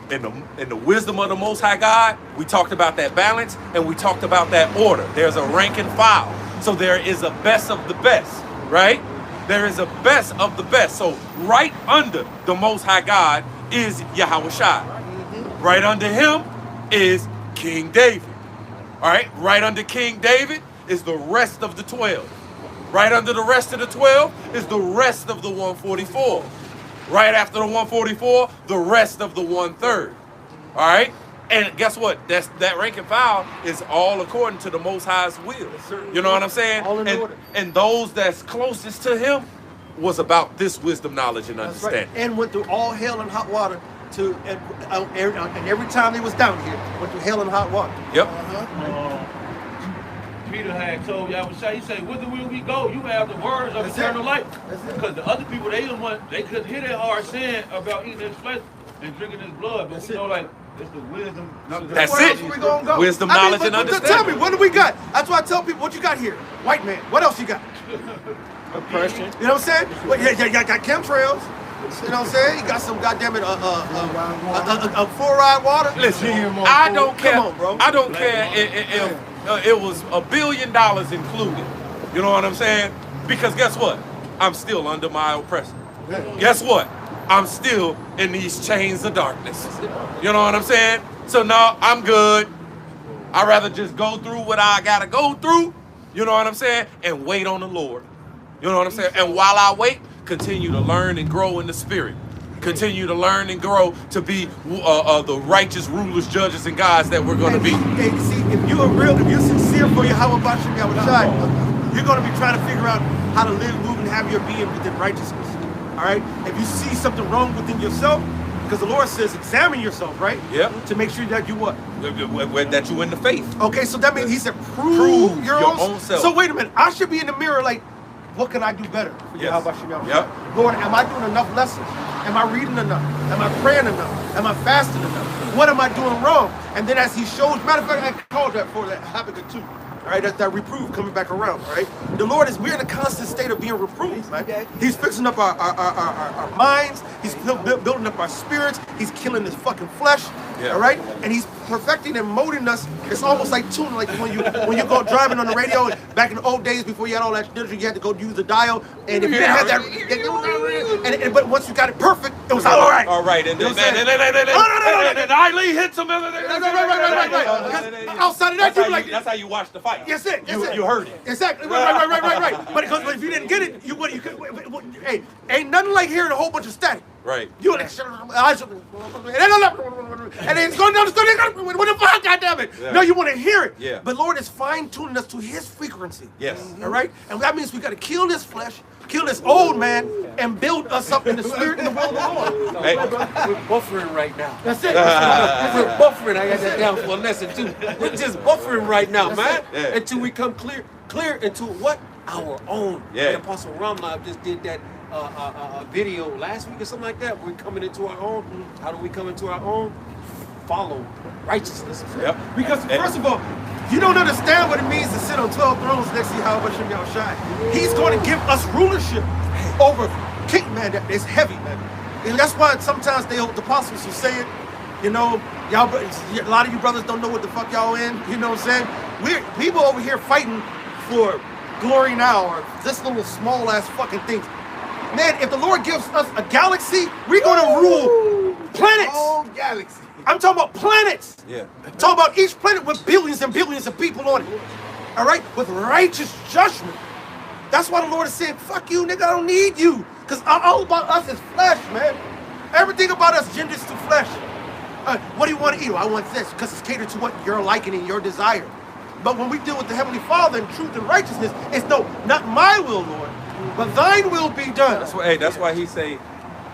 Speaker 1: in the wisdom of the Most High God, we talked about that balance and we talked about that order. There's a rank and file. So there is a best of the best, right? There is a best of the best. So right under the Most High God is Yahweh Shai. Right under him is King David. All right? Right under King David is the rest of the 12. Right under the rest of the 12 is the rest of the 144. Right after the 144, the rest of the 1/3. All right? And guess what? That rank and file is all according to the Most High's will. You know what I'm saying?
Speaker 7: All in order.
Speaker 1: And those that's closest to him was about this wisdom, knowledge, and understanding.
Speaker 7: Right. And went through all hell and hot water and every time they was down here, went through hell and hot water.
Speaker 1: Yep.
Speaker 9: Peter had told Yahweh, he said, whither will we go? You have the words of eternal life. Because the other people, they couldn't hear that hard saying about eating his flesh and drinking his blood. But we know, like, It's the wisdom.
Speaker 1: That's
Speaker 7: Where
Speaker 1: it.
Speaker 7: else we gonna go?
Speaker 1: Wisdom,
Speaker 7: I mean,
Speaker 1: knowledge,
Speaker 7: but
Speaker 1: and
Speaker 7: tell
Speaker 1: understanding.
Speaker 7: me, what do we got? That's why I tell people, what you got here? White man. What else you got?
Speaker 11: Oppression.
Speaker 7: You know what I'm saying? Well, yeah, you got chemtrails. You know what I'm saying? You got some goddamn it, fluoride water.
Speaker 1: Listen, I don't care.
Speaker 7: Come on, bro.
Speaker 1: I don't care if it was $1 billion included. You know what I'm saying? Because guess what? I'm still under my oppressor. Guess what? I'm still in these chains of darkness. You know what I'm saying? So no, I'm good. I'd rather just go through what I gotta go through. You know what I'm saying? And wait on the Lord. You know what I'm saying? And while I wait, continue to learn and grow in the spirit. Continue to learn and grow to be the righteous rulers, judges, and guides that we're going to be.
Speaker 7: Hey, see, if you're sincere for Yahweh Bashem Yahushai, you're going to be trying to figure out how to live, move, and have your being within righteousness. All right? If you see something wrong within yourself, because the Lord says examine yourself, right?
Speaker 1: Yep.
Speaker 7: To make sure that you what?
Speaker 1: That you in the faith.
Speaker 7: Okay, so that means he said prove your own
Speaker 1: self.
Speaker 7: So wait a minute, I should be in the mirror like, what can I do better for
Speaker 1: Yes.
Speaker 7: Yahweh Bashem Yahushai?
Speaker 1: Yep.
Speaker 7: Lord, am I doing enough lessons? Am I reading enough? Am I praying enough? Am I fasting enough? What am I doing wrong? And then as he shows, matter of fact, I called that for that Habakkuk 2. All right, that's that reprove coming back around, right? The Lord we're in a constant state of being reproved, man. He's fixing up our minds. He's building up our spirits. He's killing this fucking flesh, all right? And he's perfecting and molding us. It's almost like tuning, like when you go driving on the radio. Back in the old days, before you had all that shit, you had to go use the dial. And if you didn't have that, but once you got it perfect, it was all right.
Speaker 1: All right, and then Eileen hits him.
Speaker 7: Right. Outside of that, you like
Speaker 1: that's how you watch the fight.
Speaker 7: Yes, it.
Speaker 1: You heard it.
Speaker 7: Exactly. Right. But because if you didn't get it, you could. Hey, ain't nothing like hearing a whole bunch of static.
Speaker 1: Right.
Speaker 7: You like, and it's going down the street. What the fuck? Goddamn it!
Speaker 1: Yeah.
Speaker 7: No, you want to hear it.
Speaker 1: Yeah.
Speaker 7: But Lord is fine tuning us to His frequency.
Speaker 1: Yes.
Speaker 7: All right. And that means we got to kill this flesh, kill this old man, and build us up in the spirit and the will of the Lord.
Speaker 1: Hey.
Speaker 10: We're buffering right now.
Speaker 7: That's it.
Speaker 10: We're buffering. I got that down for a lesson too. We're just buffering right now, man.
Speaker 1: Yeah.
Speaker 10: Until we come clear into what? Our own.
Speaker 1: Yeah.
Speaker 10: And Apostle Ramlab just did that video last week or something like that. We're coming into our own. How do we come into our own? Follow righteousness.
Speaker 1: Yep.
Speaker 7: Because first of all, you don't understand what it means to sit on 12 thrones next to Yahweh Bashem Yahushai. He's going to give us rulership over king, man. That is heavy, man. And that's why sometimes the apostles will say it. You know, y'all, a lot of you brothers don't know what the fuck y'all in. You know what I'm saying? We're people over here fighting for glory now, or this little small ass fucking things. Man, if the Lord gives us a galaxy, we're going to rule planets.
Speaker 5: Whole galaxy.
Speaker 7: I'm talking about planets.
Speaker 1: Yeah.
Speaker 7: I'm talking about each planet with billions and billions of people on it. All right? With righteous judgment. That's why the Lord is saying, fuck you, nigga, I don't need you. Because all about us is flesh, man. Everything about us genders to flesh. What do you want to eat? I want this, because it's catered to what you're liking and your desire. But when we deal with the Heavenly Father in truth and righteousness, it's no, not my will, Lord, but thine will be done.
Speaker 1: That's why he say,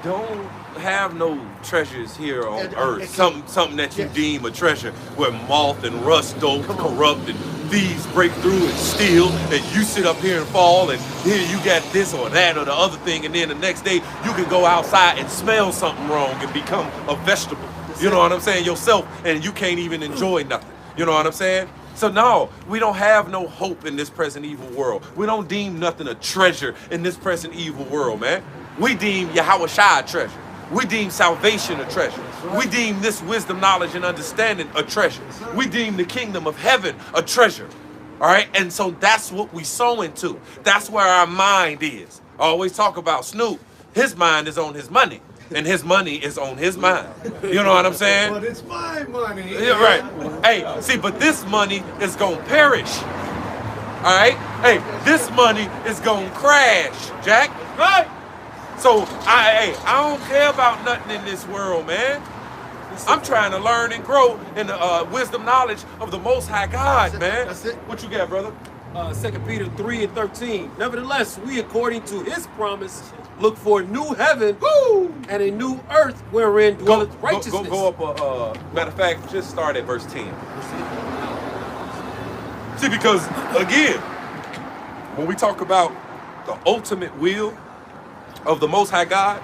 Speaker 1: don't have no treasures here on earth. Something that you deem a treasure, where moth and rust don't corrupt and thieves break through and steal, and you sit up here and fall, and here you got this or that or the other thing, and then the next day you can go outside and smell something wrong and become a vegetable. You know what I'm saying? Yourself, and you can't even enjoy nothing. You know what I'm saying? So no, we don't have no hope in this present evil world. We don't deem nothing a treasure in this present evil world, man. We deem Yahushua a treasure. We deem salvation a treasure. We deem this wisdom, knowledge, and understanding a treasure. We deem the kingdom of heaven a treasure. All right? And so that's what we sow into. That's where our mind is. I always talk about Snoop. His mind is on his money. And his money is on his mind. You know what I'm saying?
Speaker 6: But it's my money.
Speaker 1: Yeah, right. Hey, see, but this money is going to perish. All right? Hey, this money is going to crash, Jack. Right? So, I don't care about nothing in this world, man. I'm trying to learn and grow in the wisdom, knowledge of the Most High God, man.
Speaker 7: That's it.
Speaker 1: What you got, brother?
Speaker 10: 2 Peter 3:13. Nevertheless, we, according to his promise, look for a new heaven and a new earth wherein dwelleth righteousness.
Speaker 1: Go up. Matter of fact, just start at verse 10. See, because again, when we talk about the ultimate will of the Most High God,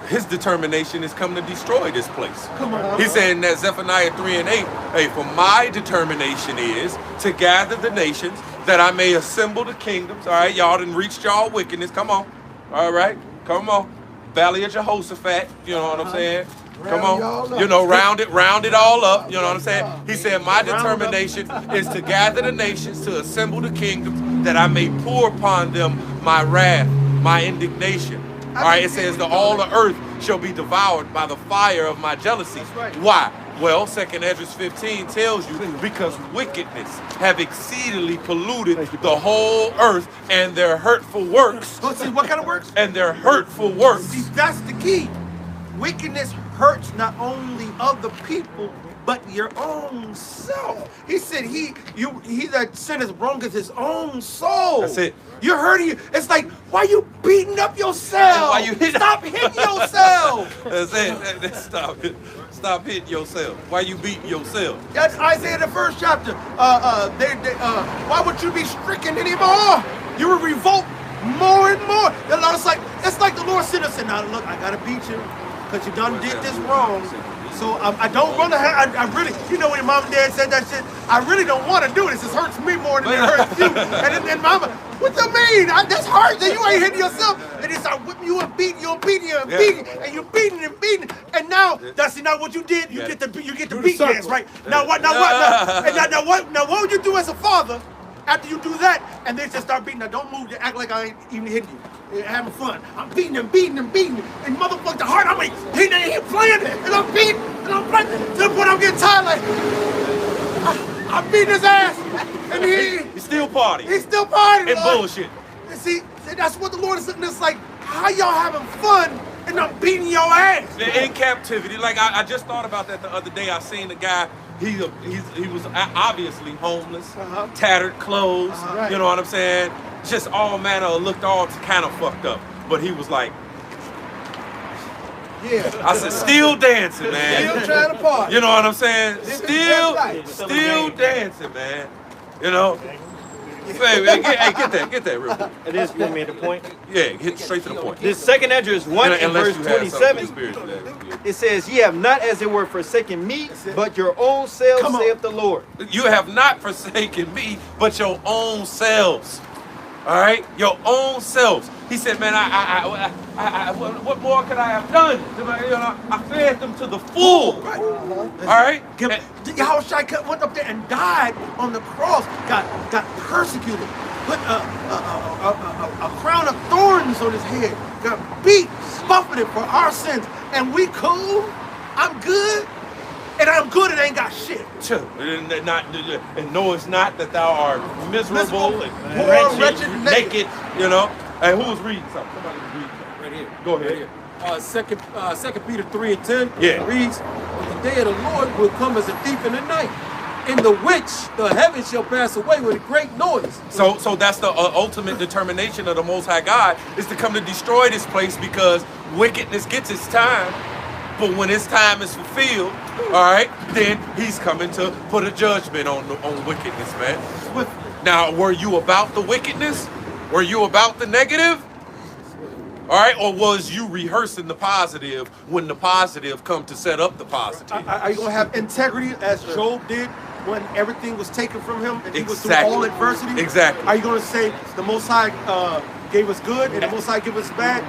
Speaker 1: his determination is come to destroy this place.
Speaker 7: Come on.
Speaker 1: He's saying that Zephaniah 3 and 8, hey, for my determination is to gather the nations that I may assemble the kingdoms. All right, y'all done reached y'all wickedness. Come on. All right, come on. Valley of Jehoshaphat, you know what I'm saying? Come on, you know, round it all up, you know what I'm saying? He said, my determination is to gather the nations, to assemble the kingdoms, that I may pour upon them my wrath, my indignation. All right, it says that all the earth shall be devoured by the fire of my jealousy. Why? Well, 2nd Esdras 15 tells you, because wickedness have exceedingly polluted the whole earth, and their hurtful works.
Speaker 7: Let's see, what kind of works?
Speaker 1: And their hurtful works.
Speaker 7: See, that's the key. Wickedness hurts not only other people, but your own self. He said he that sinneth wrongeth his own soul.
Speaker 1: That's it.
Speaker 7: You're hurting you. It's like, why you beating up yourself?
Speaker 1: Why you
Speaker 7: Stop hitting yourself.
Speaker 1: That's it. Stop it. Stop hitting yourself. Why you beating yourself?
Speaker 7: That's Isaiah the 1st chapter. Why would you be stricken anymore? You will revolt more and more. It's like the Lord said, now look, I gotta beat you because you done did this wrong. So I don't want to have, I really, you know when your mom and dad said that shit, I really don't want to do this. This hurts me more than it hurts you. And then mama, what you mean? That's hurt. Then you ain't hitting yourself. And they start whipping you and beating you and beating you and beating, and you're beating and beating. And now, that's not what you did. You get the beat dance, right? Now what would you do as a father after you do that? And they just start beating. Now don't move. They act like I ain't even hitting you. They're having fun. I'm beating them. And motherfucker, the heart, I'm like, he playing, and I'm beating, and I'm playing. To the point I'm getting tired, like, I'm beating his ass. And
Speaker 1: he's still partying.
Speaker 7: He's still partying.
Speaker 1: And bullshit.
Speaker 7: And see, that's what the Lord is looking at. It's like, how y'all having fun and I'm beating your ass?
Speaker 1: In captivity. Like, I just thought about that the other day. I seen a guy, he was obviously homeless, tattered clothes, you know what I'm saying? Just all manner of looked all kind of fucked up. But he was like, I said, still dancing, man.
Speaker 5: Still trying to party.
Speaker 1: You know what I'm saying? Still dancing, man. You know? Hey, get that real quick.
Speaker 2: It is, you want me at the point?
Speaker 1: Yeah, get straight to the point.
Speaker 2: This 2nd Esdras 1 and verse 27, it says, ye have not as it were forsaken me, but your own selves, saith the Lord.
Speaker 1: You have not forsaken me, but your own selves. All right? Your own selves. He said, man, what more could I have done? You know, I fed them to the full.
Speaker 7: Right.
Speaker 1: All right?
Speaker 7: Yahushua went up there and died on the cross, got persecuted, put a crown of thorns on his head, got beat, buffeted for our sins, and we cool? I'm good? And I'm good and ain't got shit.
Speaker 1: And know it's not that thou art miserable and wretched, naked, you know. And who's reading something? Somebody read something.
Speaker 10: Right here.
Speaker 1: Go ahead.
Speaker 10: Right here. 2 Peter 3 and 10 reads, the day of the Lord will come as a thief in the night, in the which the heavens shall pass away with a great noise.
Speaker 1: So that's the ultimate determination of the Most High God, is to come to destroy this place, because wickedness gets its time. But when his time is fulfilled, all right, then he's coming to put a judgment on wickedness, man. Now, were you about the wickedness? Were you about the negative? All right, or was you rehearsing the positive when the positive come to set up the positive?
Speaker 7: Are you going to have integrity as Job did when everything was taken from him and he was through all adversity?
Speaker 1: Exactly.
Speaker 7: Are you going to say the Most High gave us good and the Most High give us bad?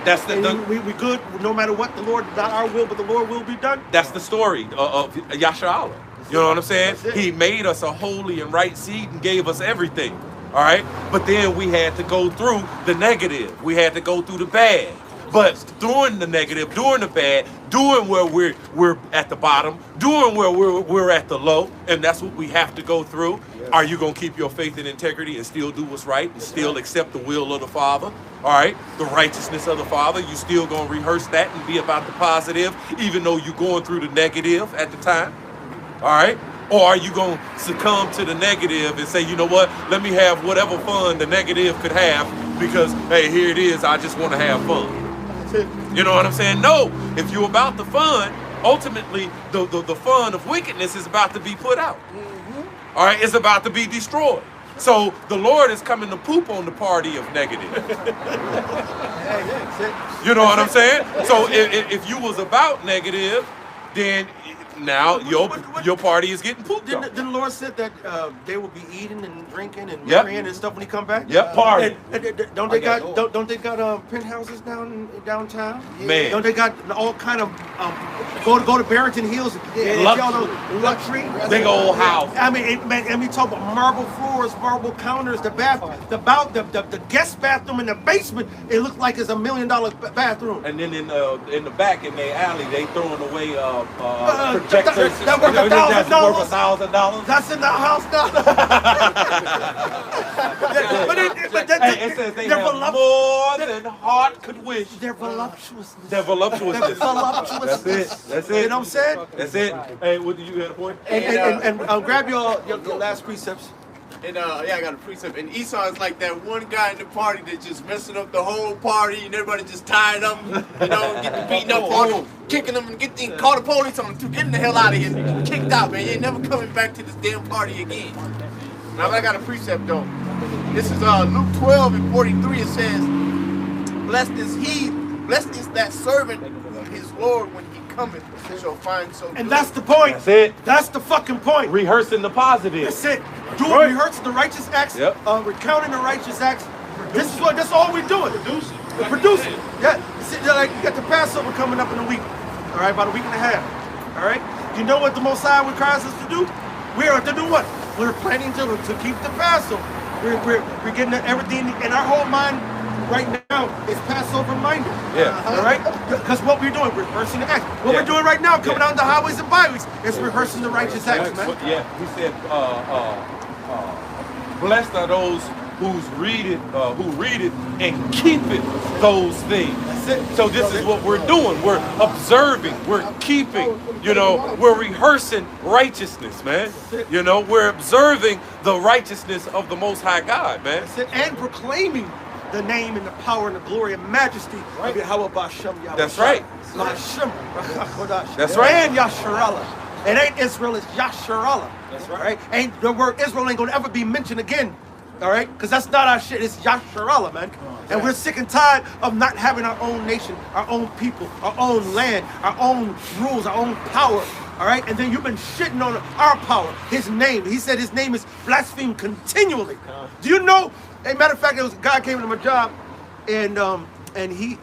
Speaker 7: We good no matter what. The Lord, not our will, but the Lord will be done.
Speaker 1: That's the story of Yasharahla. You know what I'm saying? He made us a holy and right seed and gave us everything. All right, but then we had to go through the negative. We had to go through the bad. But during the negative, during the bad, doing where we're at the bottom, doing where we're at the low, and that's what we have to go through. Yes. Are you gonna keep your faith and integrity and still do what's right and still accept the will of the Father? All right, the righteousness of the Father. You still gonna rehearse that and be about the positive, even though you're going through the negative at the time. All right. Or are you going to succumb to the negative and say, you know what, let me have whatever fun the negative could have because, hey, here it is, I just want to have fun. You know what I'm saying? No, if you're about the fun, ultimately the fun of wickedness is about to be put out. All right, it's about to be destroyed. So the Lord is coming to poop on the party of negative. You know what I'm saying? So if you was about negative, then now your party is getting pooped on.
Speaker 7: Didn't the Lord said that they will be eating and drinking and marrying and stuff when he come back?
Speaker 1: Yep, party.
Speaker 7: And don't they got penthouses downtown?
Speaker 1: Man.
Speaker 7: Don't they got all kind of go to Barrington Hills? Luxury.
Speaker 1: Big old house.
Speaker 7: I mean, and we talk about marble floors, marble counters, the guest bathroom in the basement. It looked like it's $1 million bathroom.
Speaker 1: And then in the back in the alley, they throwing away projectors.
Speaker 7: That worth $1,000. That's in the house now.
Speaker 1: It says they have more than heart could wish.
Speaker 7: They're voluptuous.
Speaker 1: They're voluptuousness.
Speaker 7: That's it.
Speaker 1: That's it.
Speaker 7: You know what I'm saying?
Speaker 1: That's it. Hey, what did you have a point?
Speaker 7: And grab your last precepts.
Speaker 8: And yeah, I got a precept. And Esau is like that one guy in the party that's just messing up the whole party, and everybody just tired of him, you know, getting beaten up on him, kicking him, and call the police on him, to getting the hell out of here, kicked out, man. You ain't never coming back to this damn party again. Now I got a precept though. This is Luke 12:43. It says, "Blessed is that servant whom his Lord when he cometh shall find so."
Speaker 7: And that's the point.
Speaker 1: That's it.
Speaker 7: That's the fucking point.
Speaker 1: Rehearsing the positive.
Speaker 7: That's it. Rehearsing the righteous acts.
Speaker 1: Yep.
Speaker 7: Recounting the righteous acts. That's all we're doing. Producing. Yeah. See, like you got the Passover coming up in a week. All right, about a week and a half. All right. Do you know what the Most High requires us to do? We are to do what? We're planning to keep the Passover. We're getting everything in our whole mind right now is Passover minded.
Speaker 1: Yeah.
Speaker 7: All right? Because what we're doing, we're rehearsing the acts. What we're doing right now, coming out the highways and byways, is rehearsing the righteous acts, man.
Speaker 1: Yeah, he said, blessed are those who read it and keep it those things.
Speaker 7: That's it.
Speaker 1: So this is what we're doing. We're observing, we're keeping, you know, we're rehearsing righteousness, man. You know, we're observing the righteousness of the Most High God, man.
Speaker 7: That's it. And proclaiming the name and the power and the glory and majesty of Yahweh Bashem Yahweh.
Speaker 1: That's right.
Speaker 7: That's right. And Yasharallah. It ain't Israel, it's Yasharallah. That's right. Ain't the word Israel ain't gonna ever be mentioned again. All right? Because that's not our shit. It's Yasharallah, man. And we're sick and tired of not having our own nation, our own people, our own land, our own rules, our own power. All right? And then you've been shitting on our power, his name. He said his name is blasphemed continually. Do you know? As a matter of fact, there was a guy came to my job, and he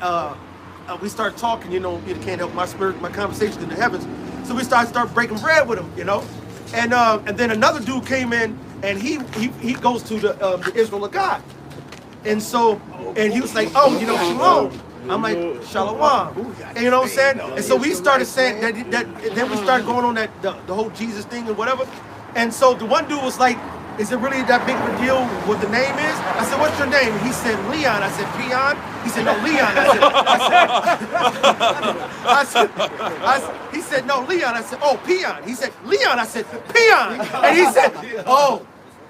Speaker 7: we started talking. You know, you can't help my spirit, my conversation in the heavens. So we start breaking bread with him, you know, and then another dude came in, and he goes to the Israel of God, and so he was like, oh, you know, shalom. I'm like, shalom. And you know what I'm saying? And so we started saying that then we started going on that the whole Jesus thing and whatever. And so the one dude was like, is it really that big of a deal what the name is? I said, what's your name? He said, Leon. I said, Peon? He said, no, Leon. He said, no, Leon. I said, oh, Peon. He said, Leon. I said, Peon. And he said, oh,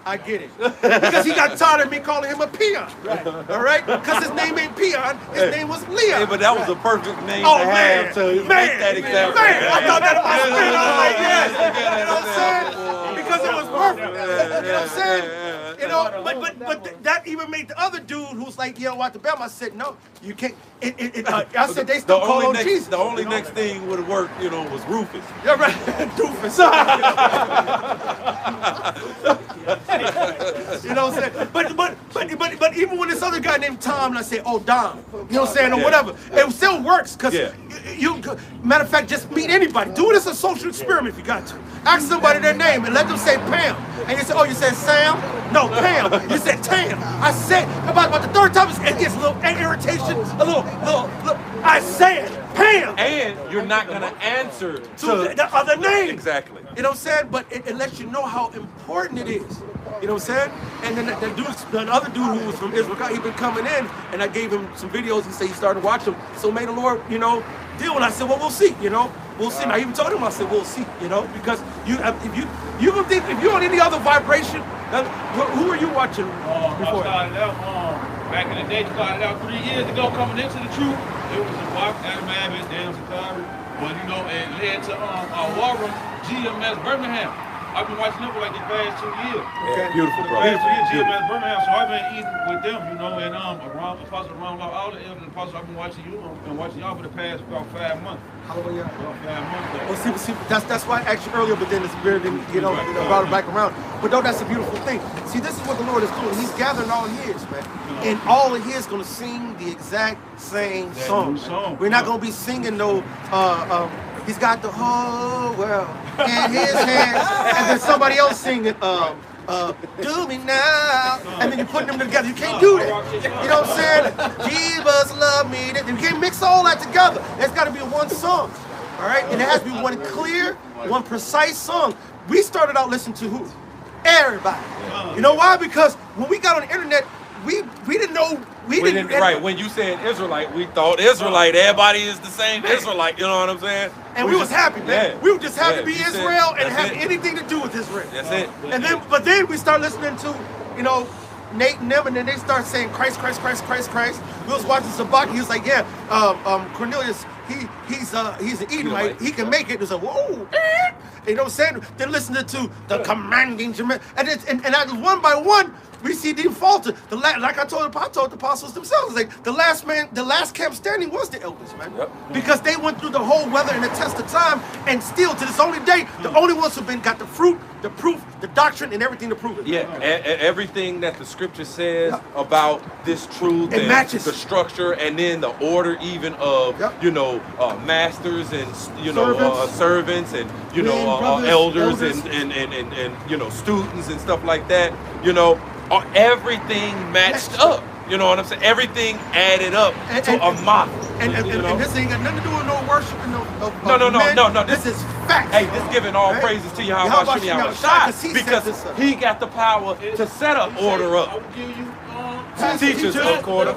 Speaker 7: I get it. Because he got tired of me calling him a peon. Right. All right? Because his name ain't Peon. His name was Leon.
Speaker 1: Yeah, but that was a perfect name to have to make that example.
Speaker 7: Man, I thought that was spirit. I was like, yes. You know what I'm saying? Because it was perfect. You know what I'm saying? You know, but that even made the other dude who's like, yeah, what the bell? I said, no, you can't. I said they still call on Jesus.
Speaker 1: The only next thing would have worked, you know, was Rufus.
Speaker 7: Yeah, right. Doofus. You know what I'm saying? But even when this other guy named Tom, and I say, oh, Dom, you know what I'm saying, or whatever, it still works because you, matter of fact, just meet anybody. Do it as a social experiment if you got to. Ask somebody their name and let them say Pam. And you say, oh, you said Sam? No, Pam. You said Tam. I said, about the third time, it gets a little irritation, a little. I said Pam.
Speaker 1: And you're not going to answer to
Speaker 7: the other name.
Speaker 1: Exactly.
Speaker 7: You know what I'm saying? But it lets you know how important it is. You know what I'm saying? And then the other dude who was from Israel, he been coming in, and I gave him some videos. He said he started watching them. So may the Lord, you know, deal. And I said, well, we'll see. You know, we'll see. And I even told him, I said, we'll see. You know, because if you're on any other vibration, who are you watching before?
Speaker 9: I started out back in the day. Started out 3 years ago, coming into the truth. It was a Bach, Adam Abbott, Dan Sakari. But you know, it led to our war room, GMS Birmingham. I've been watching them for like the past 2 years.
Speaker 1: Yeah, beautiful,
Speaker 9: The
Speaker 1: bro.
Speaker 9: past 2 years,
Speaker 1: Beautiful.
Speaker 9: GMS Birmingham. So I've been eating with them, you know, and around Apostle Ron Law, all the elders, Apostle, I've been watching you, I've been watching y'all for the past about 5 months.
Speaker 7: Hallelujah.
Speaker 9: About 5 months.
Speaker 7: Well, see, that's why I asked you earlier, but then the Spirit didn't, brought it back around. But no, that's a beautiful thing. See, this is what the Lord is doing. He's gathering all His, man. And all of His going to sing the exact same song. We're not going to be singing no, He's got the whole world in His hand, and then somebody else singing, do me now, and then you put them together. You can't do that. You know what I'm saying? Jesus love me. You can't mix all that together. It's got to be one song, all right? And it has to be one clear, one precise song. We started out listening to who? Everybody. You know why? Because when we got on the internet, we didn't know. We didn't.
Speaker 1: Right, when you said Israelite, we thought Israelite. Everybody is the same Israelite. You know what I'm saying?
Speaker 7: And we was happy, man.
Speaker 1: Yeah.
Speaker 7: We were just happy to be
Speaker 1: You said,
Speaker 7: Israel and have
Speaker 1: it.
Speaker 7: anything to do with Israel.
Speaker 1: That's it.
Speaker 7: And then, but then we start listening to, you know, Nate and them, and then they start saying Christ, Christ, Christ, Christ, Christ. We was watching Sabaki. He was like, yeah, Cornelius, he's an Edomite. He can make it. It was like, whoa, you know what I'm saying? Then listening to the commanding, and as one by one, we see them falter. Like I told the apostles themselves, like the last camp standing was the elders, man.
Speaker 1: Yep.
Speaker 7: Because they went through the whole weather and the test of time, and still to this only day, the only ones who've got the fruit, the proof, the doctrine, and everything to prove it.
Speaker 1: Yeah, everything that the scripture says about this truth
Speaker 7: It
Speaker 1: and
Speaker 7: matches.
Speaker 1: the structure, and then the order even of masters and servants and
Speaker 5: brothers,
Speaker 1: elders
Speaker 5: elders.
Speaker 1: and students and stuff like that. Everything matched up. You know what I'm saying? Everything added up to a model.
Speaker 7: And this ain't got nothing to do with no worship and
Speaker 1: No.
Speaker 7: This is fact.
Speaker 1: Hey, this giving all praises to Yahweh
Speaker 7: Yahweh
Speaker 1: Shai
Speaker 7: Shai,
Speaker 1: because he got the power to set up, order up. Teachers of quarter,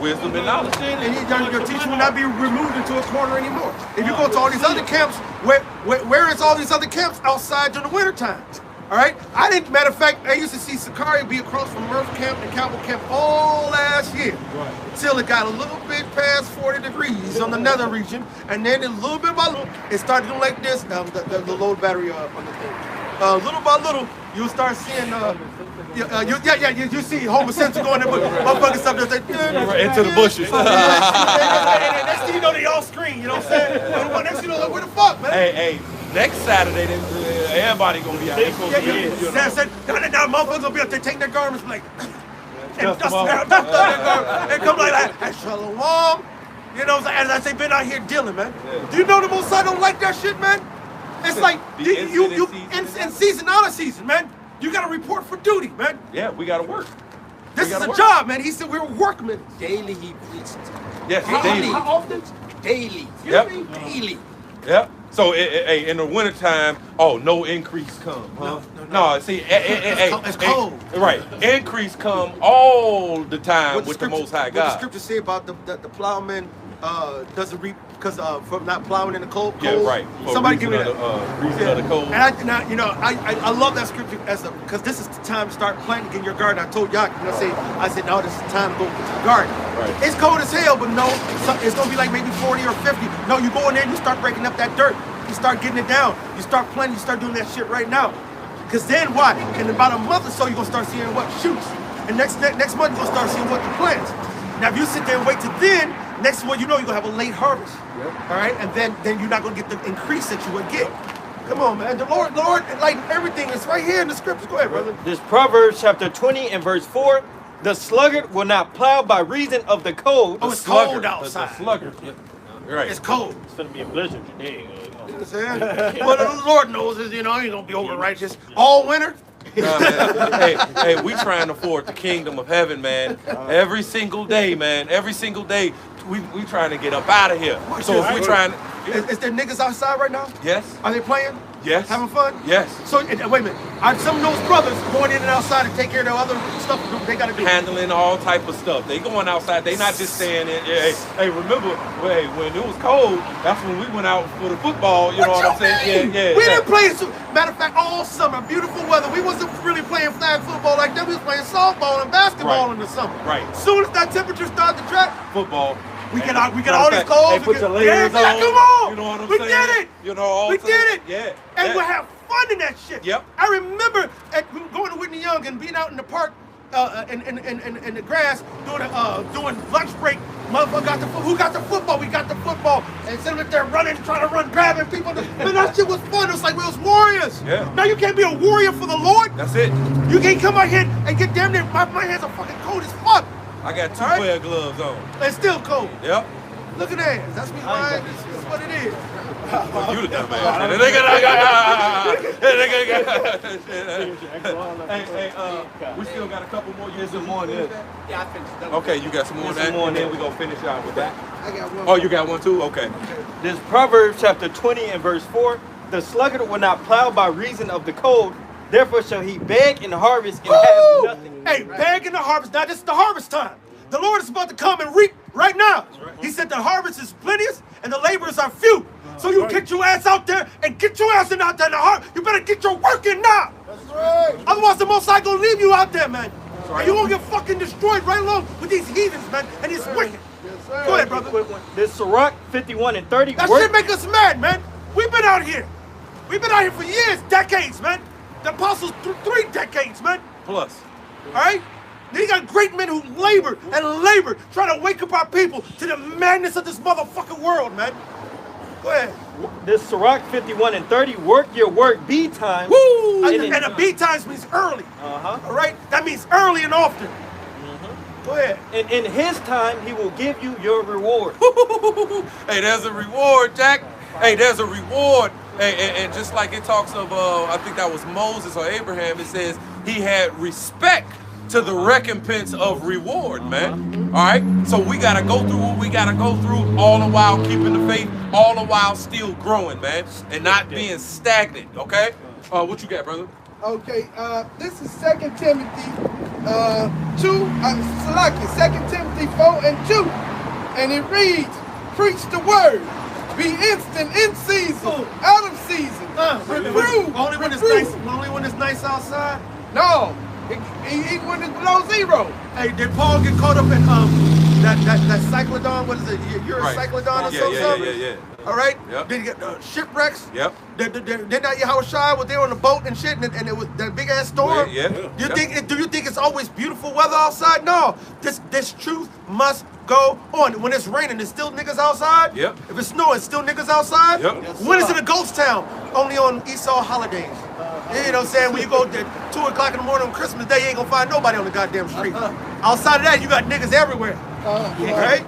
Speaker 1: wisdom and knowledge.
Speaker 7: And your teacher will not be removed into a corner anymore. If you go to all these other camps, where is all these other camps outside during the winter times? All right, matter of fact, I used to see Sakari be across from Murph Camp and Cowboy Camp all last year, till it got a little bit past 40 degrees on the nether region, and then a little bit by little, it started doing like this. The load battery on the thing. Little by little, you'll start seeing. You see Homer Simpson going there with motherfucking stuff that's like
Speaker 1: into the bushes.
Speaker 7: and next thing you know, they all scream. You know what I'm saying? And next thing you know, like, where the fuck, man?
Speaker 1: Hey, next Saturday, everybody gonna be out.
Speaker 7: Now motherfuckers gonna be up there taking their garments like and dust and come like that. And shalom. You know, as I say, been out here dealing, man. Do you know the Most High don't like that shit, man? It's like you in season, out of season, man. You gotta report for duty, man.
Speaker 1: Yeah, we gotta work.
Speaker 7: This is a job, man. He said we're workmen.
Speaker 10: Daily he preached.
Speaker 1: Yes, daily.
Speaker 10: How often? Daily.
Speaker 1: Yep.
Speaker 10: Daily.
Speaker 1: Yep. So, in the wintertime, no increase come, huh? No, see,
Speaker 7: it's cold.
Speaker 1: Right. Increase come all the time with the Most High
Speaker 7: What the
Speaker 1: God.
Speaker 7: scriptures say about the plowman doesn't reap because from not plowing in the cold.
Speaker 1: Yeah, right. For
Speaker 7: Somebody give me
Speaker 1: reason
Speaker 7: that.
Speaker 1: reason of the cold.
Speaker 7: And I love that scripture because this is the time to start planting in your garden. I told y'all, I said, no, this is the time to go to the garden.
Speaker 1: Right.
Speaker 7: It's cold as hell, but no, it's gonna be like maybe 40 or 50. No, you go in there and you start breaking up that dirt. You start getting it down. You start planting. You start doing that shit right now. Because then what? In about a month or so, you're gonna start seeing what shoots. And next month, you're gonna start seeing what the plants. Now, if you sit there and wait till then, next one, you're gonna have a late harvest. Yep. All right, and then you're not gonna get the increase that you would get. Come on, man. The Lord, like everything is right here in the scriptures. Go ahead, brother.
Speaker 2: This Proverbs chapter 20 and verse 4. The sluggard will not plow by reason of the cold.
Speaker 7: Oh, it's cold outside.
Speaker 1: The sluggard. Right.
Speaker 7: It's cold.
Speaker 2: It's gonna be a blizzard today.
Speaker 7: You know what I'm saying? But the Lord knows is, he ain't gonna be over righteous all winter.
Speaker 1: Hey, we trying to afford the kingdom of heaven, man. Every single day, man. Every single day, we trying to get up out of here. So if we trying,
Speaker 7: is there niggas outside right now?
Speaker 1: yes,
Speaker 7: Are they playing?
Speaker 1: yes,
Speaker 7: Having fun?
Speaker 1: yes.
Speaker 7: So wait a minute. Are some of those brothers going in and outside to take care of their other stuff they gotta do?
Speaker 1: Handling all type of stuff. They going outside. They not just staying in. Hey, remember, when it was cold, that's when we went out for the football. You know what I'm saying? Yeah.
Speaker 7: We didn't play. Matter of fact, all summer, beautiful weather. We wasn't really playing flag football like that. We was playing softball and basketball in the summer.
Speaker 1: Right.
Speaker 7: Soon as that temperature started to drop,
Speaker 1: Football.
Speaker 7: we get all these clothes.
Speaker 1: Hey, put your layers on.
Speaker 7: Come on.
Speaker 1: You know what I'm
Speaker 7: we
Speaker 1: saying?
Speaker 7: did it.
Speaker 1: You know all
Speaker 7: We
Speaker 1: the
Speaker 7: did it.
Speaker 1: Yeah.
Speaker 7: And
Speaker 1: yeah.
Speaker 7: we'll have fun in that shit.
Speaker 1: Yep.
Speaker 7: I remember going to Whitney Young and being out in the park in the grass doing lunch break. Motherfucker who got the football? We got the football. And sitting there running, trying to run, grabbing people. Man, that shit was fun. It was like we was warriors.
Speaker 1: Yeah.
Speaker 7: Now you can't be a warrior for the Lord.
Speaker 1: That's it.
Speaker 7: You can't come out here and get damn near, my hands are fucking cold as fuck.
Speaker 1: I got 2 pair of gloves on.
Speaker 7: It's still cold.
Speaker 1: Yep.
Speaker 7: Look at that. That's me lying. That's what it is.
Speaker 1: Well, you the dumb man. We still got a couple more years and more than that.
Speaker 8: Yeah, I finished that.
Speaker 1: Okay, you got some more of that,
Speaker 2: more
Speaker 1: and
Speaker 2: than
Speaker 1: then we're going to finish out with that.
Speaker 5: I got one.
Speaker 1: Oh, you got one too? Okay.
Speaker 2: This Proverbs chapter 20 and verse 4. The sluggard will not plow by reason of the cold. Therefore shall he beg in the harvest and have nothing.
Speaker 7: Hey, beg in the harvest. Now this is the harvest time. The Lord is about to come and reap right now. He said the harvest is plenteous and the laborers are few. So you get your ass out there and get your ass in out there in the harvest. You better get your work in now.
Speaker 5: That's right.
Speaker 7: Otherwise the Most High gonna leave you out there, man. And you gonna get fucking destroyed right along with these heathens, man. And it's wicked.
Speaker 5: Yes, sir.
Speaker 7: Go ahead, brother.
Speaker 2: This Sirach 51 and 30.
Speaker 7: That shit make us mad, man. We've been out here. We've been out here for years, decades, man. The apostles, 3 decades, man.
Speaker 1: Plus.
Speaker 7: All right? Then you got great men who labored and labored, trying to wake up our people to the madness of this motherfucking world, man. Go ahead.
Speaker 2: This Sirach 51 and 30. Work your work, B time.
Speaker 7: Woo! And a B times means early.
Speaker 2: Uh-huh.
Speaker 7: All right? That means early and often. Go ahead.
Speaker 2: And in his time, he will give you your reward.
Speaker 1: Hey, there's a reward, Jack. Hey, there's a reward. Hey, and just like it talks of, I think that was Moses or Abraham, it says he had respect to the recompense of reward, man. All right? So we got to go through what we got to go through, all the while keeping the faith, all the while still growing, man, and not being stagnant, okay? What you got, brother?
Speaker 5: Okay, this is 2 Timothy 2 Timothy 4 and 2. And it reads, preach the word, be instant in season, out of season. Reprove.
Speaker 7: Only when it's nice outside?
Speaker 5: No. Even when it's below 0.
Speaker 7: Hey, did Paul get caught up in that cyclodon? What is it? You're a cyclodon or something?
Speaker 1: Yeah.
Speaker 7: All right?
Speaker 1: Yep.
Speaker 7: Did he get shipwrecks?
Speaker 1: Yep.
Speaker 7: Did not Yahushua was there on the boat and shit, and it was that big ass storm?
Speaker 1: Yeah.
Speaker 7: Do you think it's always beautiful weather outside? No. This truth must go on. When it's raining, there's still niggas outside?
Speaker 1: Yep.
Speaker 7: If it's snowing, still niggas outside?
Speaker 1: Yep.
Speaker 7: When is it a ghost town? Only on Esau holidays. You know what I'm saying? When you go to 2 o'clock in the morning on Christmas Day, you ain't gonna find nobody on the goddamn street. Outside of that, you got niggas everywhere. Right?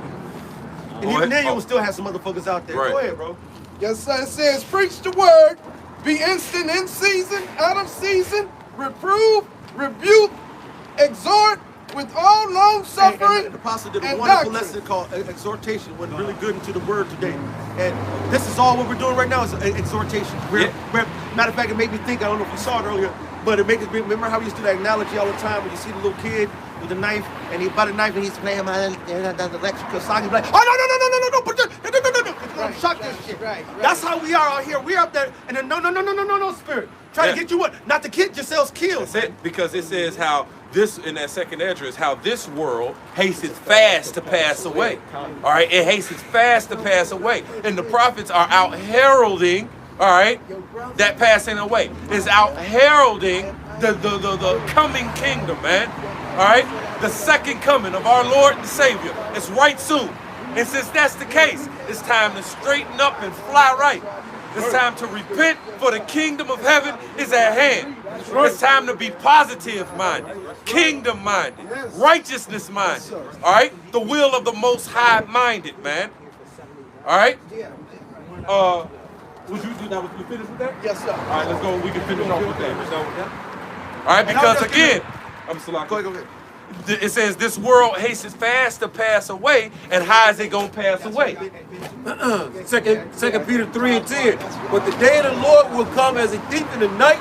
Speaker 7: And even then, you will still have some motherfuckers out there.
Speaker 1: Right.
Speaker 7: Go ahead, bro.
Speaker 5: Yes, sir. It says, preach the word, be instant in season, out of season, reprove, rebuke, exhort with all long suffering.
Speaker 7: And the apostle did a
Speaker 5: and
Speaker 7: wonderful
Speaker 5: doctrine.
Speaker 7: lesson called exhortation. Went really good into the word today. And this is all what we're doing right now is exhortation. Matter of fact, it made me think, I don't know if you saw it earlier, but it makes me remember how we used to do that analogy all the time when you see the little kid with a knife and he bought a knife and he's playing my electrical socket. He's like, oh no, put that, no. It's gonna shock this shit.
Speaker 5: Right.
Speaker 7: That's how we are out here. We're up there and then no, spirit. Trying to get you what? Not to get yourselves killed.
Speaker 1: That's it. Because it says how this, in that second address, how this world hastens fast to pass away. All right, it hastens fast to pass away. And the prophets are out heralding, all right, that passing away. It's out heralding the coming kingdom, man. All right, the second coming of our Lord and Savior. It's right soon. And since that's the case, it's time to straighten up and fly right. It's time to repent, for the kingdom of heaven is at hand. It's time to be positive-minded, kingdom-minded, righteousness-minded. All right? The will of the Most High-minded, man. All right? Would you do that? Would you finish with that?
Speaker 5: Yes, sir.
Speaker 1: All right, let's go. We can finish off with that. All right, because again,
Speaker 7: Go ahead.
Speaker 1: it says this world hastens fast to pass away, and how is it gonna pass away?
Speaker 10: Second Peter 3 and 10. But the day of the Lord will come as a thief in the night,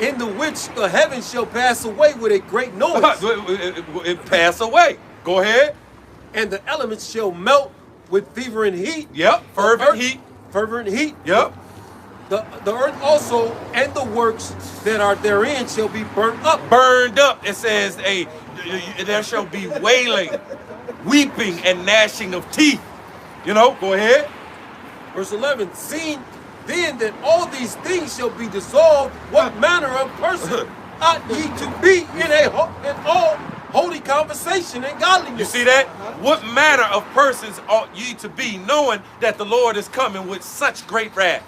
Speaker 10: in the which the heavens shall pass away with a great noise.
Speaker 1: It pass away. Go ahead.
Speaker 10: And the elements shall melt with fever and heat.
Speaker 1: Yep. Fervent heat.
Speaker 10: Fervent heat.
Speaker 1: Yep.
Speaker 10: The earth also and the works that are therein shall be burnt up.
Speaker 1: Burned up. It says, there shall be wailing, weeping, and gnashing of teeth. You know, go ahead.
Speaker 10: Verse 11, seeing then that all these things shall be dissolved. What manner of person ought ye to be in all holy conversation and godliness?
Speaker 1: You see that? What manner of persons ought ye to be, knowing that the Lord is coming with such great wrath?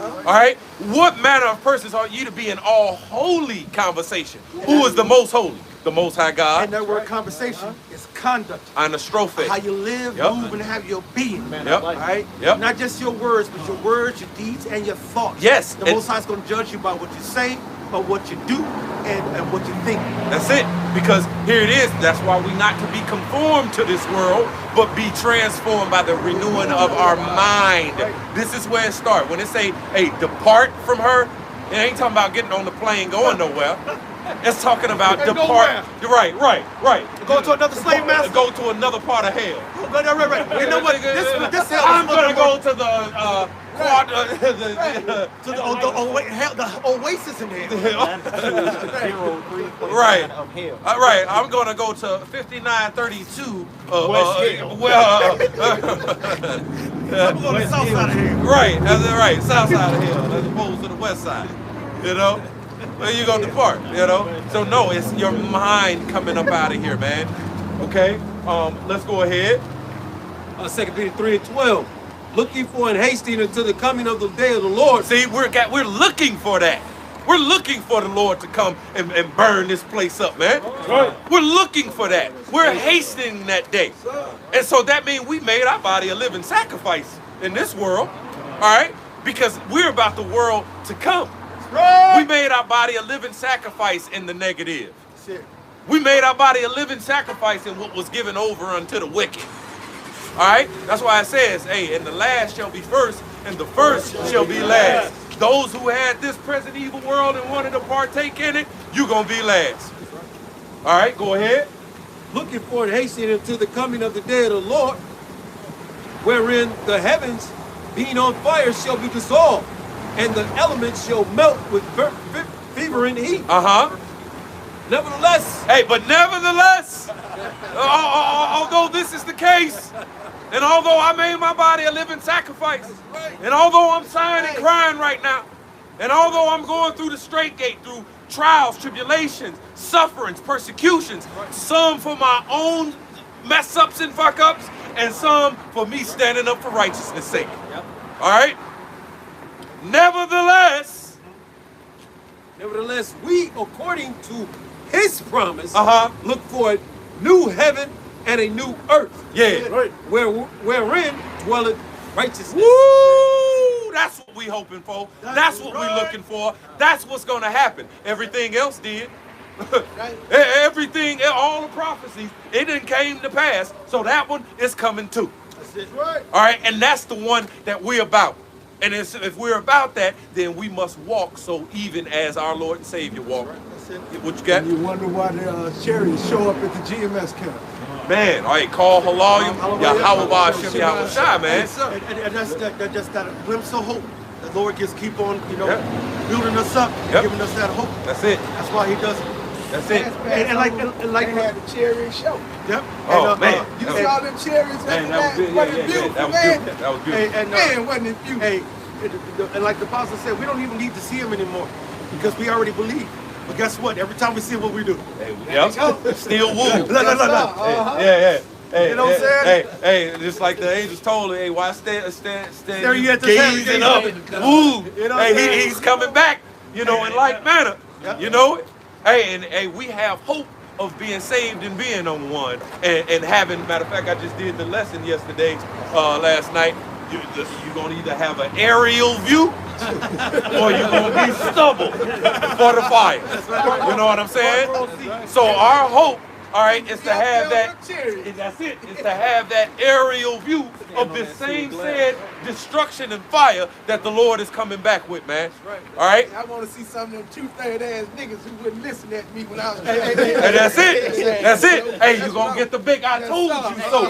Speaker 1: All right? What manner of persons ought ye to be in all holy conversation? Who is the most holy? The Most High God.
Speaker 7: And that word conversation is conduct.
Speaker 1: Anastrophe.
Speaker 7: How you live, move, and have your being.
Speaker 1: Yep.
Speaker 7: All right?
Speaker 1: Yep.
Speaker 7: Not just your words, but your words, your deeds, and your thoughts.
Speaker 1: Yes.
Speaker 7: The Most High is going to judge you by what you say, by what you do, and what you think.
Speaker 1: That's it. Because here it is. That's why we not to be conformed to this world, but be transformed by the renewing of our mind. This is where it starts. When it say, hey, depart from her, it ain't talking about getting on the plane going nowhere. It's talking about depart. Right.
Speaker 7: Go to another slave master.
Speaker 1: Go to another part of hell.
Speaker 7: Right. You know what? This hell.
Speaker 1: I'm gonna go to
Speaker 7: the oasis in hell.
Speaker 1: Right. Right. I'm gonna go to 5932.
Speaker 7: I'm going to the south side of hell.
Speaker 1: Right. That's right. South side of hell, as opposed to the west side. You know. Where you gonna depart, you know? So no, it's your mind coming up out of here, man. Okay, let's go ahead.
Speaker 10: 2 Peter 3:12. Looking for and hasting until the coming of the day of the Lord.
Speaker 1: See, we're looking for that. We're looking for the Lord to come and burn this place up, man. Right. We're looking for that. We're hastening that day. And so that means we made our body a living sacrifice in this world, all right? Because we're about the world to come. Right. We made our body a living sacrifice in the negative. We made our body a living sacrifice in what was given over unto the wicked. All right? That's why it says, hey, and the last shall be first, and the first shall be last. Those who had this present evil world and wanted to partake in it, you're going to be last. All right, go ahead.
Speaker 10: Looking for and hastening until the coming of the day of the Lord, wherein the heavens, being on fire, shall be dissolved, and the elements shall melt with fervent heat. Nevertheless.
Speaker 1: Hey, but nevertheless, although this is the case, and although I made my body a living sacrifice, and although I'm sighing and crying right now, and although I'm going through the straight gate, through trials, tribulations, sufferings, persecutions, some for my own mess ups and fuck ups, and some for me standing up for righteousness' sake. All right? Nevertheless,
Speaker 10: we, according to his promise, look for a new heaven and a new earth.
Speaker 1: Yeah.
Speaker 10: Wherein dwelleth righteousness.
Speaker 1: Woo! That's what we hoping for. That's what we're looking for. That's what's going to happen. Everything else did. Everything, all the prophecies, it didn't came to pass. So that one is coming too.
Speaker 7: That's it. Right.
Speaker 1: All right, and that's the one that we're about. And if we're about that, then we must walk so even as our Lord and Savior walked. What you got?
Speaker 6: And you wonder why the chariots show up at the GMS camp.
Speaker 1: Man, all right, call Halayim, Yahweh Ba'Shem Yahweh Shai, man.
Speaker 7: And that's just that glimpse of hope. The Lord just keep on, building us up, giving us that hope.
Speaker 1: That's it.
Speaker 7: That's why He does it.
Speaker 1: That's it.
Speaker 7: And like
Speaker 5: they had the chariot show.
Speaker 7: Yep.
Speaker 1: Oh, man.
Speaker 5: You saw them chariots
Speaker 1: man, that was beautiful,
Speaker 5: man.
Speaker 1: That was beautiful.
Speaker 5: Man, wasn't it beautiful?
Speaker 7: Hey, and like the apostle said, we don't even need to see Him anymore because we already believe. But guess what? Every time we see Him, what we do?
Speaker 1: Still woo.
Speaker 7: Yeah.
Speaker 1: Hey,
Speaker 7: you know what I'm saying?
Speaker 1: Hey, just like the angels told her, hey, why stand
Speaker 7: you at the
Speaker 1: gazing up? Woo.
Speaker 7: You know
Speaker 1: hey, he's coming back, in like manner. You know? Hey, and we have hope of being saved and being on one. And having, matter of fact, I just did the lesson yesterday, last night. You're going to either have an aerial view or you're going to be stubble for the fire. You know what I'm saying? So our hope, all right, is to have that, that's it, is to have that aerial view of this same said destruction and fire that the Lord is coming back with, man. All right?
Speaker 5: I want to see some of them two-third ass niggas who wouldn't listen at me when I was...
Speaker 1: And that's it. That's it. Hey, you're going to get the big I told you so.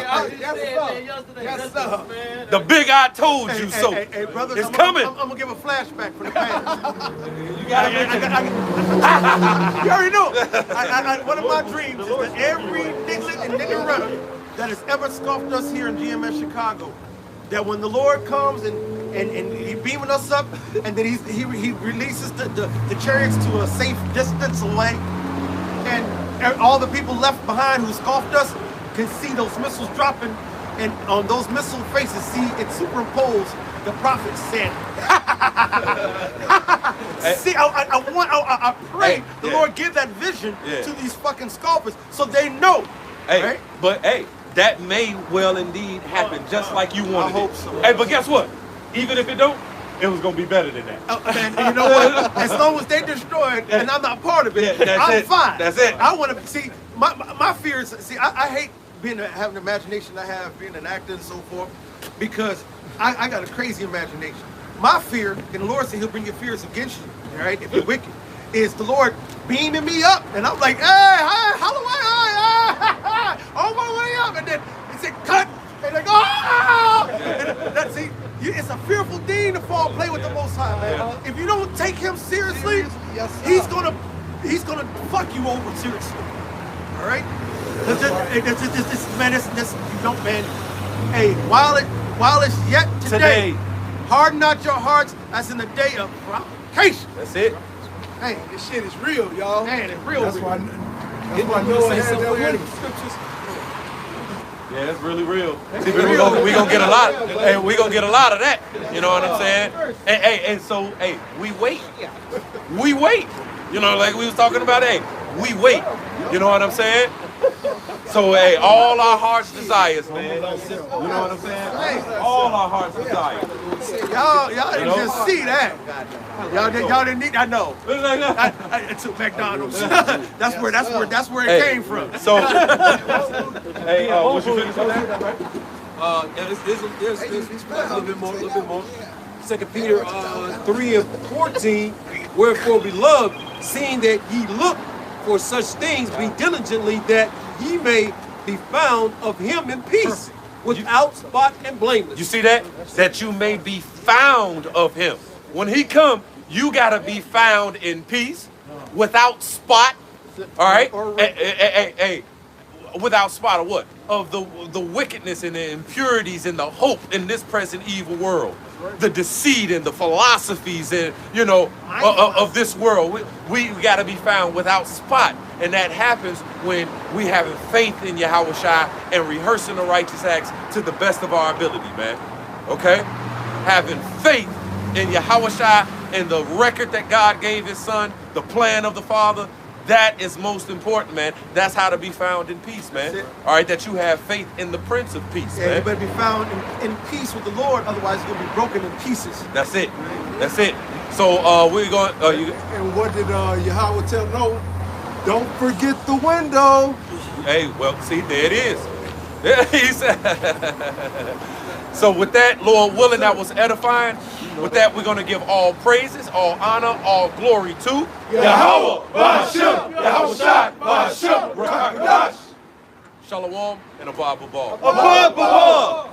Speaker 5: Yes, sir.
Speaker 1: The big I told you so.
Speaker 7: Hey, brother,
Speaker 1: it's coming.
Speaker 7: I'm going to give a flashback for the past.
Speaker 1: You got to mention it.
Speaker 7: You already know. One of my dreams is that every nigga and nigga runner that has ever scoffed us here in GMS Chicago, that when the Lord comes and and he beaming us up, and then he releases the chariots to a safe distance away, and all the people left behind who scoffed us can see those missiles dropping, and on those missile faces, see it superimposed the prophet said. See, I pray the Lord give that vision to these fucking scoffers so they know.
Speaker 1: Right? But that may well indeed happen just like you wanted.
Speaker 7: I hope so.
Speaker 1: Hey, but guess what? Even if it don't, it was gonna be better than that.
Speaker 7: Man, you know what? As long as they destroy it and I'm not part of it, I'm fine.
Speaker 1: That's it.
Speaker 7: I want to see my fears. See, I hate having the imagination I have, being an actor and so forth, because I got a crazy imagination. My fear, and the Lord said He'll bring your fears against you, all right, if you're wicked, is the Lord beaming me up, and I'm like, hey, Holloway, all my way up, and then He said, cut, and they go, and that's it. It's a fearful thing to fall play with the Most High, man. If you don't take Him seriously, He's gonna fuck you over seriously. All right? This you don't, man. Hey, while it's yet today, harden not your hearts as in the day of provocation.
Speaker 1: That's it.
Speaker 5: Hey, this shit is real, y'all.
Speaker 7: Man, it's real.
Speaker 5: That's
Speaker 7: real.
Speaker 5: why I know I had that with him.
Speaker 1: Yeah, that's really real. See, we gonna get a lot. Hey, we gonna get a lot of that. You know what I'm saying? And so, we wait. We wait. You know, like we was talking about. We wait. You know what I'm saying? So, all our heart's desires, man. You know what I'm saying? All our heart's desires.
Speaker 7: Y'all didn't just see that. Y'all didn't need. I know. I took McDonald's. that's where it came from.
Speaker 1: So, what you finish on that?
Speaker 10: There's a little bit more. 2 Peter 3:14. Wherefore, beloved, seeing that ye look for such things, be diligently that ye may be found of Him in peace, without spot and blameless.
Speaker 1: You see that? That you may be found of Him. When He come, you gotta be found in peace, without spot. All right? Without spot of what? Of the wickedness and the impurities and the hope in this present evil world. The deceit and the philosophies and, of this world. We got to be found without spot. And that happens when we have faith in Yahushua and rehearsing the righteous acts to the best of our ability, man. Okay? Having faith in Yahushua and the record that God gave His Son, the plan of the Father. That is most important, man. That's how to be found in peace, man. All right, that you have faith in the Prince of Peace, man.
Speaker 7: You better be found in peace with the Lord, otherwise you'll be broken in pieces.
Speaker 1: That's it. That's it. So we're going.
Speaker 6: And what did Yahweh tell Noah? Don't forget the window.
Speaker 1: Hey, well, see, there it is. He said. So with that, Lord willing, that was edifying. With that, we're going to give all praises, all honor, all glory to
Speaker 9: Yahweh, Ba'ashem, Yahushua, Ba'ashem, Rakakadosh.
Speaker 1: Shalom and Abba Ball.
Speaker 9: Abba Ball.